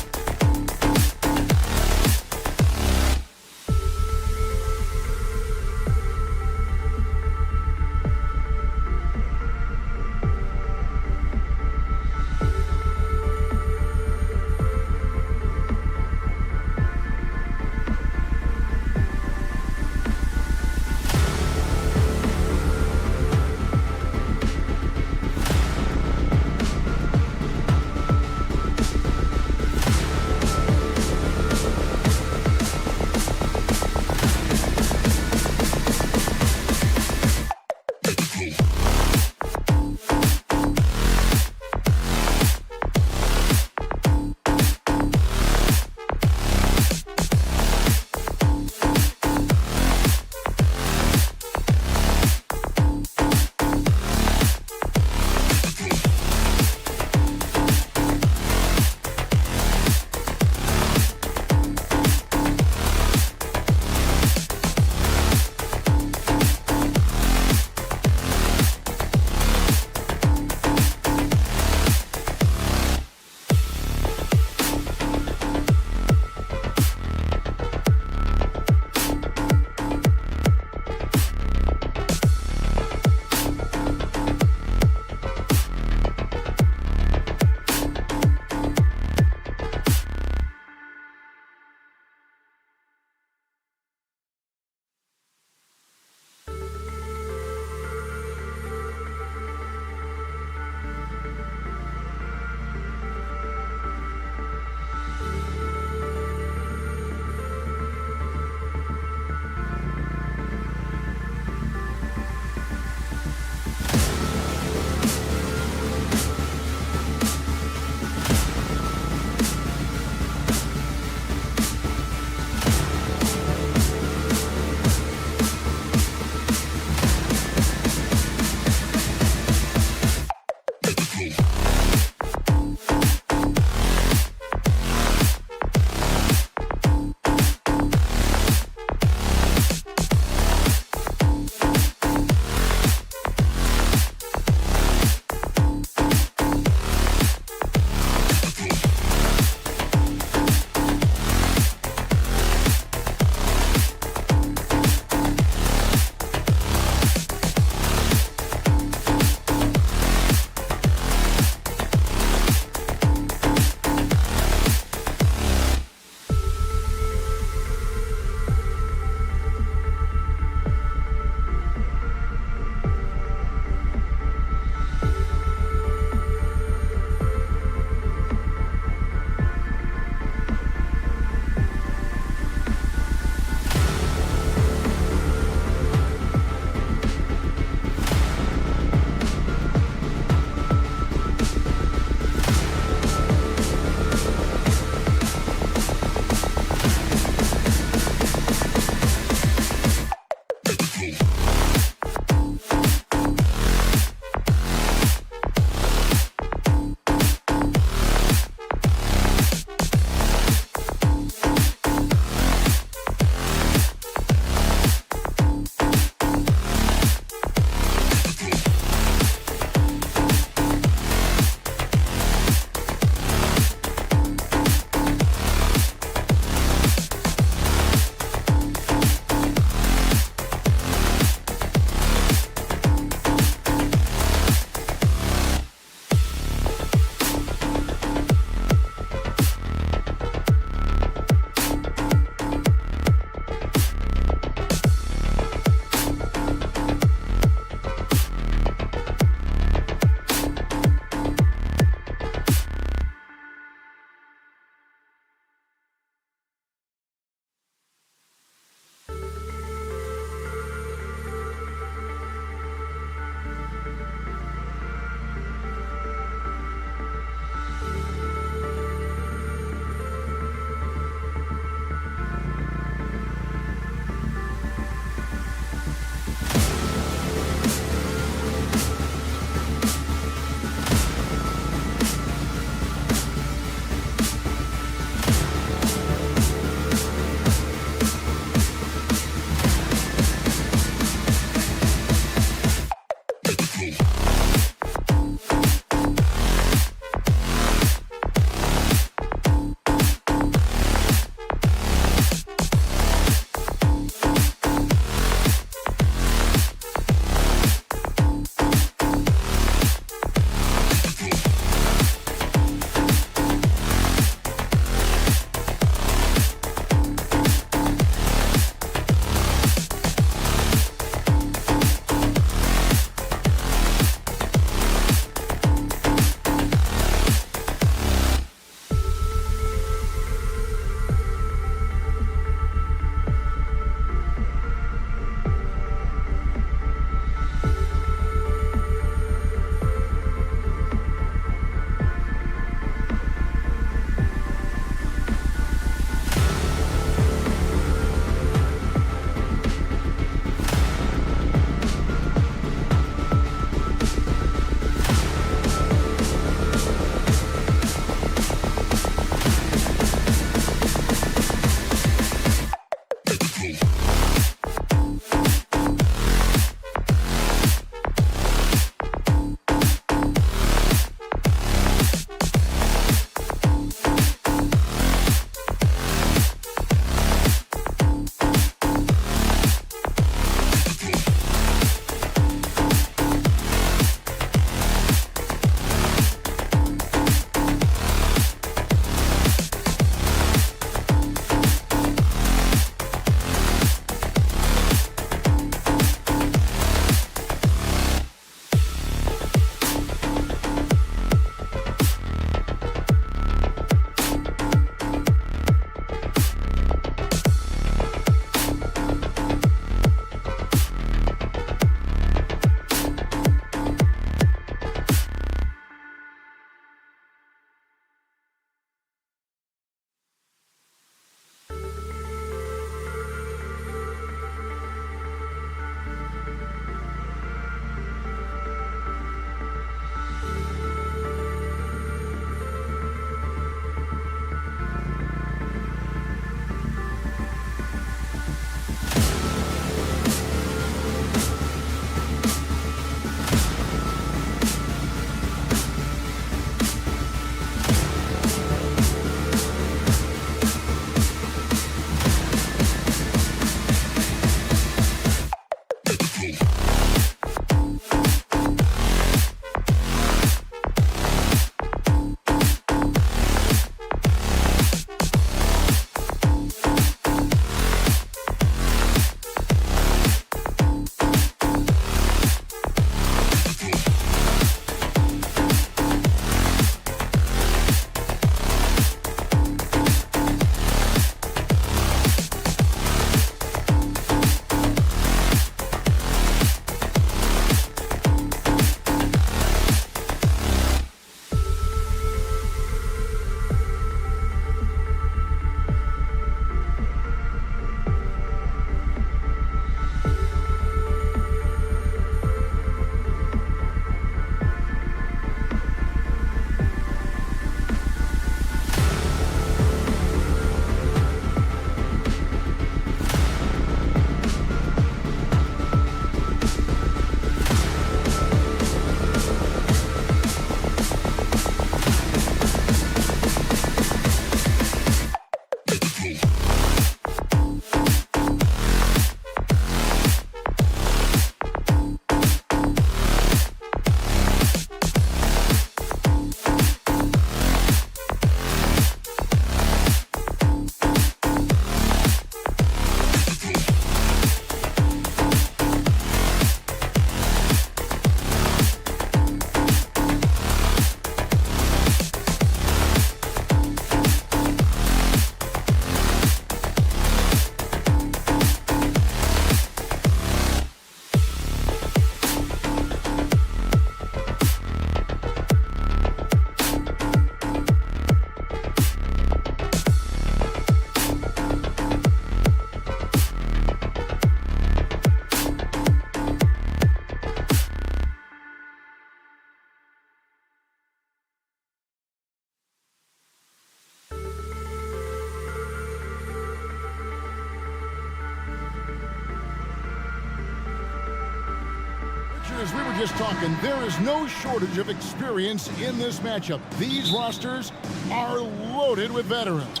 F: as we were just talking, there is no shortage of experience in this matchup. These rosters are loaded with veterans.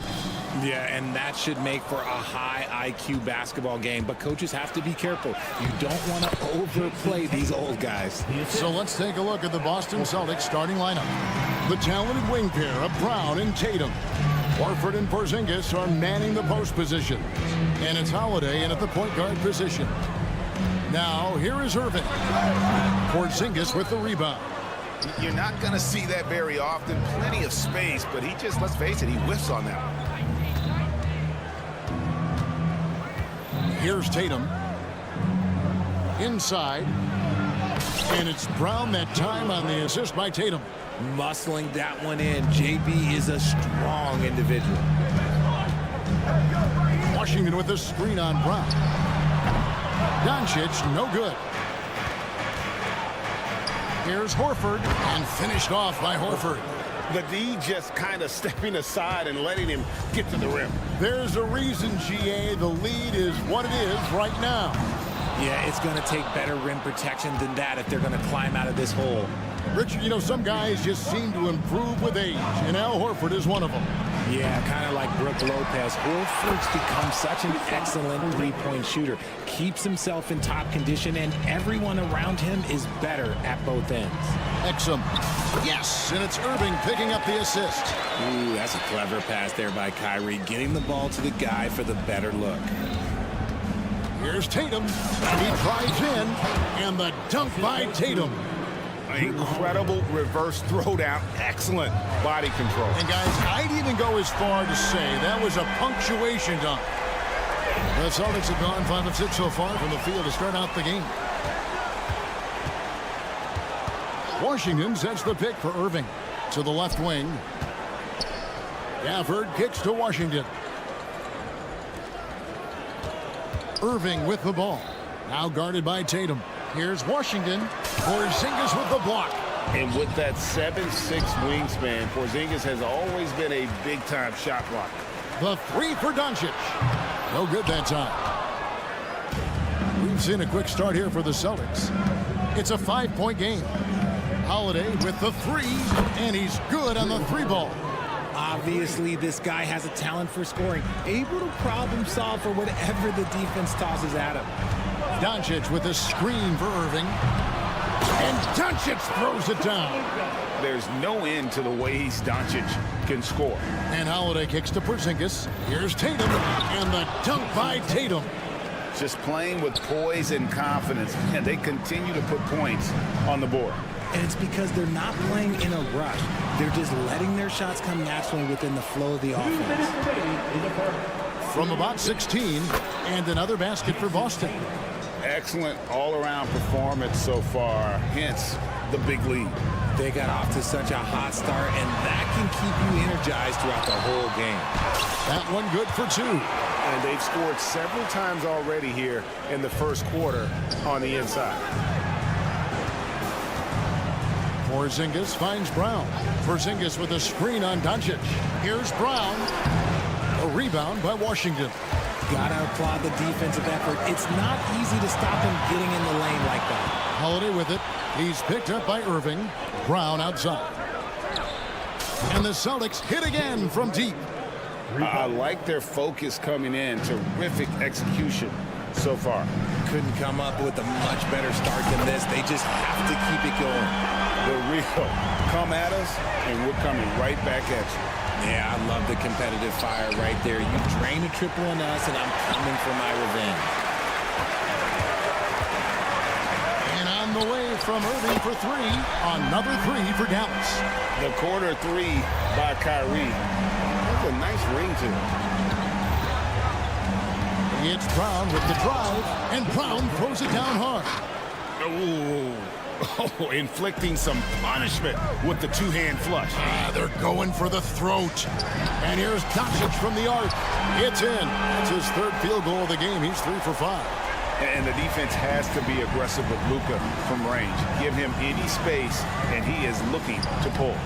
L: Yeah, and that should make for a high IQ basketball game. But coaches have to be careful. You don't want to overplay these old guys.
F: So let's take a look at the Boston Celtics starting lineup. The talented wing pair of Brown and Tatum. Horford and Porzingis are manning the post position. And it's Holiday in at the point guard position. Now, here is Irving. Porzingis with the rebound.
G: You're not going to see that very often. Plenty of space, but he just, let's face it, he whiffs on that one.
F: Here's Tatum. Inside. And it's Brown that time on the assist by Tatum.
L: Muscling that one in. JB is a strong individual.
F: Washington with the screen on Brown. Doncic, no good. Here's Horford, and finished off by Horford.
G: The D just kind of stepping aside and letting him get to the rim.
F: There's a reason, GA, the lead is what it is right now.
L: Yeah, it's going to take better rim protection than that if they're going to climb out of this hole.
F: Richard, you know, some guys just seem to improve with age, and Al Horford is one of them.
L: Yeah, kind of like Brook Lopez. Horford's become such an excellent three-point shooter. Keeps himself in top condition, and everyone around him is better at both ends.
F: Exum. Yes, and it's Irving picking up the assist.
L: Ooh, that's a clever pass there by Kyrie, getting the ball to the guy for the better look.
F: Here's Tatum. He drives in, and the dunk by Tatum.
G: Incredible reverse throwdown. Excellent body control.
F: And guys, I'd even go as far to say that was a punctuation dunk. The Celtics have gone 5 of 6 so far from the field to start out the game. Washington sets the pick for Irving. To the left wing. Gafford kicks to Washington. Irving with the ball. Now guarded by Tatum. Here's Washington. Porzingis with the block.
G: And with that 7'6" wingspan, Porzingis has always been a big-time shot blocker.
F: The three for Doncic. No good that time. We've seen a quick start here for the Celtics. It's a 5-point game. Holiday with the three, and he's good on the three ball.
L: Obviously, this guy has a talent for scoring, able to problem solve for whatever the defense tosses at him.
F: Doncic with a screen for Irving. And Doncic throws it down.
G: There's no end to the ways Doncic can score.
F: And Holiday kicks to Porzingis. Here's Tatum. And the dunk by Tatum.
G: Just playing with poise and confidence. And they continue to put points on the board.
L: And it's because they're not playing in a rush. They're just letting their shots come naturally within the flow of the offense.
F: From about 16, and another basket for Boston.
G: Excellent all-around performance so far, hence the big lead.
L: They got off to such a hot start, and that can keep you energized throughout the whole game.
F: That one good for 2.
J: And they've scored several times already here in the first quarter on the inside.
F: Porzingis finds Brown. Porzingis with a screen on Doncic. Here's Brown. A rebound by Washington.
L: Gotta applaud the defensive effort. It's not easy to stop him getting in the lane like that.
F: Holiday with it. He's picked up by Irving. Brown outside. And the Celtics hit again from deep.
G: I like their focus coming in. Terrific execution so far.
L: Couldn't come up with a much better start than this. They just have to keep it going.
G: The real come at us, and we're coming right back at you.
L: Yeah, I love the competitive fire right there. You drain a triple on us, and I'm coming for my revenge.
F: And on the way from Irving for 3. Another 3 for Dallas.
G: The corner 3 by Kyrie. That's a nice ring to it.
F: It's Brown with the drive, and Brown throws it down hard.
G: Oh, inflicting some punishment with the two-hand flush.
F: They're going for the throat. And here's Doncic from the arc. It's in. It's his 3rd field goal of the game. He's 3 for 5.
G: And the defense has to be aggressive with Luka from range. Give him any space, and he is looking to pull.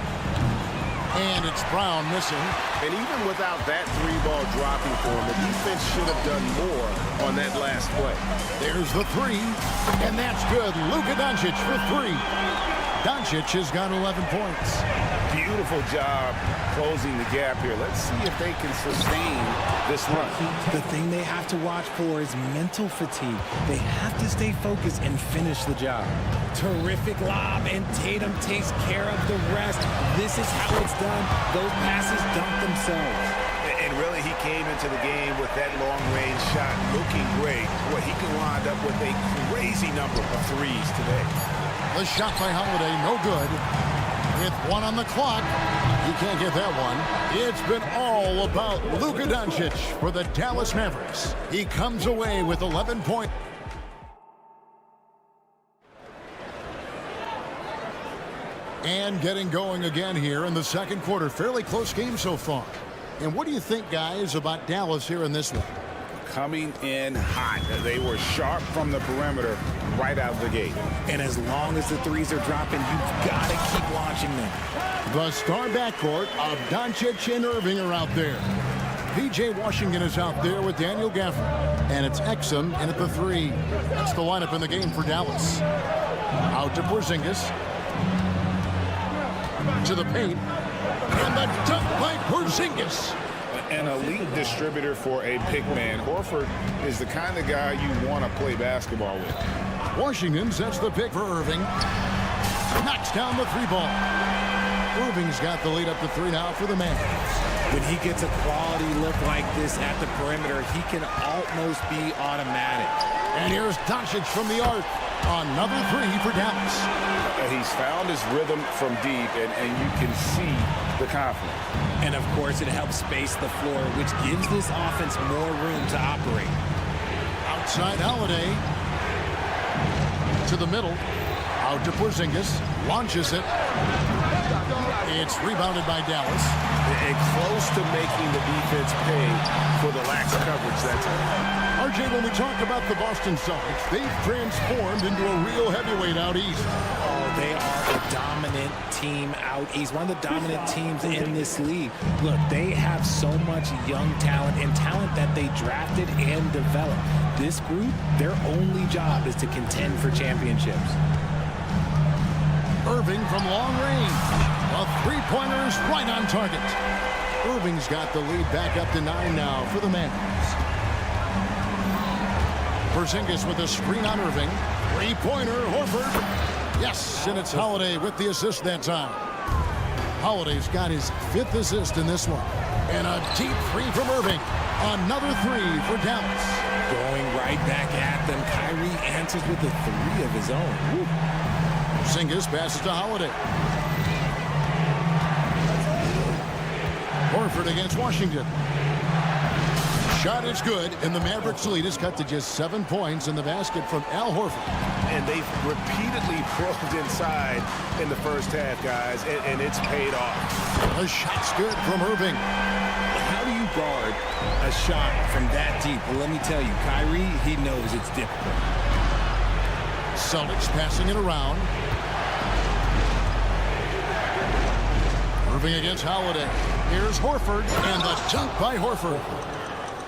F: And it's Brown missing.
J: And even without that three-ball dropping for him, the defense should have done more on that last play.
F: There's the three, and that's good. Luka Doncic for three. Doncic has got 11 points.
J: Beautiful job closing the gap here. Let's see if they can sustain this run.
L: The thing they have to watch for is mental fatigue. They have to stay focused and finish the job. Terrific lob, and Tatum takes care of the rest. This is how it's done. Those passes dump themselves.
J: And really, he came into the game with that long-range shot looking great. Boy, he can wind up with a crazy number of threes today.
F: The shot by Holiday, no good. With one on the clock, you can't get that one. It's been all about Luka Doncic for the Dallas Mavericks. He comes away with 11 points. And getting going again here in the second quarter. Fairly close game so far. And what do you think, guys, about Dallas here in this one?
J: Coming in hot. They were sharp from the perimeter right out of the gate.
L: And as long as the threes are dropping, you've got to keep launching them.
F: The star backcourt of Doncic and Irving are out there. P.J. Washington is out there with Daniel Gafford. And it's Exum in at the three. That's the lineup in the game for Dallas. Out to Porzingis. To the paint. And the dunk by Porzingis.
J: An elite distributor for a big man. Horford is the kind of guy you want to play basketball with.
F: Washington sets the pick for Irving. Knocks down the three ball. Irving's got the lead up to three now for the Mavs.
L: When he gets a quality look like this at the perimeter, he can almost be automatic.
F: And here's Doncic from the arc. Another three for Dallas.
J: He's found his rhythm from deep, and you can see the confidence.
L: And, of course, it helps space the floor, which gives this offense more room to operate.
F: Outside Holiday. To the middle. Out to Porzingis. Launches it. It's rebounded by Dallas.
J: And close to making the defense pay for the lax coverage that time.
F: RJ, when we talk about the Boston Celtics, they've transformed into a real heavyweight out east.
L: Oh, they are a dominant team out east. One of the dominant teams in this league. Look, they have so much young talent and talent that they drafted and developed. This group, their only job is to contend for championships.
F: Irving from long range. A three-pointer is right on target. Irving's got the lead back up to 9 now for the Mavs. Porzingis with a screen on Irving. Three-pointer, Horford. Yes, and it's Holiday with the assist that time. Holiday's got his 5th assist in this one. And a deep three from Irving. Another three for Dallas.
L: Going right back at them. Kyrie answers with a three of his own. Woo.
F: Porzingis passes to Holiday. Horford against Washington. Shot is good, and the Mavericks lead is cut to just 7 points in the basket from Al Horford.
J: And they've repeatedly probed inside in the first half, guys, and it's paid off.
F: The shot's good from Irving.
L: How do you guard a shot from that deep? Well, let me tell you, Kyrie, he knows it's difficult.
F: Celtics passing it around. Irving against Holiday. Here's Horford, and the dunk by Horford.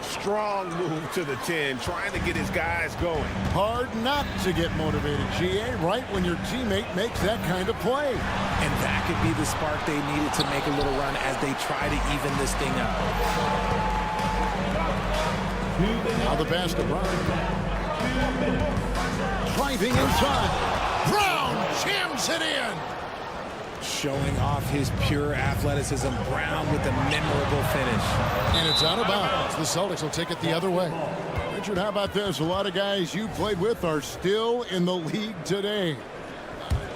J: Strong move to the 10, trying to get his guys going.
F: Hard not to get motivated, GA, right when your teammate makes that kind of play.
L: And that could be the spark they needed to make a little run as they try to even this thing up.
F: Now the pass to Brown. Driving inside. Brown jams it in.
L: Showing off his pure athleticism. Brown with a memorable finish.
F: And it's out of bounds. The Celtics will take it the other way. Richard, how about this? A lot of guys you played with are still in the league today.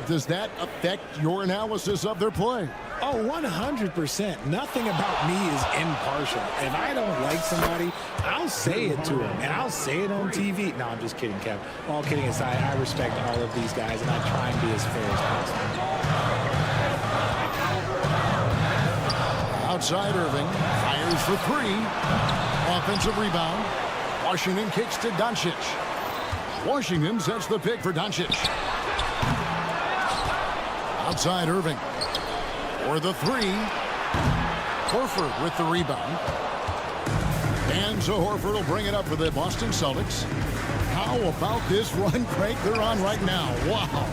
F: Does that affect your analysis of their play?
L: Oh, 100%. Nothing about me is impartial. If I don't like somebody, I'll say it to them, and I'll say it on TV. No, I'm just kidding, Kevin. All kidding aside, I respect all of these guys, and I try and be as fair as possible.
F: Outside Irving, fires for three. Offensive rebound. Washington kicks to Doncic. Washington sets the pick for Doncic. Outside Irving. For the three. Horford with the rebound. And so Horford will bring it up for the Boston Celtics. How about this run break they're on right now? Wow.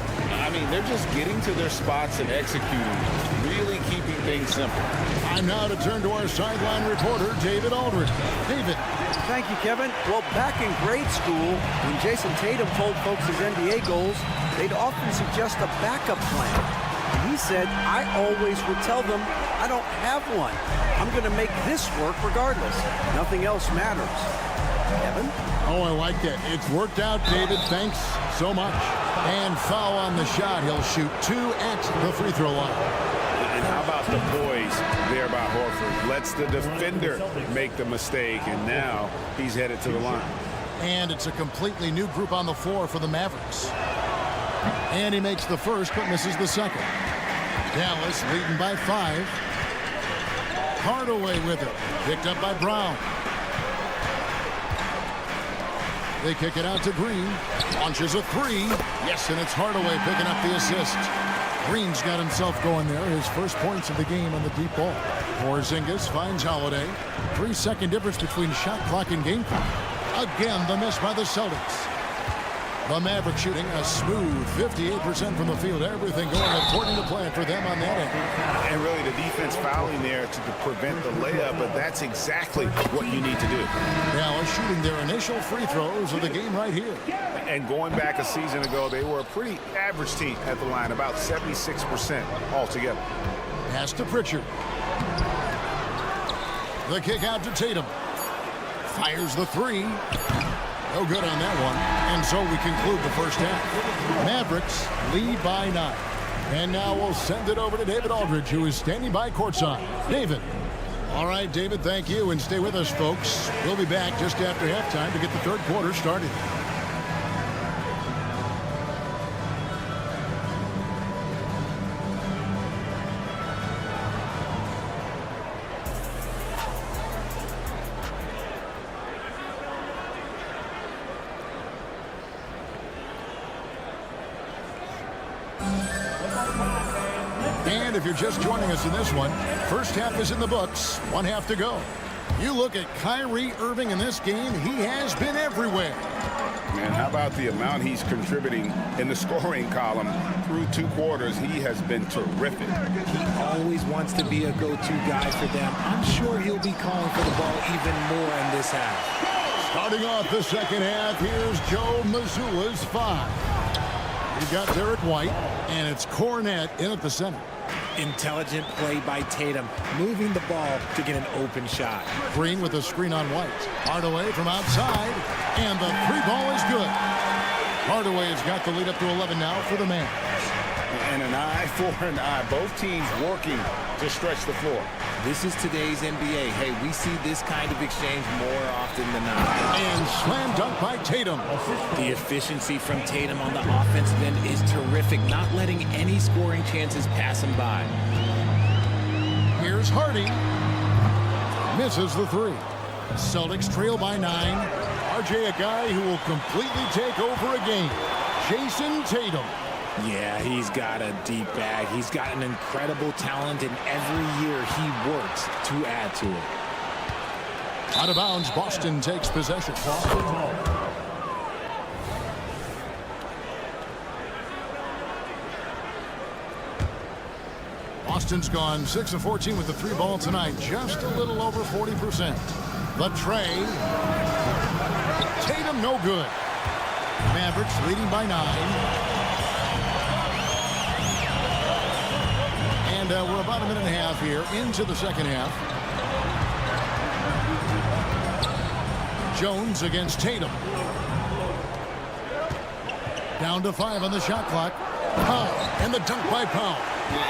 G: I mean, they're just getting to their spots and executing, really keeping things simple.
F: Time now to turn to our sideline reporter, David Aldridge. David.
I: Thank you, Kevin. Well, back in grade school, when Jason Tatum told folks his NBA goals, they'd often suggest a backup plan. And he said, I always would tell them, I don't have one. I'm going to make this work regardless. Nothing else matters. Kevin?
F: Oh, I like that. It's worked out, David. Thanks so much. And foul on the shot. He'll shoot 2 at the free throw line.
G: And how about the poise there by Horford? Lets the defender make the mistake, and now he's headed to the line.
F: And it's a completely new group on the floor for the Mavericks. And he makes the first, but misses the second. Dallas leading by 5. Hardaway with it. Picked up by Brown. They kick it out to Green. Launches a 3. Yes, and it's Hardaway picking up the assist. Green's got himself going there. His first points of the game on the deep ball. Porzingis finds Holiday. 3-second difference between shot clock and game clock. Again, the miss by the Celtics. The Mavericks shooting a smooth 58% from the field. Everything going according to plan for them on that end.
G: And really the defense fouling there to prevent the layup, but that's exactly what you need to do.
F: Dallas shooting their initial free throws of the game right here.
G: And going back a season ago, they were a pretty average team at the line, about 76% altogether.
F: Pass to Pritchard. The kick out to Tatum. Fires the 3. No good on that one. And so we conclude the first half. Mavericks lead by 9. And now we'll send it over to David Aldridge, who is standing by courtside. David. All right, David, thank you. And stay with us, folks. We'll be back just after halftime to get the third quarter started. And if you're just joining us in this one, first half is in the books. 1 half to go. You look at Kyrie Irving in this game, he has been everywhere.
G: Man, how about the amount he's contributing in the scoring column through 2 quarters? He has been terrific.
L: He always wants to be a go-to guy for them. I'm sure he'll be calling for the ball even more in this half.
F: Starting off the second half, here's Joe Mazzulla's 5. You've got Derek White, and it's Cornette in at the center.
L: Intelligent play by Tatum, moving the ball to get an open shot.
F: Green with a screen on White. Hardaway from outside, and the 3-ball is good. Hardaway has got the lead up to 11 now for the Mavs.
G: And an eye for an eye. Both teams working to stretch the floor.
L: This is today's NBA. Hey, we see this kind of exchange more often than not.
F: And slam dunk by Tatum.
L: The efficiency from Tatum on the offensive end is terrific, not letting any scoring chances pass him by.
F: Here's Hardy. Misses the 3. Celtics trail by 9. RJ, a guy who will completely take over a game. Jason Tatum.
L: Yeah, he's got a deep bag. He's got an incredible talent, and every year he works to add to it.
F: Out of bounds, Boston takes possession. Boston's gone 6 of 14 with the 3-ball tonight. Just a little over 40%. The tray. Tatum no good. Mavericks leading by 9. And we're about a minute and a half here into the second half. Jones against Tatum. Down to 5 on the shot clock. Powell, and the dunk by Powell.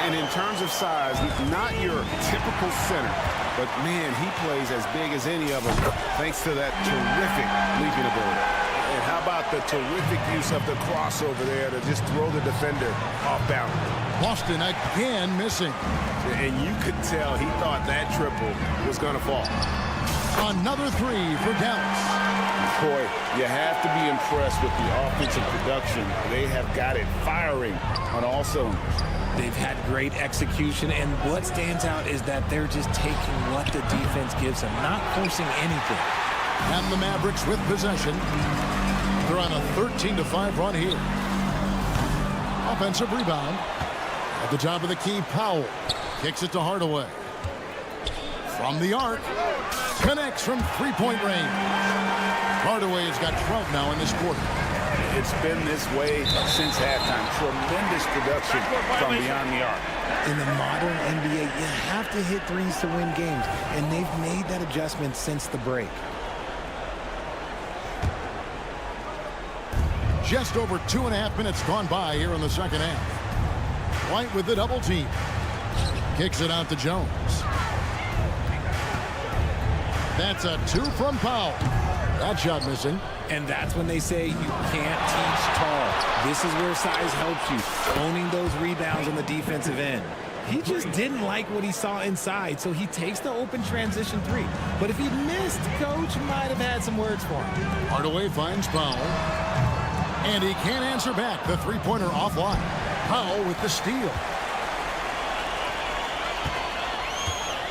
G: And in terms of size, not your typical center, but man, he plays as big as any of them thanks to that terrific leaping ability. And how about the terrific use of the crossover there to just throw the defender off balance.
F: Boston again missing.
G: And you could tell he thought that triple was going to fall.
F: Another 3 for Dallas.
J: Boy, you have to be impressed with the offensive production. They have got it firing on all cylinders.
L: They've had great execution, and what stands out is that they're just taking what the defense gives them, not forcing anything.
F: And the Mavericks with possession. They're on a 13-5 run here. Offensive rebound. At the top of the key, Powell kicks it to Hardaway. From the arc, connects from three-point range. Hardaway has got 12 now in this quarter.
J: It's been this way since halftime. Tremendous production from beyond the arc.
L: In the modern NBA, you have to hit threes to win games, and they've made that adjustment since the break.
F: Just over 2.5 minutes gone by here in the second half. White with the double team. Kicks it out to Jones. That's a 2 from Powell. That shot missing.
L: And that's when they say you can't teach tall. This is where size helps you, owning those rebounds on the defensive end. He just didn't like what he saw inside, so he takes the open transition three. But if he missed, Coach might have had some words for him.
F: Hardaway finds Powell. And he can't answer back. The three-pointer offline. Powell with the steal.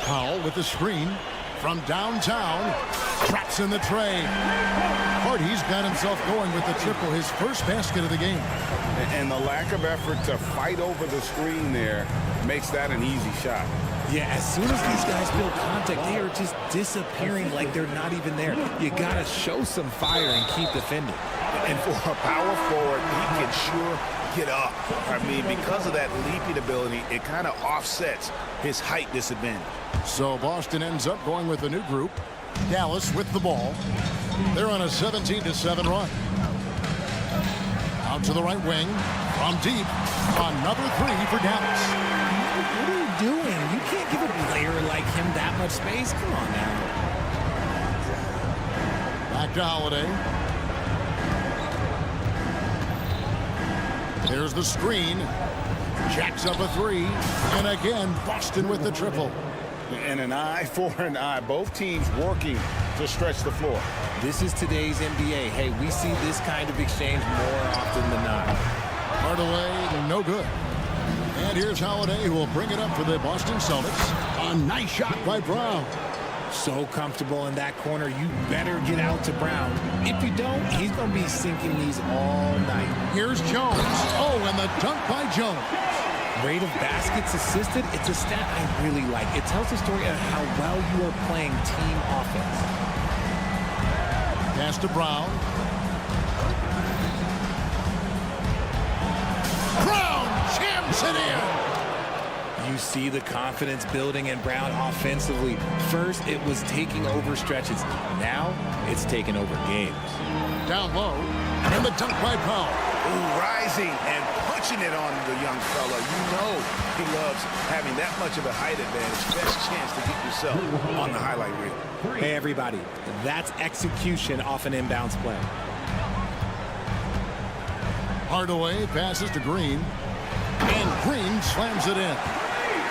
F: Powell with the screen from downtown. Traps in the tray. Hardy's got himself going with the triple, his first basket of the game.
J: And the lack of effort to fight over the screen there makes that an easy shot.
L: Yeah, as soon as these guys feel contact, they are just disappearing like they're not even there. You got to show some fire and keep defending.
J: And for a power forward, he can sure get up. I mean, because of that leaping ability, it kind of offsets his height disadvantage.
F: So Boston ends up going with a new group. Dallas with the ball. They're on a 17-7 run. Out to the right wing. From deep. Another three for Dallas.
L: What are you doing? You can't give a player like him that much space. Come on now.
F: Back to Holiday. There's the screen. Jacks up a three. And again, Boston with the triple.
J: And an eye for an eye. Both teams working to stretch the floor.
L: This is today's NBA. Hey, we see this kind of exchange more often than not.
F: Hardaway, no good. And here's Holiday, who will bring it up for the Boston Celtics. A nice shot by Brown.
L: So comfortable in that corner, you better get out to Brown. If you don't, he's going to be sinking these all night.
F: Here's Jones. Oh, and the dunk by Jones.
L: Rate of baskets assisted, it's a stat I really like. It tells the story of how well you are playing team offense.
F: Pass to Brown. Brown jams it in.
L: You see the confidence building in Brown offensively. First, it was taking over stretches. Now, it's taking over games.
F: Down low, and the dunk by Powell.
J: Ooh, rising and punching it on the young fella. You know he loves having that much of a height advantage. Best chance to get yourself on the highlight reel.
L: Hey, everybody, that's execution off an inbounds play.
F: Hardaway passes to Green, and Green slams it in.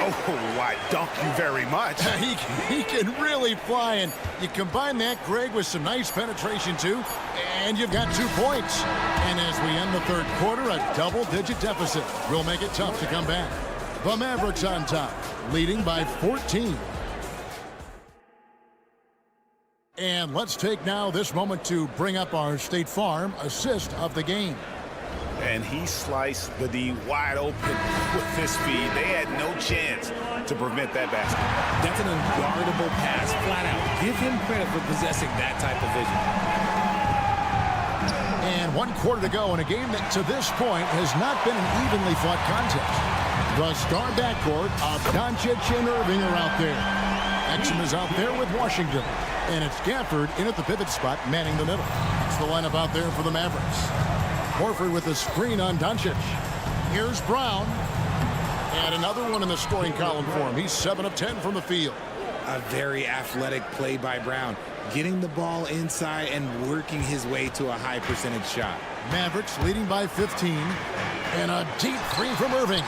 J: Oh, why, dunk you very much.
F: He can really fly, and you combine that, Greg, with some nice penetration, too, and you've got 2 points. And as we end the third quarter, a double-digit deficit will make it tough to come back. The Mavericks on top, leading by 14. And let's take now this moment to bring up our State Farm assist of the game.
J: And he sliced the D wide open with his speed. They had no chance to prevent that basket.
L: That's an unguardable pass, flat out. Give him credit for possessing that type of vision.
F: And 1 quarter to go in a game that to this point has not been an evenly fought contest. The star backcourt of Doncic and Irving are out there. Exum is out there with Washington. And it's Gafford in at the pivot spot, manning the middle. It's the lineup out there for the Mavericks. Horford with the screen on Doncic. Here's Brown. And another one in the scoring column for him. He's 7 of 10 from the field.
L: A very athletic play by Brown. Getting the ball inside and working his way to a high percentage shot.
F: Mavericks leading by 15. And a deep three from Irving.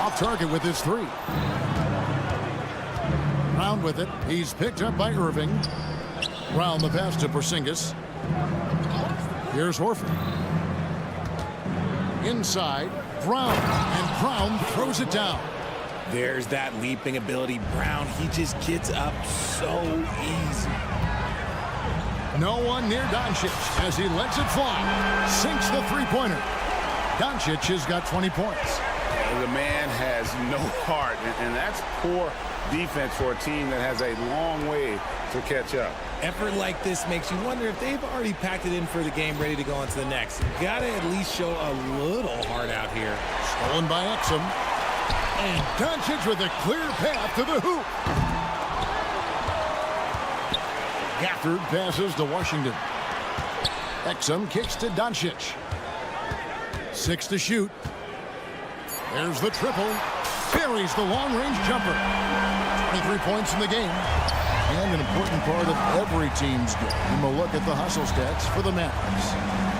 F: Off target with his three. Brown with it. He's picked up by Irving. Brown the pass to Porzingis. Here's Horford. Inside, Brown. And Brown throws it down.
L: There's that leaping ability. Brown, he just gets up so easy.
F: No one near Doncic as he lets it fly. Sinks the three-pointer. Doncic has got 20 points.
G: The man has no heart, and that's poor defense for a team that has a long way to catch up.
L: Effort like this makes you wonder if they've already packed it in for the game, ready to go on to the next. Gotta at least show a little heart out here.
F: Stolen by Exum. And Doncic with a clear path to the hoop. Gafford passes to Washington. Exum kicks to Doncic. 6 to shoot. There's the triple. Buries the long-range jumper. 23 points in the game. And an important part of every team's game. We'll look at the hustle stats for the Mavericks.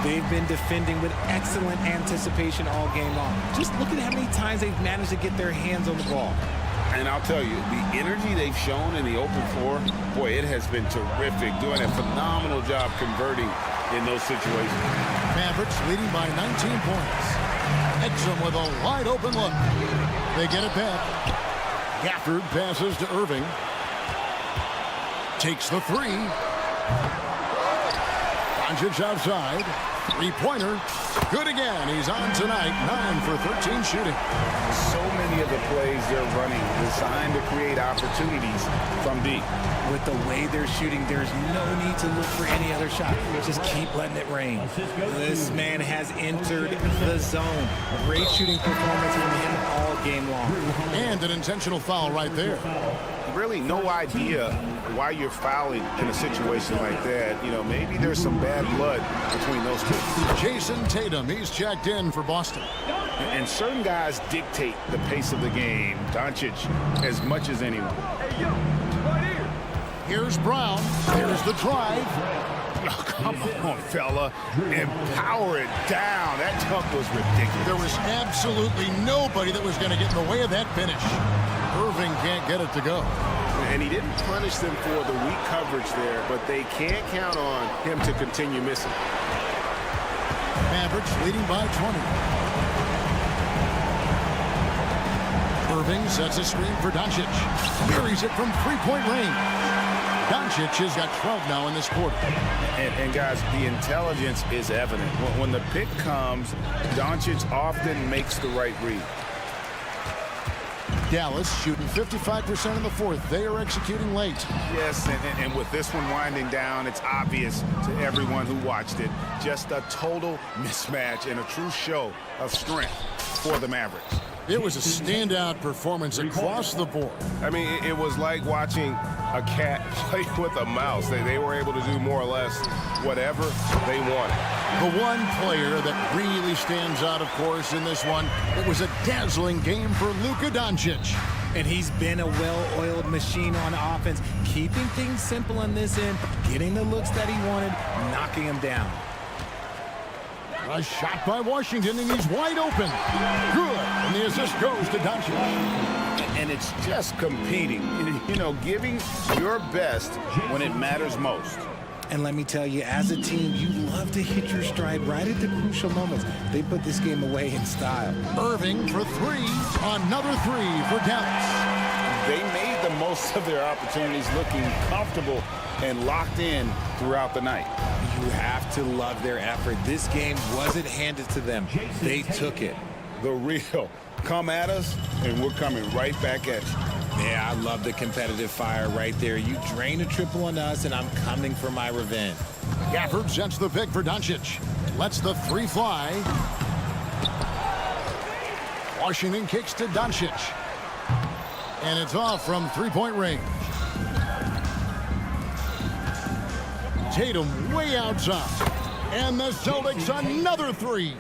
L: They've been defending with excellent anticipation all game long. Just look at how many times they've managed to get their hands on the ball.
G: And I'll tell you, the energy they've shown in the open floor, boy, it has been terrific. Doing a phenomenal job converting in those situations.
F: Mavericks leading by 19 points. Exum with a wide open look. They get it back. Gafford passes to Irving. Takes the three. Doncic outside. Three-pointer. Good again. He's on tonight. 9 for 13 shooting.
G: So many of the plays they're running designed to create opportunities from deep.
L: With the way they're shooting, there's no need to look for any other shot. Just keep letting it rain. This man has entered the zone. Great shooting performance from him all game long.
F: And an intentional foul right there.
G: Really no idea why you're fouling in a situation like that. You know, maybe there's some bad blood between those two.
F: Jason Tatum, he's checked in for Boston.
G: And certain guys dictate the pace of the game. Doncic as much as anyone.
F: Here's Brown. There's the drive.
G: Oh, come on, fella. And power it down. That dunk was ridiculous.
F: There was absolutely nobody that was going to get in the way of that finish. Irving can't get it to go.
G: And he didn't punish them for the weak coverage there, but they can't count on him to continue missing.
F: Mavericks leading by 20. Irving sets a screen for Doncic. Buries it from three-point range. Doncic has got 12 now in this quarter.
G: And guys, the intelligence is evident. When the pick comes, Doncic often makes the right read.
F: Dallas shooting 55% in the fourth. They are executing late.
G: Yes, and with this one winding down, it's obvious to everyone who watched it. Just a total mismatch and a true show of strength for the Mavericks.
F: It was a standout performance across the board.
G: I mean, it was like watching a cat play with a mouse. They were able to do more or less whatever they wanted.
F: The one player that really stands out, of course, in this one, it was a dazzling game for Luka Doncic.
L: And he's been a well-oiled machine on offense, keeping things simple on this end, getting the looks that he wanted, knocking them down.
F: A shot by Washington, and he's wide open. Good, and the assist goes to Doncic.
G: And it's just competing, you know, giving your best when it matters most.
L: And let me tell you, as a team, you love to hit your stride right at the crucial moments. They put this game away in style.
F: Irving for three. Another three for Dallas.
G: They made the most of their opportunities, looking comfortable and locked in throughout the night.
L: You have to love their effort. This game wasn't handed to them. They took it.
G: The real. Come at us, and we're coming right back at you.
L: Yeah, I love the competitive fire right there. You drain a triple on us, and I'm coming for my revenge.
F: Gafford sets the pick for Doncic. Lets the three fly. Washington kicks to Doncic. And it's off from three-point range. Tatum way outside. And the Celtics another three.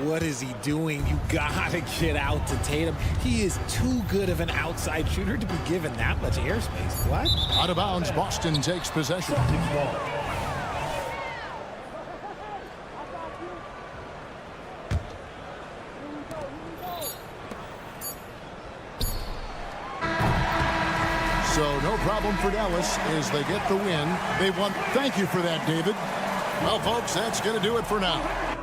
L: What is he doing? You gotta get out to Tatum. He is too good of an outside shooter to be given that much airspace. What?
F: Out of bounds, Boston takes possession. So no problem for Dallas as they get the win. They won. Thank you for that, David. Well, folks, that's going to do it for now.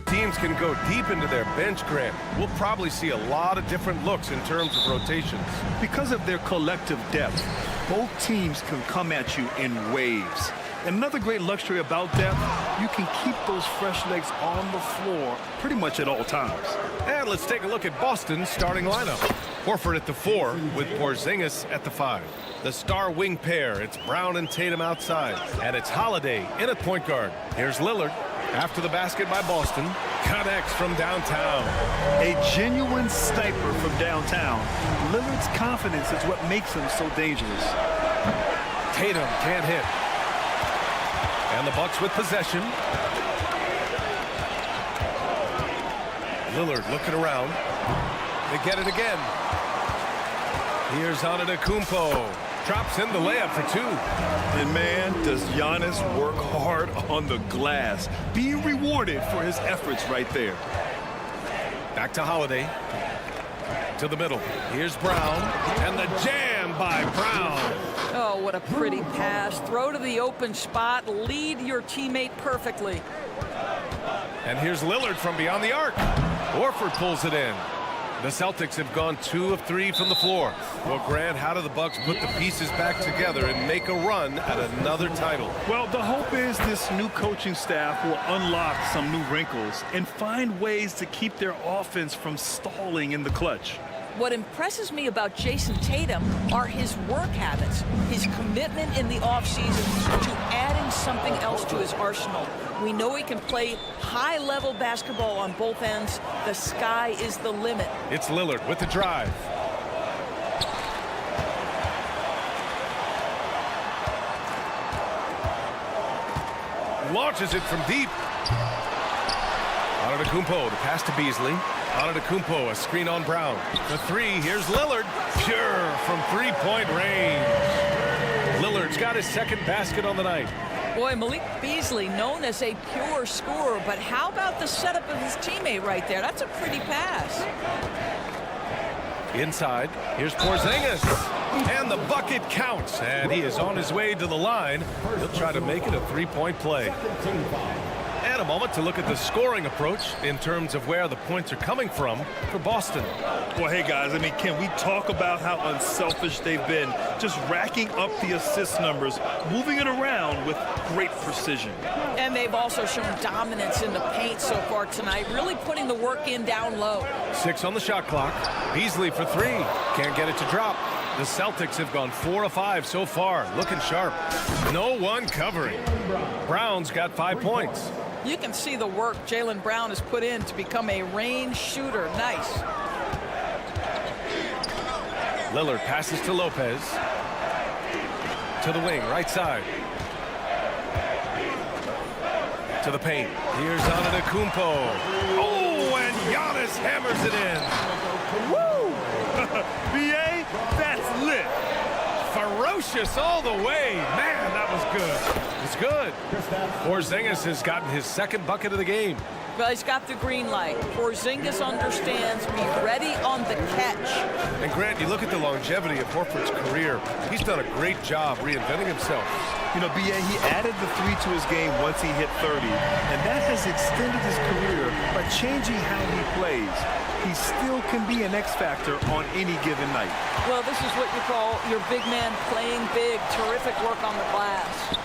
A: Teams can go deep into their bench, Grant. We'll probably see a lot of different looks in terms of rotations.
B: Because of their collective depth, both teams can come at you in waves. And another great luxury about depth, you can keep those fresh legs on the floor pretty much at all times.
A: And let's take a look at Boston's starting lineup. Horford at the 4 with Porzingis at the 5. The star wing pair, it's Brown and Tatum outside. And it's Holiday in at point guard. Here's Lillard. After the basket by Boston, connects from downtown.
B: A genuine sniper from downtown. Lillard's confidence is what makes him so dangerous.
A: Tatum can't hit. And the Bucks with possession. Lillard looking around. They get it again. Here's Antetokounmpo. Drops in the layup for 2.
B: And man, does Giannis work hard on the glass. Being rewarded for his efforts right there.
A: Back to Holiday. To the middle. Here's Brown. And the jam by Brown.
C: Oh, what a pretty pass. Throw to the open spot. Lead your teammate perfectly.
A: And here's Lillard from beyond the arc. Horford pulls it in. The Celtics have gone 2 of 3 from the floor. Well, Grant, how do the Bucks put the pieces back together and make a run at another title?
B: Well, the hope is this new coaching staff will unlock some new wrinkles and find ways to keep their offense from stalling in the clutch.
C: What impresses me about Jason Tatum are his work habits, his commitment in the offseason to adding something else to his arsenal. We know he can play high-level basketball on both ends. The sky is the limit.
A: It's Lillard with the drive. Launches it from deep. Antetokounmpo, the pass to Beasley. Antetokounmpo, a screen on Brown. The 3, here's Lillard. Pure from three-point range. Lillard's got his second basket on the night.
C: Boy, Malik Beasley, known as a pure scorer, but how about the setup of his teammate right there? That's a pretty pass.
A: Inside, here's Porzingis. And the bucket counts. And he is on his way to the line. He'll try to make it a three-point play. And a moment to look at the scoring approach in terms of where the points are coming from for Boston.
B: Well, hey, guys, I mean, can we talk about how unselfish they've been? Just racking up the assist numbers, moving it around with great precision.
C: And they've also shown dominance in the paint so far tonight, really putting the work in down low.
A: 6 on the shot clock. Beasley for 3. Can't get it to drop. The Celtics have gone 4 of 5 so far, looking sharp. No one covering. Brown's got 5 points.
C: You can see the work Jaylen Brown has put in to become a range shooter. Nice.
A: Lillard passes to Lopez. To the wing, right side. To the paint. Here's Antetokounmpo. Oh, and Giannis hammers it in.
B: Woo! BA, that's lit.
A: Ferocious all the way. Man, that was good. It's good. Porzingis has gotten his second bucket of the game.
C: Well, he's got the green light. Porzingis understands. Be ready on the catch.
A: And Grant, you look at the longevity of Horford's career. He's done a great job reinventing himself.
B: You know, B.A., he added the 3 to his game once he hit 30, and that has extended his career by changing how he plays. He still can be an X factor on any given night.
C: Well, this is what you call your big man playing big. Terrific work on the glass.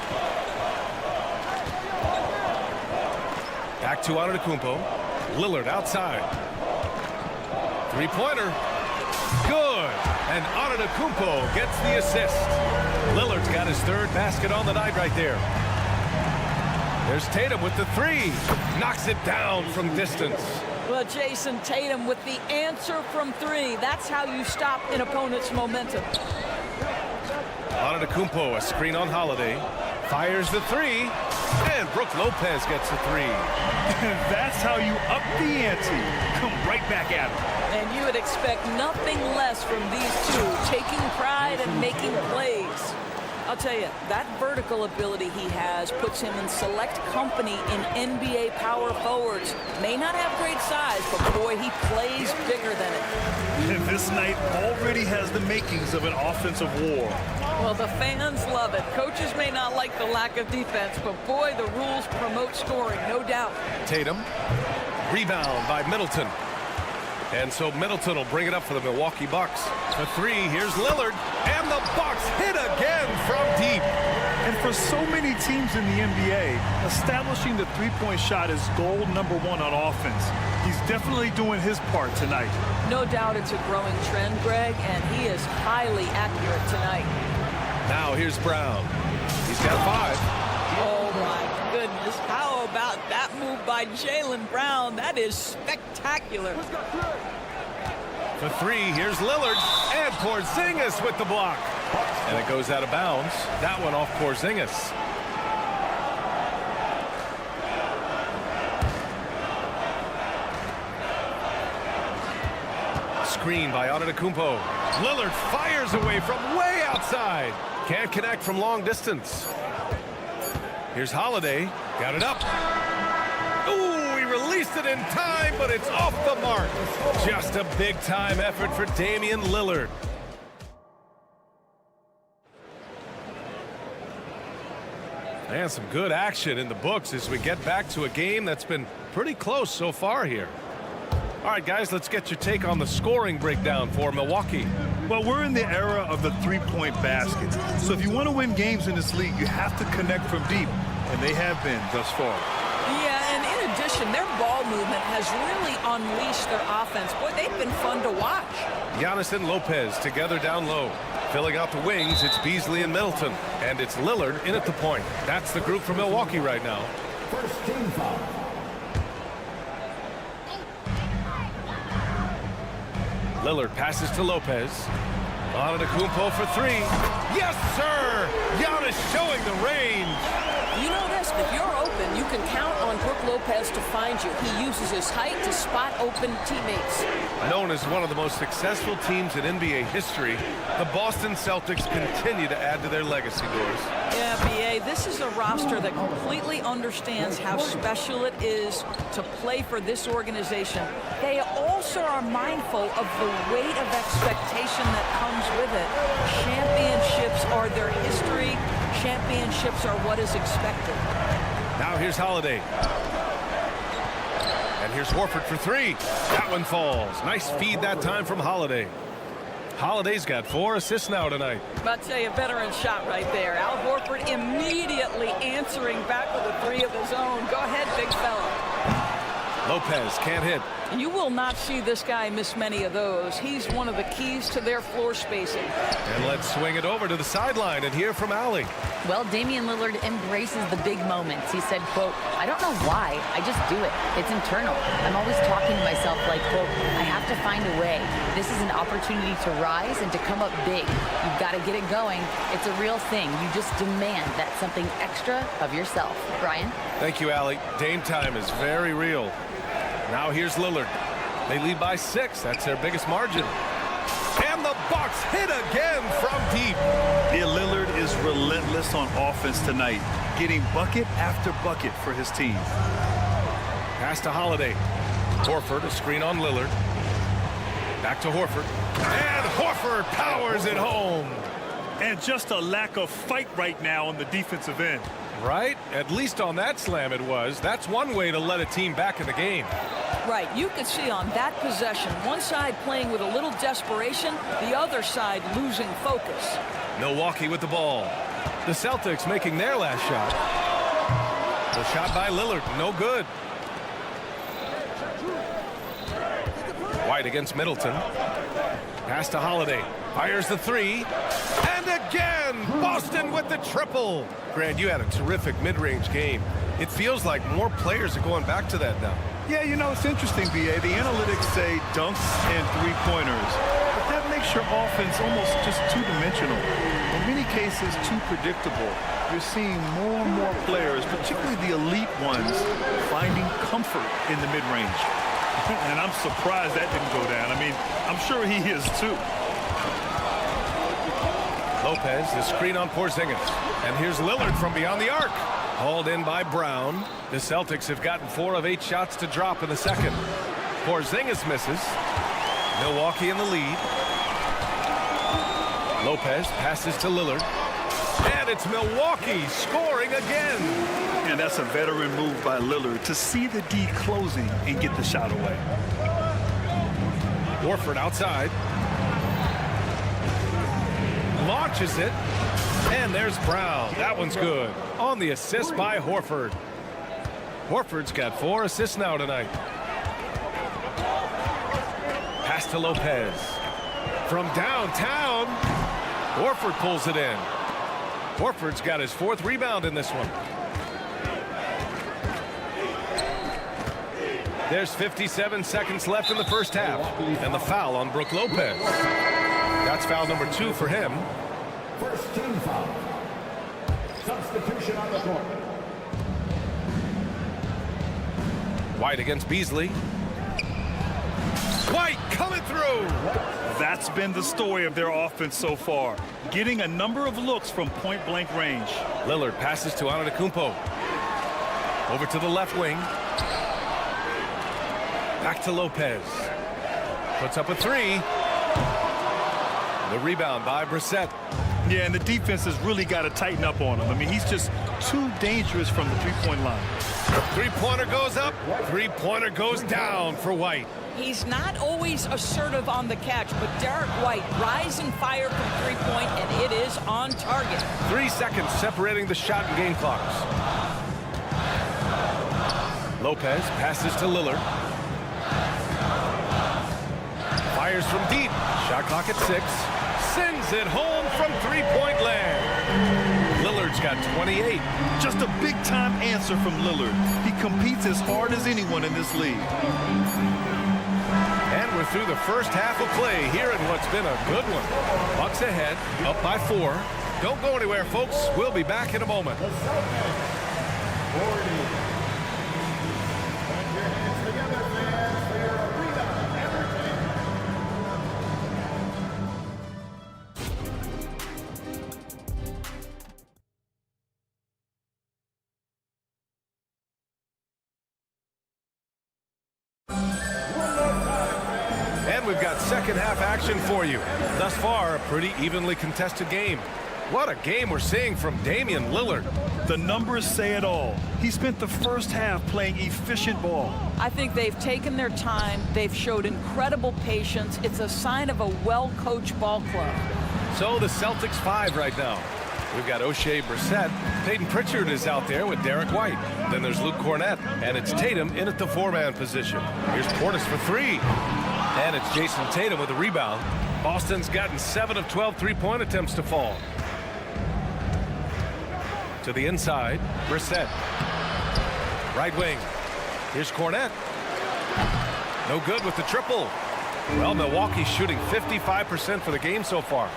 A: Back to Antetokounmpo. Lillard outside. Three-pointer. Good. And Antetokounmpo gets the assist. Lillard's got his 3rd basket on the night right there. There's Tatum with the 3. Knocks it down from distance.
C: Well, Jason Tatum with the answer from 3. That's how you stop an opponent's momentum.
A: Antetokounmpo, a screen on Holiday. Fires the 3. And Brook Lopez gets the 3.
B: That's how you up the ante. Come right back at him.
C: And you would expect nothing less from these two, taking pride and making plays. I'll tell you, that vertical ability he has puts him in select company in NBA power forwards. May not have great size, but boy, he plays bigger than it.
B: And this night already has the makings of an offensive war.
C: Well, the fans love it. Coaches may not like the lack of defense, but boy, the rules promote scoring, no doubt.
A: Tatum. Rebound by Middleton. And so Middleton will bring it up for the Milwaukee Bucks. The 3, here's Lillard. And the Bucks hit again from deep.
B: And for so many teams in the NBA, establishing the three-point shot is goal #1 on offense. He's definitely doing his part tonight.
C: No doubt it's a growing trend, Greg, and he is highly accurate tonight.
A: Now here's Brown. He's got 5.
C: Oh, my goodness. How about that move by Jaylen Brown? That is spectacular.
A: For 3, here's Lillard. And Porzingis with the block. And it goes out of bounds. That one off Porzingis. Screen by Antetokounmpo. Lillard fires away from way outside. Can't connect from long distance. Here's Holiday. Got it up. Ooh, he released it in time, but it's off the mark. Just a big-time effort for Damian Lillard. And some good action in the books as we get back to a game that's been pretty close so far here. All right, guys, let's get your take on the scoring breakdown for Milwaukee.
B: Well, we're in the era of the three-point basket. So if you want to win games in this league, you have to connect from deep, and they have been thus far.
C: Yeah, and in addition, their ball movement has really unleashed their offense. Boy, they've been fun to watch.
A: Giannis and Lopez together down low. Filling out the wings, it's Beasley and Middleton. And it's Lillard in at the point. That's the group for Milwaukee right now.
E: First team foul.
A: Lillard passes to Lopez. Antetokounmpo for 3. Yes, sir! Giannis showing the range.
C: You know this, if you're open, you can count on Brook Lopez to find you. He uses his height to spot open teammates.
A: Known as one of the most successful teams in NBA history, the Boston Celtics continue to add to their legacy, Doris.
C: Yeah, B.A., this is a roster that completely understands how special it is to play for this organization. They also are mindful of the weight of expectation that comes with it. Championships are their history. Championships are what is expected.
A: Now here's Holiday. And here's Horford for 3. That one falls. Nice feed that time from Holiday. Holiday's got 4 assists now tonight.
C: I'd say a veteran shot right there. Al Horford immediately answering back with a 3 of his own. Go ahead, big fella.
A: Lopez can't hit.
C: You will not see this guy miss many of those. He's one of the keys to their floor spacing.
A: And let's swing it over to the sideline and hear from Allie.
D: Well, Damian Lillard embraces the big moments. He said, quote, "I don't know why, I just do it. It's internal. I'm always talking to myself like, quote, I have to find a way. This is an opportunity to rise and to come up big. You've got to get it going. It's a real thing. You just demand that something extra of yourself." Brian?
A: Thank you, Allie. Dame time is very real. Now here's Lillard. They lead by 6. That's their biggest margin. And the Bucks hit again from deep.
B: Yeah, Lillard is relentless on offense tonight, getting bucket after bucket for his team.
A: Pass to Holiday. Horford, a screen on Lillard. Back to Horford. And Horford powers it home.
B: And just a lack of fight right now on the defensive end.
A: Right? At least on that slam it was. That's one way to let a team back in the game.
C: Right, you could see on that possession, one side playing with a little desperation, the other side losing focus.
A: Milwaukee with the ball. The Celtics making their last shot. The shot by Lillard, no good. White against Middleton. Pass to Holiday. Fires the three. And again, Boston with the triple. Grant, you had a terrific mid-range game. It feels like more players are going back to that now.
B: Yeah, you know, it's interesting, B.A. The analytics say dunks and three-pointers. But that makes your offense almost just two-dimensional. In many cases, too predictable. You're seeing more and more players, particularly the elite ones, finding comfort in the mid-range. And I'm surprised that didn't go down. I mean, I'm sure he is too.
A: Lopez, the screen on Porzingis. And here's Lillard from beyond the arc. Hauled in by Brown. The Celtics have gotten 4 of 8 shots to drop in the second. Porzingis misses. Milwaukee in the lead. Lopez passes to Lillard. And it's Milwaukee scoring again.
B: And that's a veteran move by Lillard to see the D closing and get the shot away.
A: Horford outside. Launches it. And there's Brown. That one's good. On the assist by Horford. Horford's got 4 assists now tonight. Pass to Lopez. From downtown. Horford pulls it in. Horford's got his 4th rebound in this one. There's 57 seconds left in the first half. And the foul on Brook Lopez. That's foul number 2 for him.
E: First team foul. Substitution on the court.
A: White against Beasley. White coming through.
B: That's been the story of their offense so far. Getting a number of looks from point-blank range.
A: Lillard passes to Antetokounmpo. Over to the left wing. Back to Lopez. Puts up a 3. The rebound by Brissett.
B: Yeah, and the defense has really got to tighten up on him. I mean, he's just too dangerous from the three-point line.
A: Three-pointer goes up. Three-pointer goes down for White.
C: He's not always assertive on the catch, but Derek White, rise and fire from three-point, and it is on target.
A: 3 seconds separating the shot and game clocks. Lopez passes to Lillard. Fires from deep. Shot clock at 6. Sends it home from three-point land. Lillard's got 28.
B: Just a big-time answer from Lillard. He competes as hard as anyone in this league.
A: And we're through the first half of play here in what's been a good one. Bucks ahead, up by 4. Don't go anywhere, folks. We'll be back in a moment. We've got second half action for you. Thus far, a pretty evenly contested game. What a game we're seeing from Damian Lillard.
B: The numbers say it all. He spent the first half playing efficient ball.
C: I think they've taken their time. They've showed incredible patience. It's a sign of a well-coached ball club.
A: So the Celtics 5 right now. We've got O'Shea Brissett. Peyton Pritchard is out there with Derek White. Then there's Luke Cornett. And it's Tatum in at the 4-man position. Here's Portis for 3. And it's Jason Tatum with a rebound. Boston's gotten 7 of 12 three-point attempts to fall. To the inside, Brissett. Right wing. Here's Cornett. No good with the triple. Well, Milwaukee's shooting 55% for the game so far.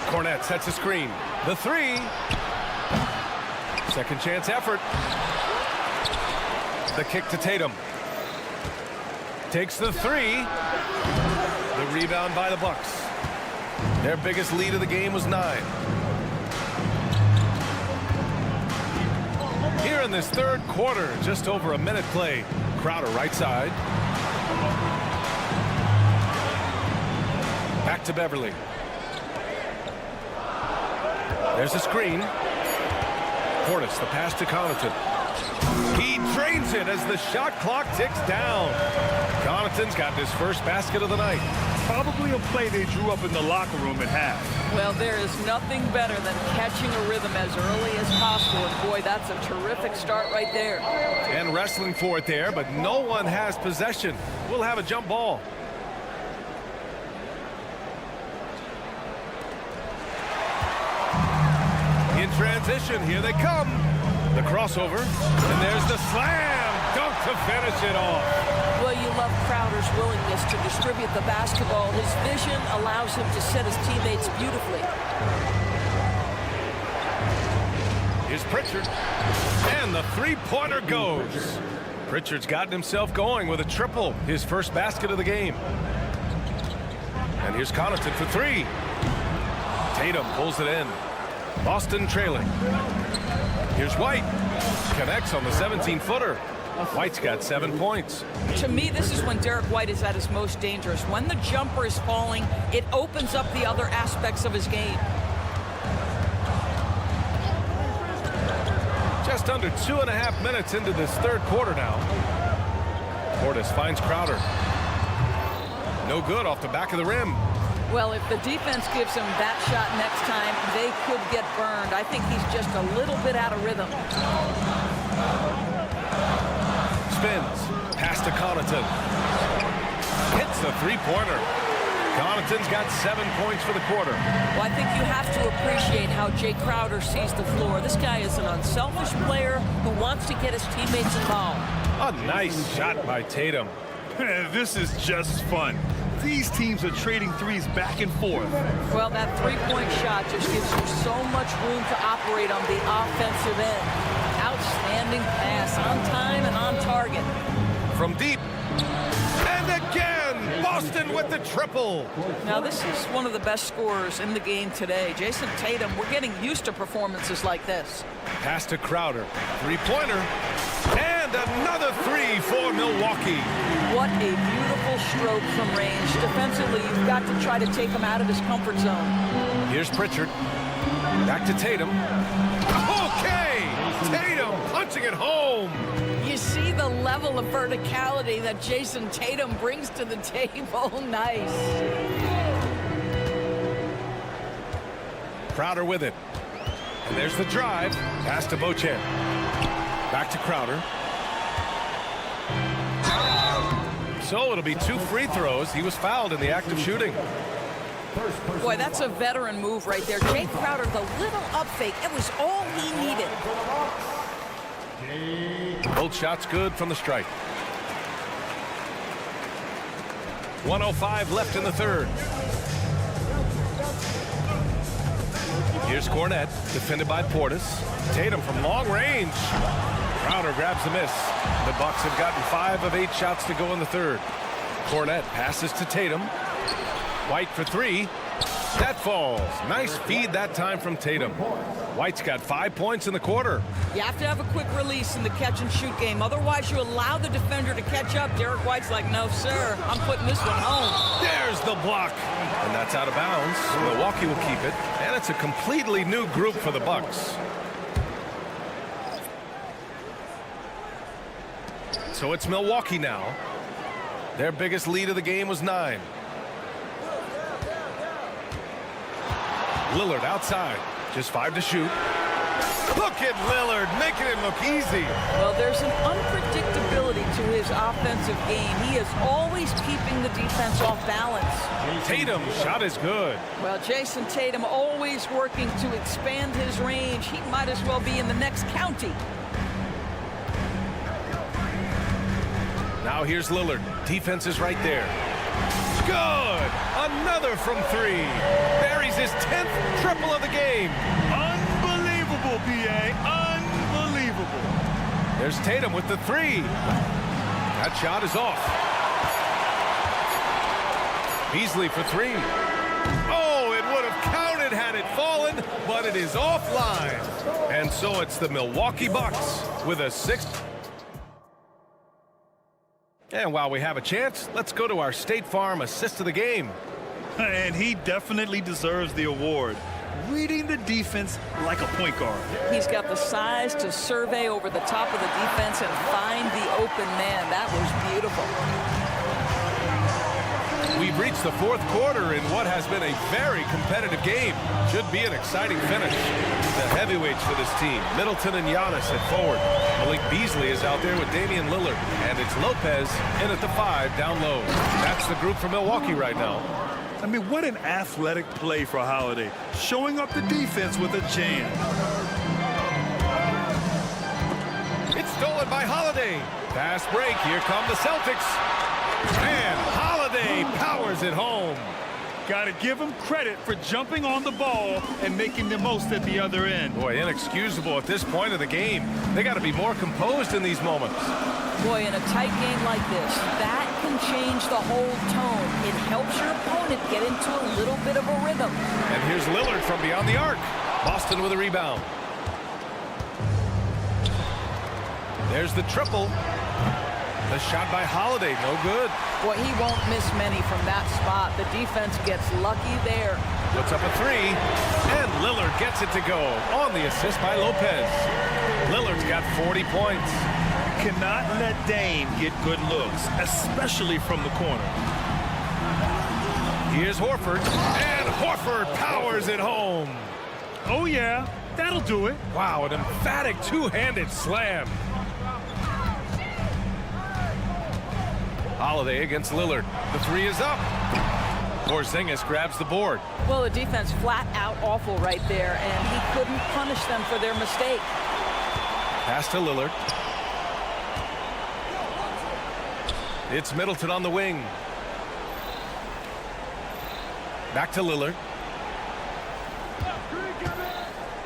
A: Cornett sets a screen. The 3. Second chance effort. The kick to Tatum. Takes the 3. The rebound by the Bucks. Their biggest lead of the game was 9. Here in this third quarter, just over a minute play. Crowder right side. Back to Beverly. There's a screen. Portis, the pass to Connaughton. He drains it as the shot clock ticks down. Connaughton's got his first basket of the night.
B: Probably a play they drew up in the locker room at half.
C: Well, there is nothing better than catching a rhythm as early as possible. And boy, that's a terrific start right there.
A: And wrestling for it there, but no one has possession. We'll have a jump ball. In transition, here they come. The crossover, and there's the slam dunk to finish it off.
C: Well, you love Crowder's willingness to distribute the basketball. His vision allows him to set his teammates beautifully.
A: Here's Pritchard, and the three-pointer goes. Pritchard's gotten himself going with a triple, his first basket of the game. And here's Connaughton for three. Tatum pulls it in. Boston trailing. Here's White. Connects on the 17-footer. White's got 7 points.
C: To me, this is when Derek White is at his most dangerous. When the jumper is falling, it opens up the other aspects of his game.
A: Just under 2.5 minutes into this third quarter now. Portis finds Crowder. No good off the back of the rim.
C: Well, if the defense gives him that shot next time, they could get burned. I think he's just a little bit out of rhythm.
A: Spins. Pass to Connaughton. Hits the three-pointer. Connaughton's got 7 points for the quarter.
C: Well, I think you have to appreciate how Jay Crowder sees the floor. This guy is an unselfish player who wants to get his teammates involved.
A: A nice shot by Tatum.
B: This is just fun. These teams are trading threes back and forth.
C: Well, that three-point shot just gives you so much room to operate on the offensive end. Outstanding pass, on time and on target.
A: From deep. And again, Boston with the triple.
C: Now, this is one of the best scorers in the game today. Jason Tatum, we're getting used to performances like this.
A: Pass to Crowder. Three-pointer. And another three for Milwaukee.
C: What a beautiful stroke from range. Defensively, you've got to try to take him out of his comfort zone.
A: Here's Pritchard. Back to Tatum. Okay! Tatum punching it home.
C: You see the level of verticality that Jason Tatum brings to the table. Nice.
A: Crowder with it. And there's the drive. Pass to Beauchamp. Back to Crowder. So it'll be 2 free throws. He was fouled in the act of shooting.
C: Boy, that's a veteran move right there. Jay Crowder, the little up fake, it was all he needed.
A: Both shots good from the strike. 1:05 left in the third. Here's Cornette, defended by Portis. Tatum from long range. Crowder grabs the miss. The Bucks have gotten 5 of 8 shots to go in the third. Cornette passes to Tatum. White for three. That falls. Nice feed that time from Tatum. White's got 5 points in the quarter.
C: You have to have a quick release in the catch-and-shoot game. Otherwise, you allow the defender to catch up. Derek White's like, no, sir. I'm putting this one home.
A: There's the block. And that's out of bounds. Milwaukee will keep it. And it's a completely new group for the Bucks. So it's Milwaukee now. Their biggest lead of the game was 9. Lillard outside. Just 5 to shoot. Look at Lillard making it look easy.
C: Well, there's an unpredictability to his offensive game. He is always keeping the defense off balance.
A: Tatum's shot is good.
C: Well, Jason Tatum always working to expand his range. He might as well be in the next county.
A: Now here's Lillard. Defense is right there. Good. Another from 3. Buries his 10th triple of the game.
B: Unbelievable, B.A. Unbelievable.
A: There's Tatum with the 3. That shot is off. Beasley for 3. Oh, it would have counted had it fallen, but it is offline. And so it's the Milwaukee Bucks with a 6th And while we have a chance, let's go to our State Farm assist of the game.
B: And he definitely deserves the award. Reading the defense like a point guard.
C: He's got the size to survey over the top of the defense and find the open man. That was beautiful.
A: We've reached the fourth quarter in what has been a very competitive game. Should be an exciting finish. The heavyweights for this team, Middleton and Giannis at forward. Malik Beasley is out there with Damian Lillard. And it's Lopez in at the 5 down low. That's the group for Milwaukee right now.
B: I mean, what an athletic play for Holiday. Showing up the defense with a jam.
A: It's stolen by Holiday. Fast break. Here come the Celtics. And Holiday powers it home.
B: Got to give him credit for jumping on the ball and making the most at the other end.
A: Boy, inexcusable at this point of the game. They got to be more composed in these moments.
C: Boy, in a tight game like this, that can change the whole tone. It helps your opponent get into a little bit of a rhythm.
A: And here's Lillard from beyond the arc. Boston with a rebound. There's the triple. The shot by Holiday, no good.
C: Boy, he won't miss many from that spot. The defense gets lucky there.
A: Puts up a 3, and Lillard gets it to go on the assist by Lopez. Lillard's got 40 points.
B: Cannot let Dame get good looks, especially from the corner.
A: Here's Horford, and Horford powers it home.
B: Oh, yeah, that'll do it.
A: Wow, an emphatic two-handed slam. Holiday against Lillard. The 3 is up. Porzingis grabs the board.
C: Well, the defense flat out awful right there, and he couldn't punish them for their mistake.
A: Pass to Lillard. It's Middleton on the wing. Back to Lillard.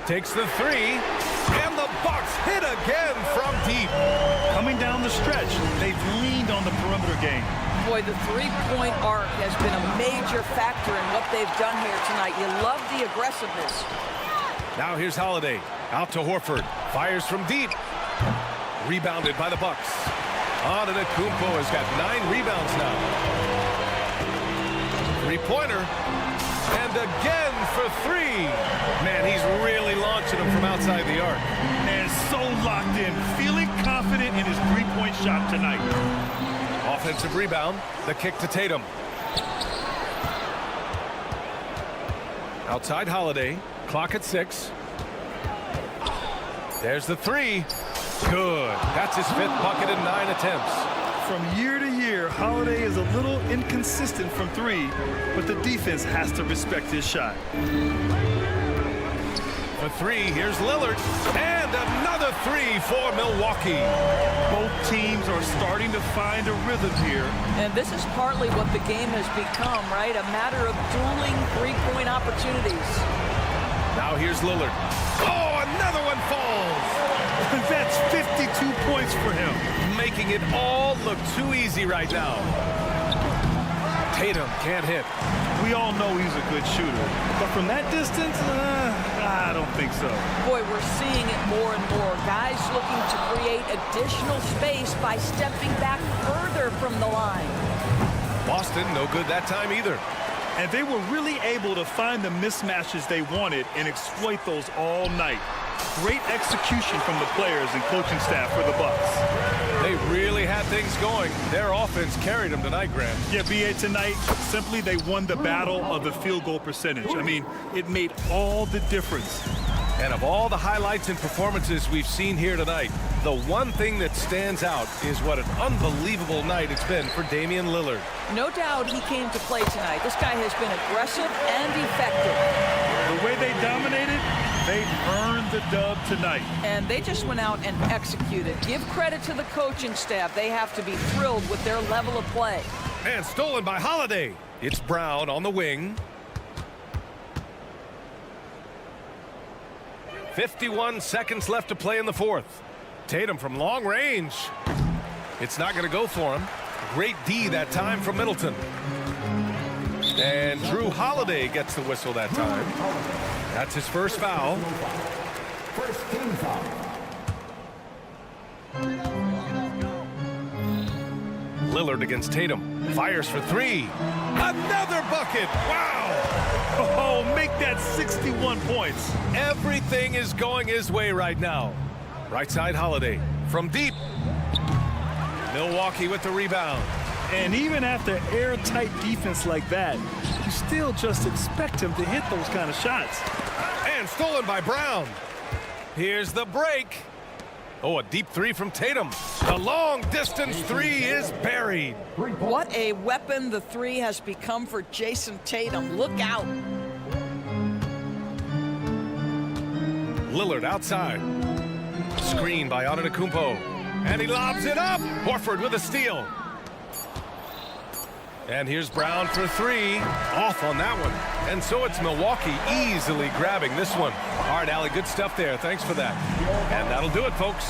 A: Takes the 3, and the Bucks hit again from deep.
B: Coming down the stretch, they've leaned on the perimeter game.
C: Boy, the three-point arc has been a major factor in what they've done here tonight. You love the aggressiveness.
A: Now here's Holiday. Out to Horford. Fires from deep. Rebounded by the Bucks. Antetokounmpo has got 9 rebounds now. Three-pointer. And again for 3. Man, he's really launching them from outside the arc.
B: And so locked in, feeling confident in his three-point shot tonight.
A: Offensive rebound. The kick to Tatum. Outside Holiday. Clock at 6. There's the 3. Good. That's his 5th bucket in 9 attempts.
B: From year to year, Holiday is a little inconsistent from 3, but the defense has to respect his shot.
A: For 3, here's Lillard. And another 3 for Milwaukee.
B: Both teams are starting to find a rhythm here.
C: And this is partly what the game has become, right? A matter of dueling three-point opportunities.
A: Now here's Lillard. Oh, another one falls.
B: That's 52 points for him.
A: Making it all look too easy right now. Tatum can't hit.
B: We all know he's a good shooter, but from that distance, I don't think so.
C: Boy, we're seeing it more and more. Guys looking to create additional space by stepping back further from the line.
A: Boston, no good that time either.
B: And they were really able to find the mismatches they wanted and exploit those all night. Great execution from the players and coaching staff for the Bucks.
A: They really had things going. Their offense carried them tonight, Grant.
B: Yeah, BA, tonight, simply they won the battle of the field goal percentage. I mean, it made all the difference.
A: And of all the highlights and performances we've seen here tonight, the one thing that stands out is what an unbelievable night it's been for Damian Lillard.
C: No doubt he came to play tonight. This guy has been aggressive and effective.
B: The way they dominated, they earned the dub tonight.
C: And they just went out and executed. Give credit to the coaching staff. They have to be thrilled with their level of play.
A: And stolen by Holiday. It's Brown on the wing. 51 seconds left to play in the 4th. Tatum from long range. It's not going to go for him. Great D that time from Middleton. And Drew Holiday gets the whistle that time. That's his first foul.
E: First team foul.
A: Lillard against Tatum. Fires for three. Another bucket. Wow.
B: Oh, make that 61 points.
A: Everything is going his way right now. Right side, Holiday. From deep. Milwaukee with the rebound.
B: And even after airtight defense like that, you still just expect him to hit those kind of shots.
A: And stolen by Brown. Here's the break. Oh, a deep three from Tatum. The long distance three is buried.
C: What a weapon the three has become for Jason Tatum. Look out.
A: Lillard outside. Screen by Antetokounmpo. And he lobs it up. Horford with a steal. And here's Brown for three. Off on that one. And so it's Milwaukee easily grabbing this one. All right, Allie, good stuff there. Thanks for that. And that'll do it, folks.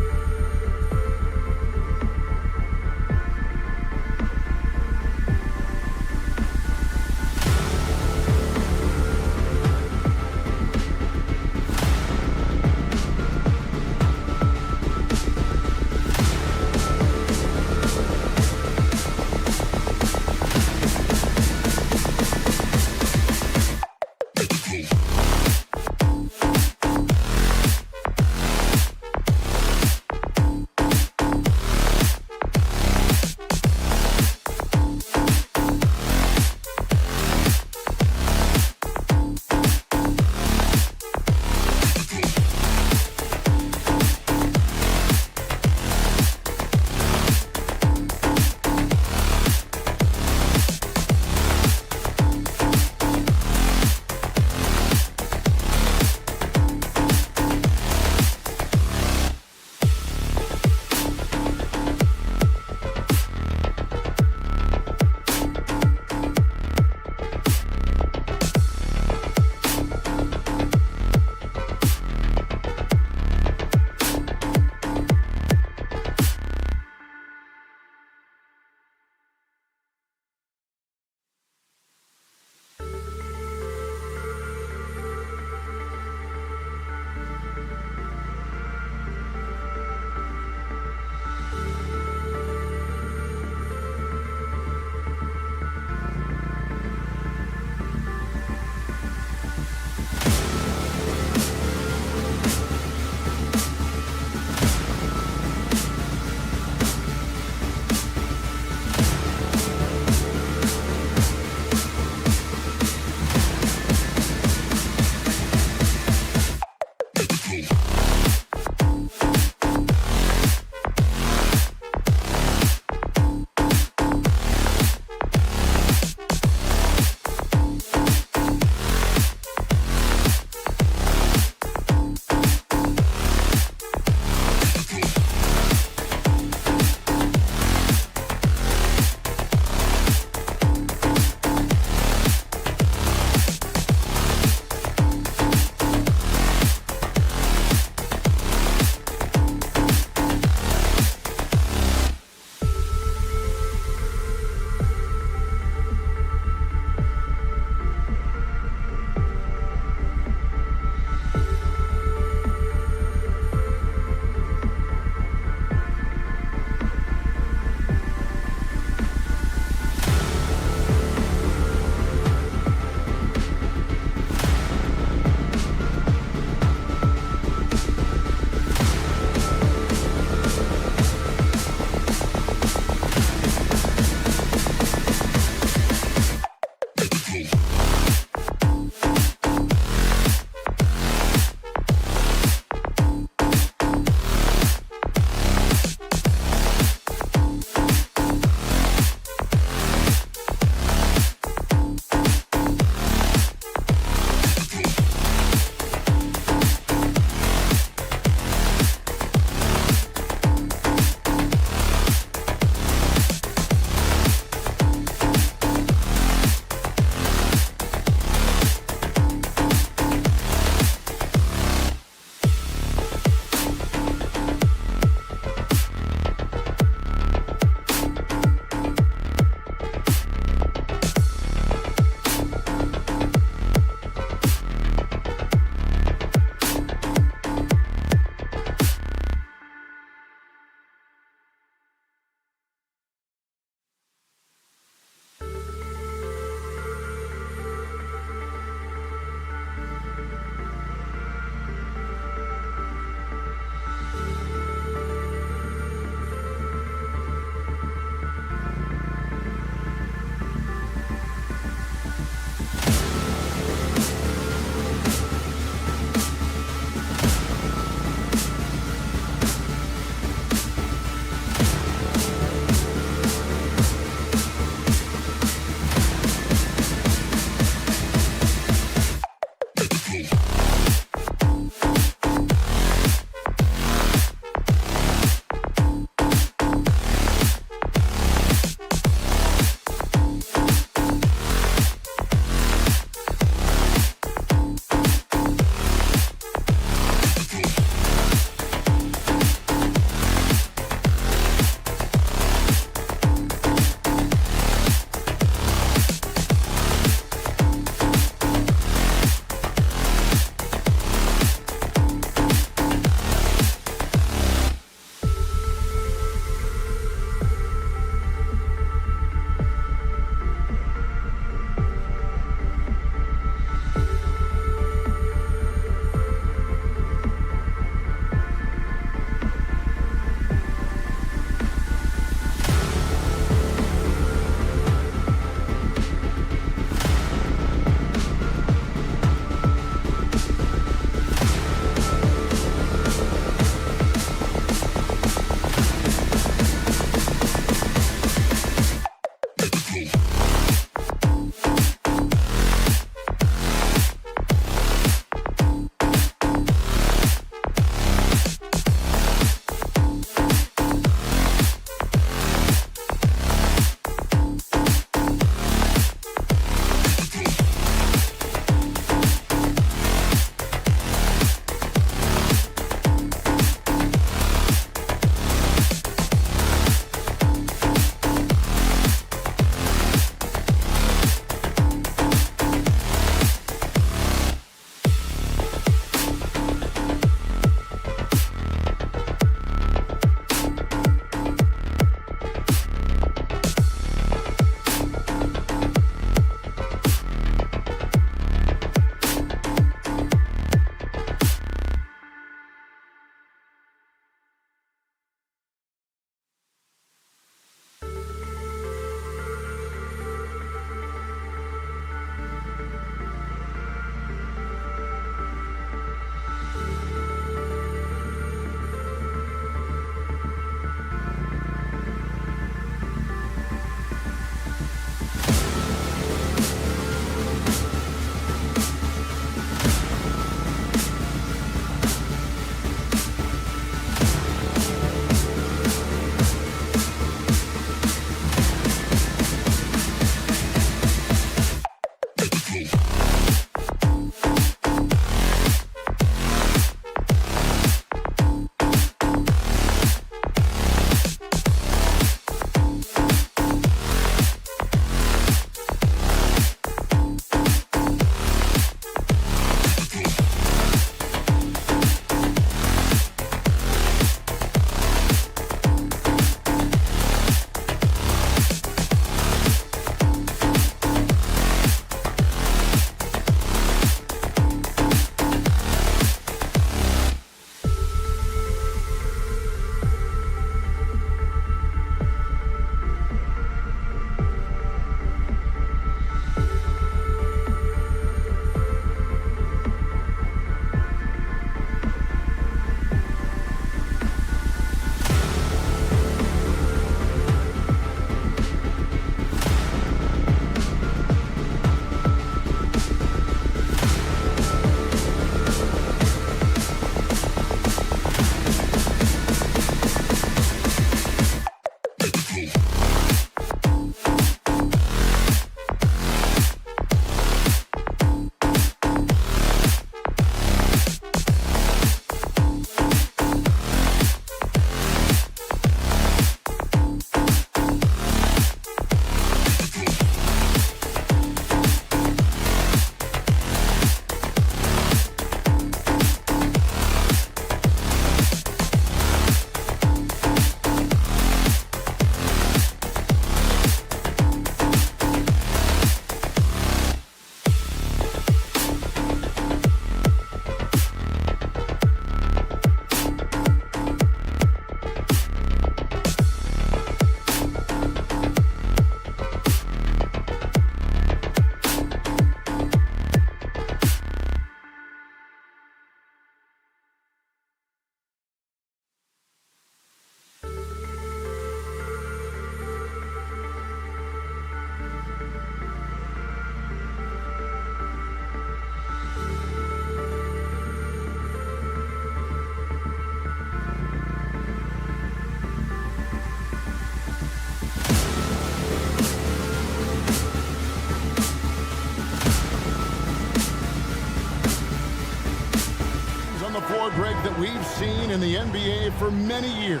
F: Greg, that we've seen in the NBA for many years.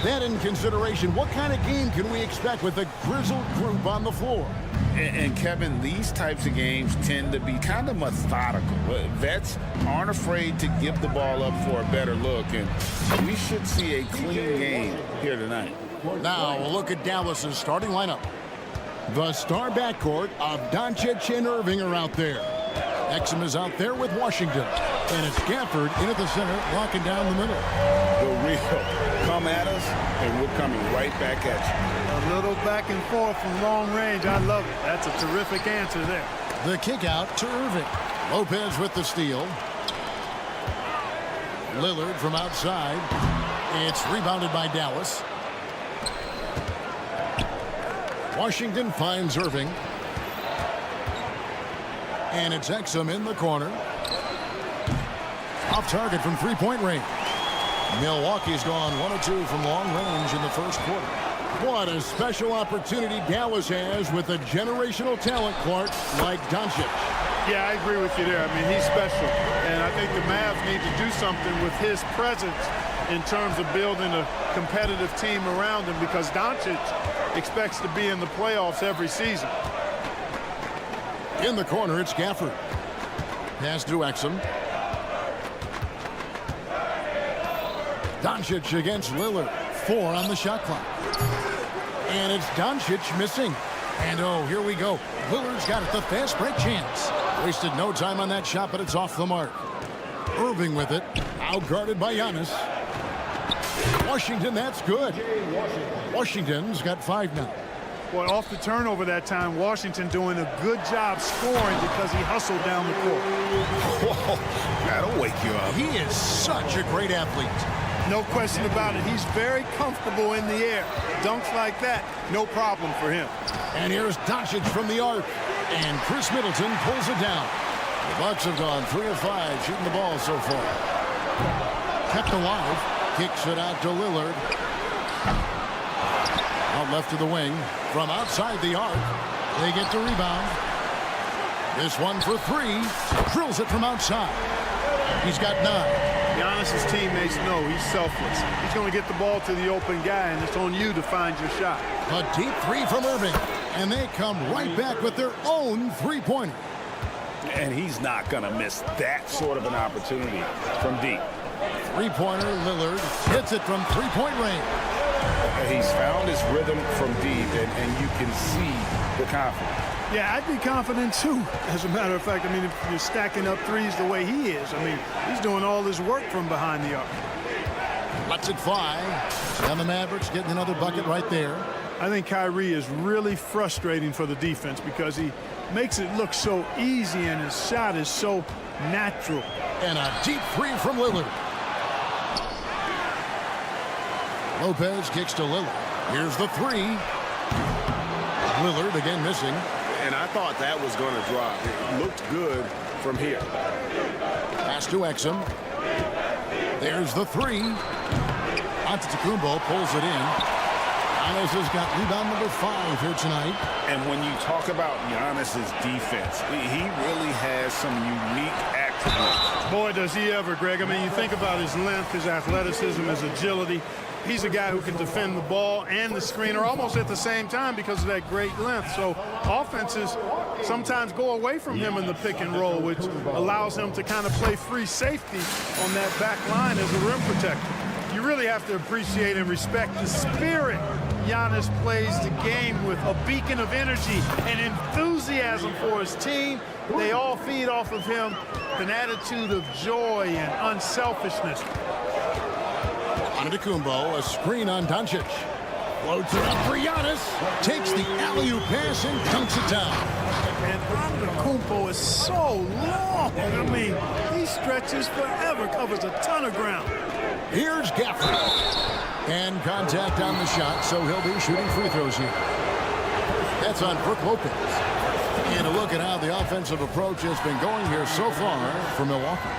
F: That in consideration, what kind of game can we expect with a grizzled group on the floor?
J: And Kevin, these types of games tend to be kind of methodical. Vets aren't afraid to give the ball up for a better look, and we should see a clean game here tonight.
F: Now, a look at Dallas's starting lineup. The star backcourt of Doncic and Irving are out there. Exum is out there with Washington. And it's Gafford in at the center, locking down the middle.
J: The real come at us, and we're coming right back at you.
H: A little back and forth from long range. I love it. That's a terrific answer there.
F: The kick out to Irving. Lopez with the steal. Lillard from outside. It's rebounded by Dallas. Washington finds Irving. And it's Exum in the corner. Off target from three-point range. Milwaukee's gone 1 of 2 from long range in the first quarter. What a special opportunity Dallas has with a generational talent, Clark, like Doncic.
H: Yeah, I agree with you there. I mean, he's special. And I think the Mavs need to do something with his presence in terms of building a competitive team around him, because Doncic expects to be in the playoffs every season.
F: In the corner, it's Gafford. Pass to Exum. Doncic against Lillard. 4 on the shot clock. And it's Doncic missing. And oh, here we go. Lillard's got it, the fast break chance. Wasted no time on that shot, but it's off the mark. Irving with it. Outguarded by Giannis. Washington, that's good. Washington's got 5 now.
H: Boy, off the turnover that time, Washington doing a good job scoring because he hustled down the court.
J: Whoa, that'll wake you up.
F: He is such a great athlete.
H: No question about it. He's very comfortable in the air. Dunks like that, no problem for him.
F: And here's Doncic from the arc. And Chris Middleton pulls it down. The Bucks have gone 3 of 5 shooting the ball so far. Kept alive. Kicks it out to Lillard. Out left to the wing. From outside the arc. They get the rebound. This one for 3. Drills it from outside. He's got 9.
H: Giannis's teammates know he's selfless. He's going to get the ball to the open guy, and it's on you to find your shot.
F: A deep 3 from Irving. And they come right back with their own three-pointer.
J: And he's not going to miss that sort of an opportunity from deep.
F: Three-pointer, Lillard hits it from three-point range.
J: He's found his rhythm from deep, and you can see the confidence.
H: Yeah, I'd be confident too. As a matter of fact, I mean, if you're stacking up threes the way he is, I mean, he's doing all his work from behind the arc.
F: Lets it fly. And the Mavericks getting another bucket right there.
H: I think Kyrie is really frustrating for the defense because he makes it look so easy and his shot is so natural.
F: And a deep 3 from Lillard. Lopez kicks to Lillard. Here's the 3. Lillard again missing.
G: And I thought that was going to drop. It looked good from here.
F: Pass to Exum. There's the 3. Antetokounmpo pulls it in. Giannis has got rebound number 5 here tonight.
J: And when you talk about Giannis's defense, he really has some unique attributes.
H: Boy, does he ever, Greg. I mean, you think about his length, his athleticism, his agility. He's a guy who can defend the ball and the screener almost at the same time because of that great length. So offenses sometimes go away from him in the pick and roll, which allows him to kind of play free safety on that back line as a rim protector. You really have to appreciate and respect the spirit Giannis plays the game with, a beacon of energy and enthusiasm for his team. They all feed off of him, an attitude of joy and unselfishness.
F: Antetokounmpo, a screen on Doncic. Floats it up for Giannis. Takes the alley-oop pass and dunks it down.
H: And Antetokounmpo is so long. I mean, he stretches forever, covers a ton of ground.
F: Here's Gafford. And contact on the shot, so he'll be shooting free throws here. That's on Brook Lopez. And a look at how the offensive approach has been going here so far for Milwaukee.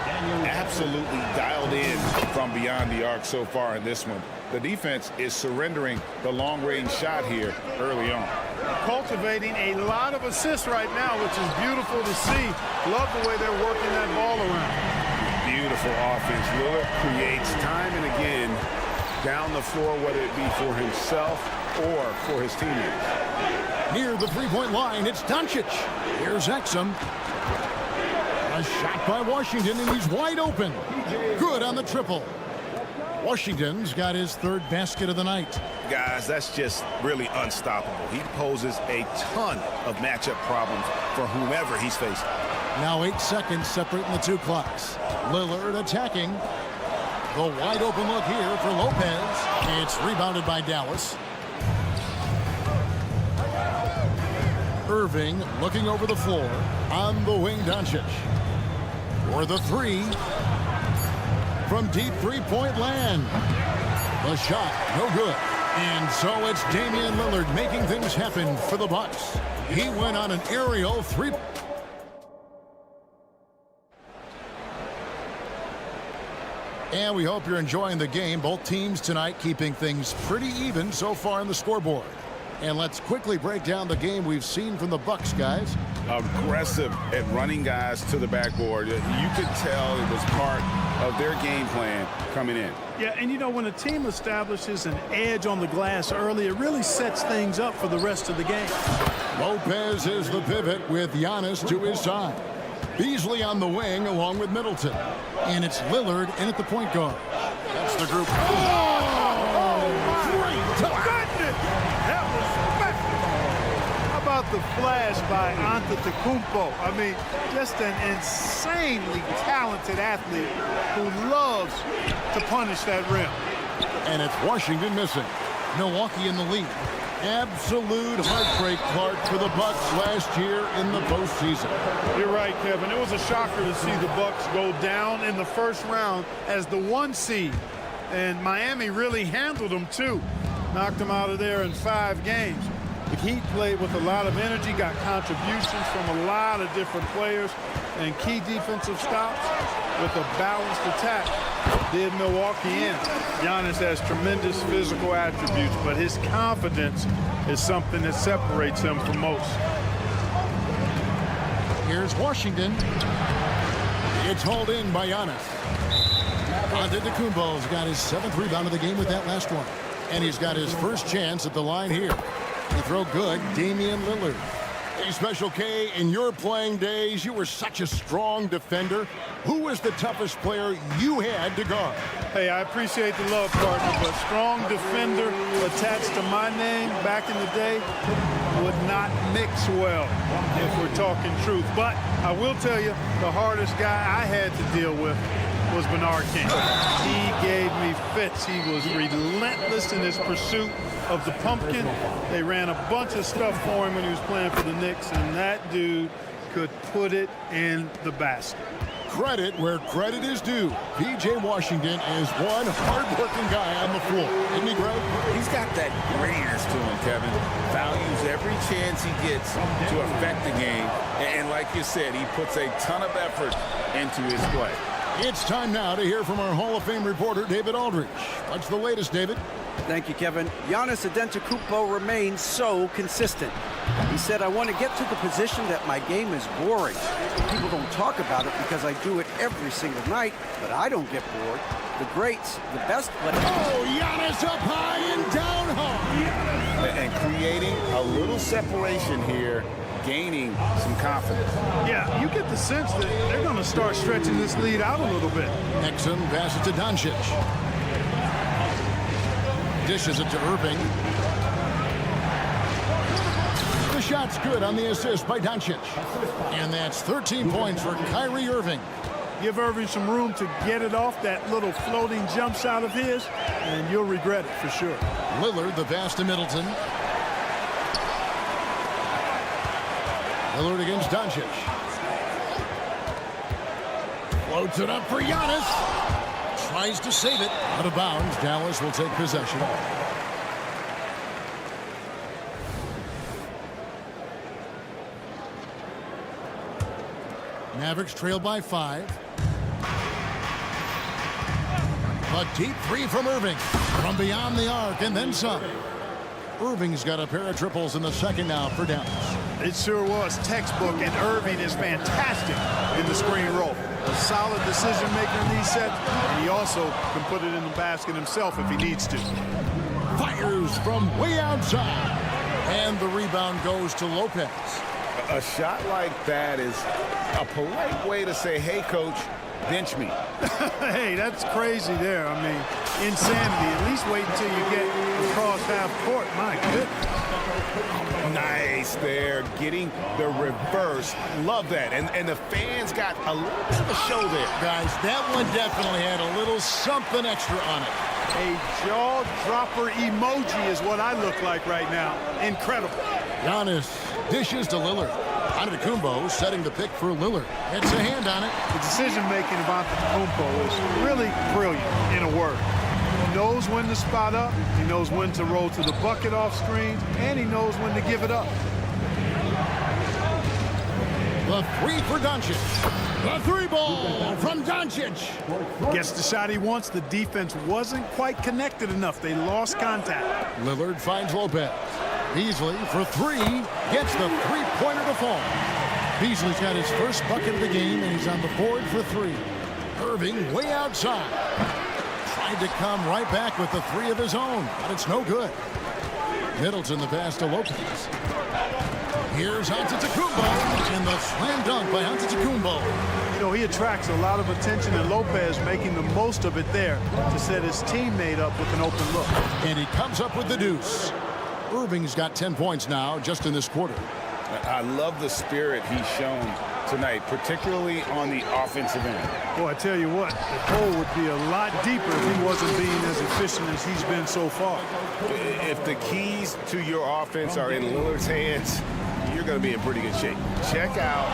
J: Absolutely dialed in from beyond the arc so far in this one. The defense is surrendering the long-range shot here early on.
H: Cultivating a lot of assists right now, which is beautiful to see. Love the way they're working that ball around.
G: beautiful offense. Lillard creates time and again down the floor, whether it be for himself or for his teammates.
F: Near the three-point line, it's Doncic. Here's Exum. A shot by Washington, and he's wide open. Good on the triple. Washington's got his third basket of the night.
G: Guys, that's just really unstoppable. He poses a ton of matchup problems for whomever he's facing.
F: Now 8 seconds separating the two clocks. Lillard attacking. The wide open look here for Lopez. It's rebounded by Dallas. Irving looking over the floor. On the wing, Doncic. For the three. From deep three-point land. The shot, no good. And so it's Damian Lillard making things happen for the Bucks. He went on an aerial three. And we hope you're enjoying the game. Both teams tonight keeping things pretty even so far on the scoreboard. And let's quickly break down the game we've seen from the Bucks, guys.
G: Aggressive at running guys to the backboard. You could tell it was part of their game plan coming in.
H: Yeah, and you know, when a team establishes an edge on the glass early, it really sets things up for the rest of the game.
F: Lopez is the pivot with Giannis to his side. Beasley on the wing along with Middleton. And it's Lillard in at the point guard. That's the group.
H: The flash by Antetokounmpo. I mean, just an insanely talented athlete who loves to punish that rim.
F: And it's Washington missing. Milwaukee in the lead. Absolute heartbreak, Clark, for the Bucks last year in the postseason.
H: You're right, Kevin. It was a shocker to see the Bucks go down in the first round as the 1 seed. And Miami really handled them, too. Knocked them out of there in 5 games. The Heat played with a lot of energy, got contributions from a lot of different players, and key defensive stops with a balanced attack did Milwaukee in. Giannis has tremendous physical attributes, but his confidence is something that separates him from most.
F: Here's Washington. It's hauled in by Giannis. Antetokounmpo's got his 7th rebound of the game with that last one. And he's got his first chance at the line here. They throw good, Damian Lillard. Hey, Special K, in your playing days, you were such a strong defender. Who was the toughest player you had to guard?
H: Hey, I appreciate the love, partner, but strong defender attached to my name back in the day would not mix well if we're talking truth. But I will tell you, the hardest guy I had to deal with was Bernard King. He gave me fits. He was relentless in his pursuit of the pumpkin. They ran a bunch of stuff for him when he was playing for the Knicks, and that dude could put it in the basket.
F: Credit where credit is due. P.J. Washington is one hard-working guy on the floor. Isn't he, Greg?
J: He's got that grittiness to him, Kevin. Values every chance he gets to affect the game. And like you said, he puts a ton of effort into his play.
F: It's time now to hear from our Hall of Fame reporter, David Aldridge. What's the latest, David?
I: Thank you, Kevin. Giannis Antetokounmpo remains so consistent. He said, I want to get to the position that my game is boring. People don't talk about it because I do it every single night, but I don't get bored. The greats, the best players.
F: Oh, Giannis up high and down hard.
G: And creating a little separation here, gaining some confidence.
H: Yeah, you get the sense that they're going to start stretching this lead out a little bit.
F: Exum passes to Doncic. Dishes it to Irving. The shot's good on the assist by Doncic. And that's 13 points for Kyrie Irving.
H: Give Irving some room to get it off that little floating jump shot of his, and you'll regret it for sure.
F: Lillard, the pass to Middleton. Lillard against Doncic. Floats it up for Giannis. Tries to save it. Out of bounds. Dallas will take possession. Mavericks trail by 5. A deep three from Irving. From beyond the arc and then some. Irving's got a pair of triples in the second now for Dallas.
H: It sure was textbook, and Irving is fantastic in the screen roll. A solid decision maker in these sets, and he also can put it in the basket himself if he needs to.
F: Fires from way outside. And the rebound goes to Lopez.
J: A shot like that is a polite way to say, hey, coach, bench me.
H: Hey, that's crazy there. I mean, insanity. At least wait until you get across half court. My goodness.
J: Nice there, getting the reverse. Love that. And the fans got a little bit of a show there.
F: Guys, that one definitely had a little something extra on it.
H: A jaw-dropper emoji is what I look like right now. Incredible.
F: Giannis dishes to Lillard. Antetokounmpo setting the pick for Lillard. Gets a hand on it.
H: The decision-making of Antetokounmpo is really brilliant, in a word. He knows when to spot up, he knows when to roll to the bucket off screen, and he knows when to give it up.
F: The three for Doncic. The three ball from Doncic.
H: Gets the shot he wants. The defense wasn't quite connected enough. They lost contact.
F: Lillard finds Lopez. Beasley for three. Gets the three-pointer to fall. Beasley's got his first bucket of the game, and he's on the board for three. Irving way outside. Tried to come right back with the three of his own, but it's no good. Middleton the pass to Lopez. Here's Antetokounmpo, and the slam dunk by Antetokounmpo.
H: You know, he attracts a lot of attention, and Lopez making the most of it there to set his teammate up with an open look.
F: And he comes up with the deuce. Irving's got 10 points now just in this quarter.
J: I love the spirit he's shown tonight, particularly on the offensive end.
H: Boy, I tell you what, the hole would be a lot deeper if he wasn't being as efficient as he's been so far.
J: If the keys to your offense are in Lillard's hands, you're going to be in pretty good shape. Check out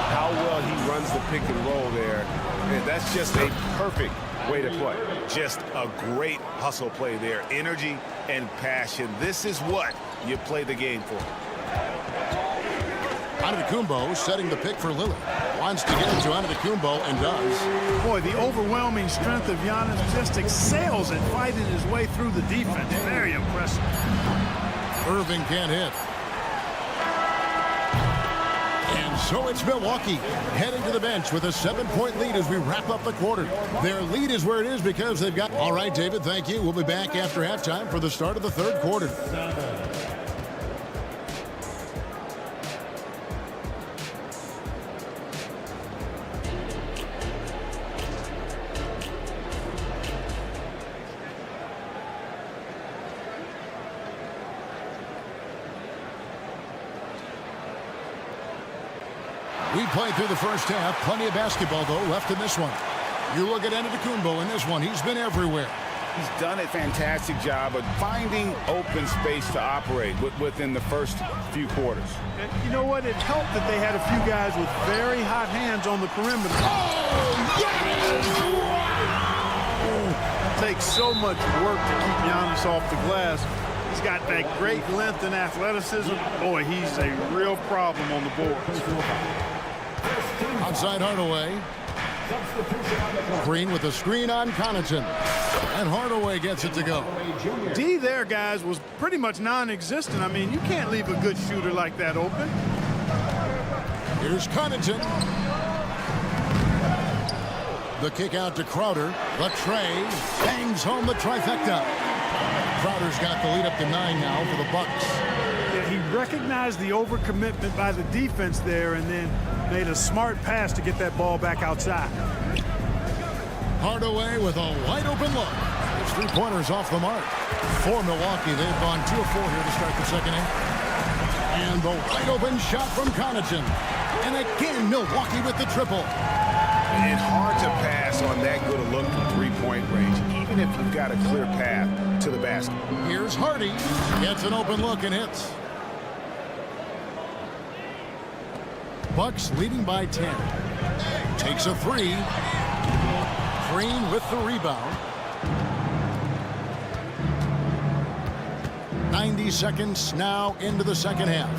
J: how well he runs the pick and roll there. And that's just a perfect way to play. Just a great hustle play there. Energy and passion. This is what you play the game for.
F: Antetokounmpo setting the pick for Lillard. Wants to get it to Antetokounmpo and does.
H: Boy, the overwhelming strength of Giannis just excels at fighting his way through the defense. Very impressive.
F: Irving can't hit. And so it's Milwaukee heading to the bench with a 7-point lead as we wrap up the quarter. Their lead is where it is because they've got... All right, David, thank you. We'll be back after halftime for the start of the third quarter. We played through the first half. Plenty of basketball, though, left in this one. You look at Antetokounmpo in this one. He's been everywhere.
J: He's done a fantastic job of finding open space to operate within the first few quarters.
H: And you know what? It helped that they had a few guys with very hot hands on the perimeter.
F: Oh, yes!
H: Wow! It takes so much work to keep Giannis off the glass. He's got that great length and athleticism. Boy, he's a real problem on the boards.
F: Outside Hardaway. Green with a screen on Connaughton. And Hardaway gets it to go.
H: D there, guys, was pretty much non-existent. I mean, you can't leave a good shooter like that open.
F: Here's Connaughton. The kick out to Crowder. The tray bangs home the trifecta. Crowder's got the lead up to 9 now for the Bucks.
H: Yeah, he recognized the overcommitment by the defense there and then made a smart pass to get that ball back outside.
F: Hardaway with a wide open look. His three-pointers off the mark. For Milwaukee, they've gone 2 of 4 here to start the second half. And the wide open shot from Connaughton. And again, Milwaukee with the triple.
J: It's hard to pass on that good a look from three-point range, even if you've got a clear path to the basket.
F: Here's Hardy. Gets an open look and hits. Bucks leading by 10. Takes a three. Green with the rebound. 90 seconds now into the second half.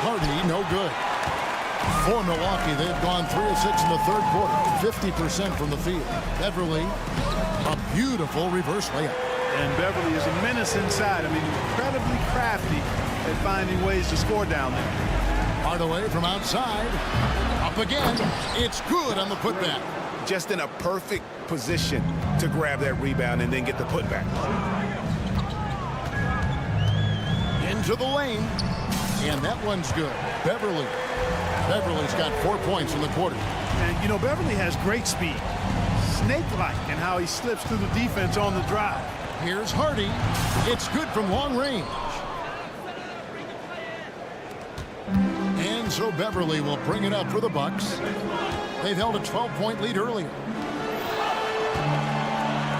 F: Hardy, no good. For Milwaukee, they've gone 3 of 6 in the third quarter, 50% from the field. Beverly, a beautiful reverse layup.
H: And Beverly is a menace inside. I mean, incredibly crafty at finding ways to score down there.
F: Hardaway from outside. Up again. It's good on the putback.
G: Just in a perfect position to grab that rebound and then get the putback.
F: Into the lane. And that one's good. Beverly's got 4 points in the quarter.
H: And, you know, Beverly has great speed. Snake-like in how he slips through the defense on the drive.
F: Here's Hardy. It's good from long range. And so Beverly will bring it up for the Bucks. They've held a 12-point lead earlier.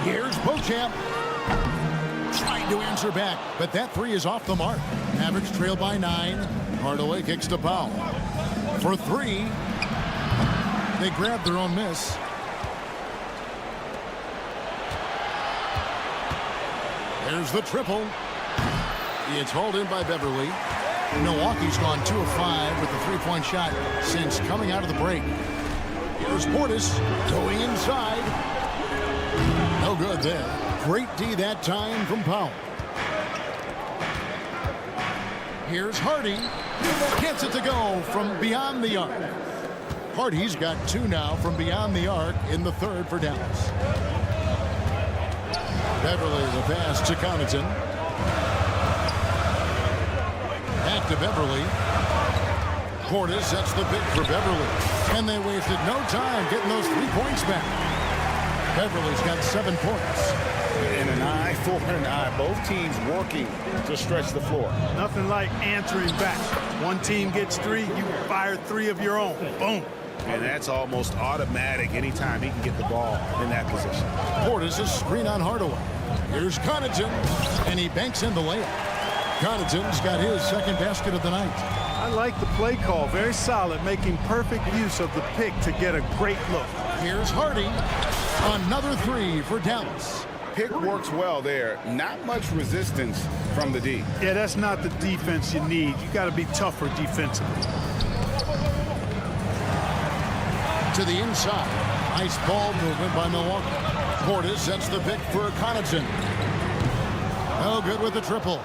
F: Here's Beauchamp. Trying to answer back, but that three is off the mark. Mavericks trail by 9. Hardaway kicks to Powell. For 3. They grab their own miss. There's the triple. It's hauled in by Beverly. Milwaukee's gone 2 of 5 with the three-point shot since coming out of the break. Here's Portis going inside. No good there. Great D that time from Powell. Here's Hardy. Gets it to go from beyond the arc. Hardy's got 2 now from beyond the arc in the third for Dallas. Beverly the pass to Connaughton. Back to Beverly. Portis sets the pick for Beverly. And they wasted no time getting those 3 points back. Beverly's got 7 points.
G: And an eye for an eye. Both teams working to stretch the floor.
H: Nothing like answering back. One team gets 3, you fire 3 of your own. Boom.
G: And that's almost automatic anytime he can get the ball in that position.
F: Portis is screen on Hardaway. Here's Connaughton, and he banks in the layup. Connaughton's got his second basket of the night.
H: I like the play call. Very solid, making perfect use of the pick to get a great look.
F: Here's Hardy. Another 3 for Dallas.
G: Pick works well there. Not much resistance from the D.
H: Yeah, that's not the defense you need. You got to be tougher defensively.
F: To the inside. Nice ball movement by Milwaukee. Portis sets the pick for Connaughton. Oh, good with the triple.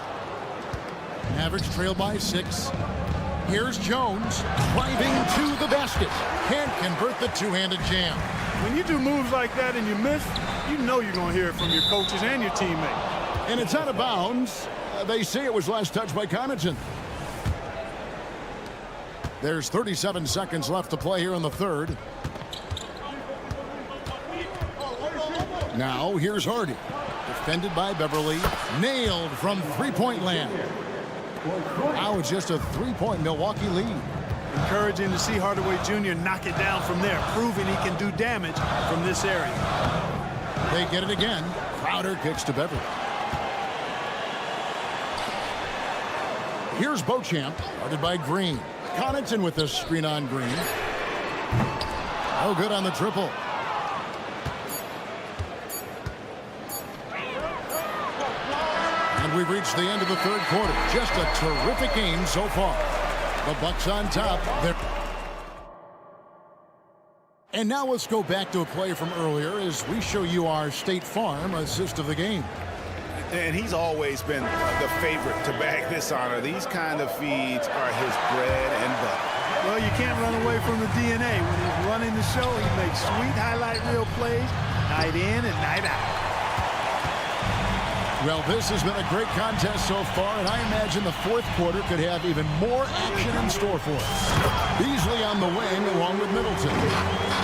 F: Mavericks trail by 6. Here's Jones driving to the basket. Can't convert the two-handed jam.
H: When you do moves like that and you miss, you know you're going to hear it from your coaches and your teammates.
F: And it's out of bounds. They say it was last touched by Connaughton. There's 37 seconds left to play here in the third. Now here's Hardy. Defended by Beverly. Nailed from three-point land. Now it's just a 3-point Milwaukee lead.
H: Encouraging to see Hardaway Jr. knock it down from there, proving he can do damage from this area.
F: They get it again. Crowder kicks to Beverly. Here's Beauchamp, guarded by Green. Connaughton with the screen on Green. Oh, good on the triple. And we've reached the end of the third quarter. Just a terrific game so far. The Bucks on top. And now let's go back to a play from earlier as we show you our State Farm assist of the game.
G: And he's always been the favorite to bag this honor. These kind of feeds are his bread and butter.
H: Well, you can't run away from the DNA. When he's running the show, he makes sweet highlight reel plays night in and night out.
F: Well, this has been a great contest so far, and I imagine the fourth quarter could have even more action in store for us. Beasley on the wing along with Middleton.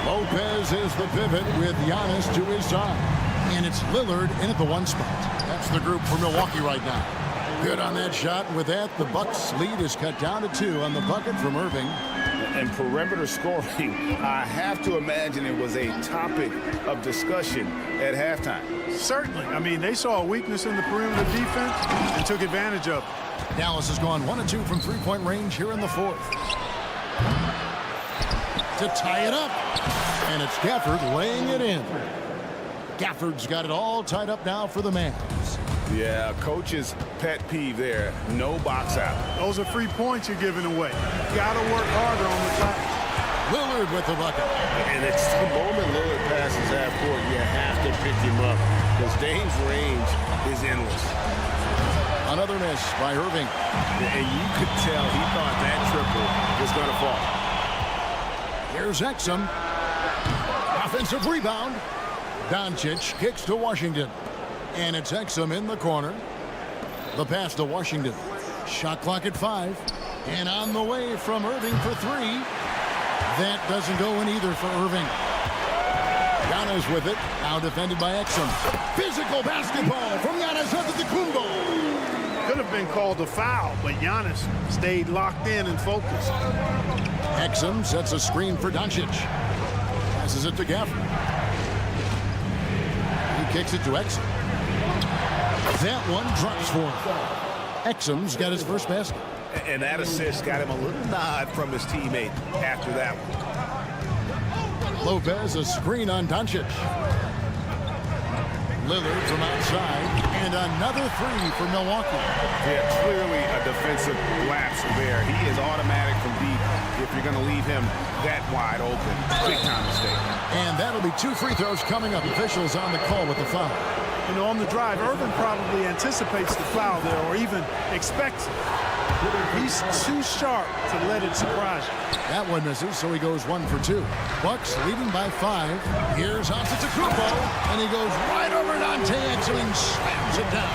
F: Lopez is the pivot with Giannis to his side. And it's Lillard in at the 1 spot. That's the group for Milwaukee right now. Good on that shot. And with that, the Bucks lead is cut down to 2 on the bucket from Irving.
G: And perimeter scoring, I have to imagine it was a topic of discussion at halftime.
H: Certainly. I mean, they saw a weakness in the perimeter defense and took advantage of it.
F: Dallas has gone 1 of 2 from three-point range here in the fourth. To tie it up. And it's Gafford laying it in. Gafford's got it all tied up now for the Mavs.
G: Yeah, coach's pet peeve there. No box out.
H: Those are free points you're giving away. You got to work harder on the glass.
F: Lillard with the bucket.
J: And it's the moment Lillard passes half court, you have to pick him up because Dame's range is endless.
F: Another miss by Irving.
G: And you could tell he thought that triple was going to fall.
F: Here's Exum. Offensive rebound. Doncic kicks to Washington. And it's Exum in the corner. The pass to Washington. Shot clock at 5. And on the way from Irving for 3. That doesn't go in either for Irving. Giannis with it. Now defended by Exum. Physical basketball from Giannis Antetokounmpo.
H: Could have been called a foul, but Giannis stayed locked in and focused.
F: Exum sets a screen for Doncic. Passes it to Gafford. He kicks it to Exum. That one drops for him. Exum's got his first basket.
G: And that assist got him a little nod from his teammate after that one.
F: Lopez, a screen on Doncic. Lillard from outside, and another 3 for Milwaukee.
G: Yeah, clearly a defensive lapse there. He is automatic from deep if you're going to leave him that wide open. Big time mistake.
F: And that'll be 2 free throws coming up. Officials on the call with the foul.
H: You know, on the drive, Irvin probably anticipates the foul there or even expects it. He's too sharp to let it surprise you.
F: That one misses, so he goes 1 for 2. Bucks leading by 5. Here's Antetokounmpo, and he goes right over Dante Exum and slams it down.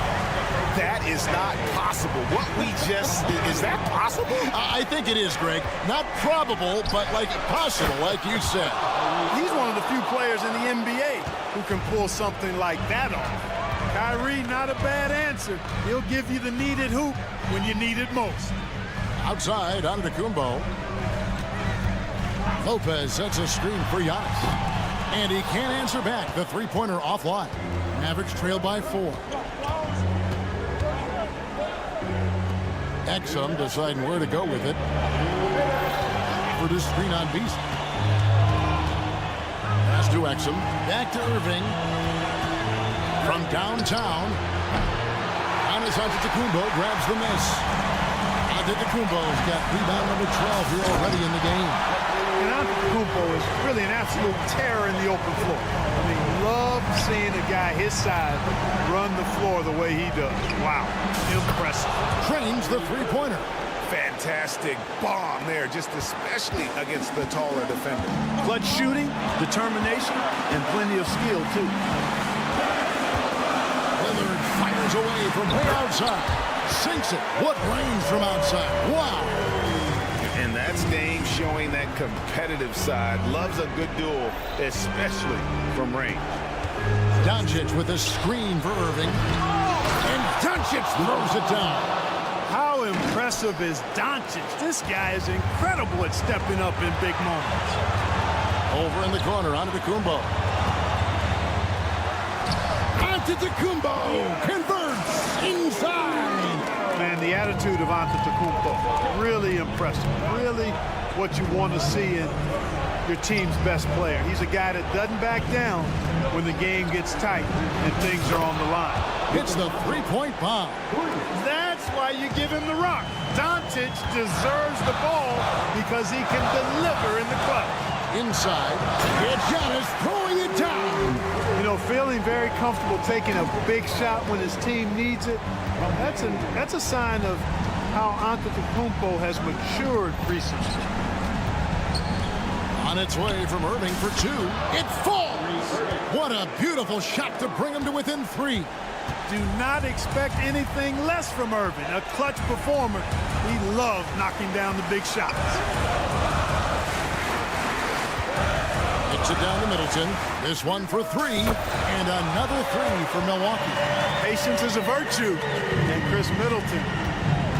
G: That is not possible. What we just did, is that possible?
F: I think it is, Greg. Not probable, but like possible, like you said.
H: He's one of the few players in the NBA who can pull something like that off. Kyrie, not a bad answer. He'll give you the needed hoop when you need it most.
F: Outside, Antetokounmpo. Lopez sets a screen for Giannis. And he can't answer back. The three-pointer offline. Mavericks trail by 4. Exum deciding where to go with it. For this screen on Beast. Pass to Exum. Back to Irving. From downtown. Giannis Antetokounmpo grabs the miss. Antetokounmpo's got rebound number 12 here already in the game.
H: And Antetokounmpo is really an absolute terror in the open floor. I mean, love seeing a guy his size run the floor the way he does. Wow, impressive.
F: Trains the three-pointer.
G: Fantastic bomb there, just especially against the taller defender.
H: Clutch shooting, determination, and plenty of skill, too.
F: Lillard fires away from way outside. Sinks it. What range from outside. Wow.
G: And that's Dame showing that competitive side. Loves a good duel, especially from range.
F: Doncic with a screen for Irving. And Doncic throws it down.
H: How impressive is Doncic? This guy is incredible at stepping up in big moments.
F: Over in the corner, Antetokounmpo. Antetokounmpo converts inside.
H: Man, the attitude of Antetokounmpo, really impressive. Really what you want to see in your team's best player. He's a guy that doesn't back down when the game gets tight and things are on the line.
F: It's the three-point bomb.
H: That's why you give him the rock. Doncic deserves the ball because he can deliver in the clutch.
F: Inside, it's Giannis throwing it down.
H: You know, feeling very comfortable taking a big shot when his team needs it. That's a sign of how Antetokounmpo has matured recently.
F: On its way from Irving for 2. It falls. What a beautiful shot to bring him to within 3.
H: Do not expect anything less from Irving. A clutch performer. He loves knocking down the big shots.
F: Kicks it down to Middleton. This one for 3. And another 3 for Milwaukee.
H: Patience is a virtue. And Chris Middleton,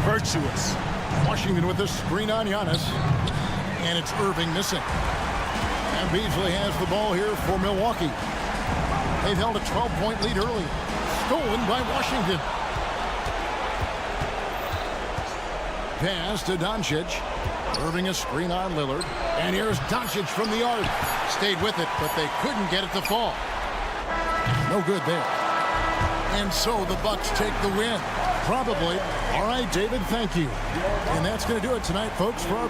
H: virtuous.
F: Washington with the screen on Giannis. And it's Irving missing. And Beasley has the ball here for Milwaukee. They've held a 12-point lead early. Stolen by Washington. Pass to Doncic. Irving a screen on Lillard. And here's Doncic from the arc. Stayed with it, but they couldn't get it to fall. No good there. And so the Bucks take the win. Probably. All right, David, thank you. And that's going to do it tonight, folks, for our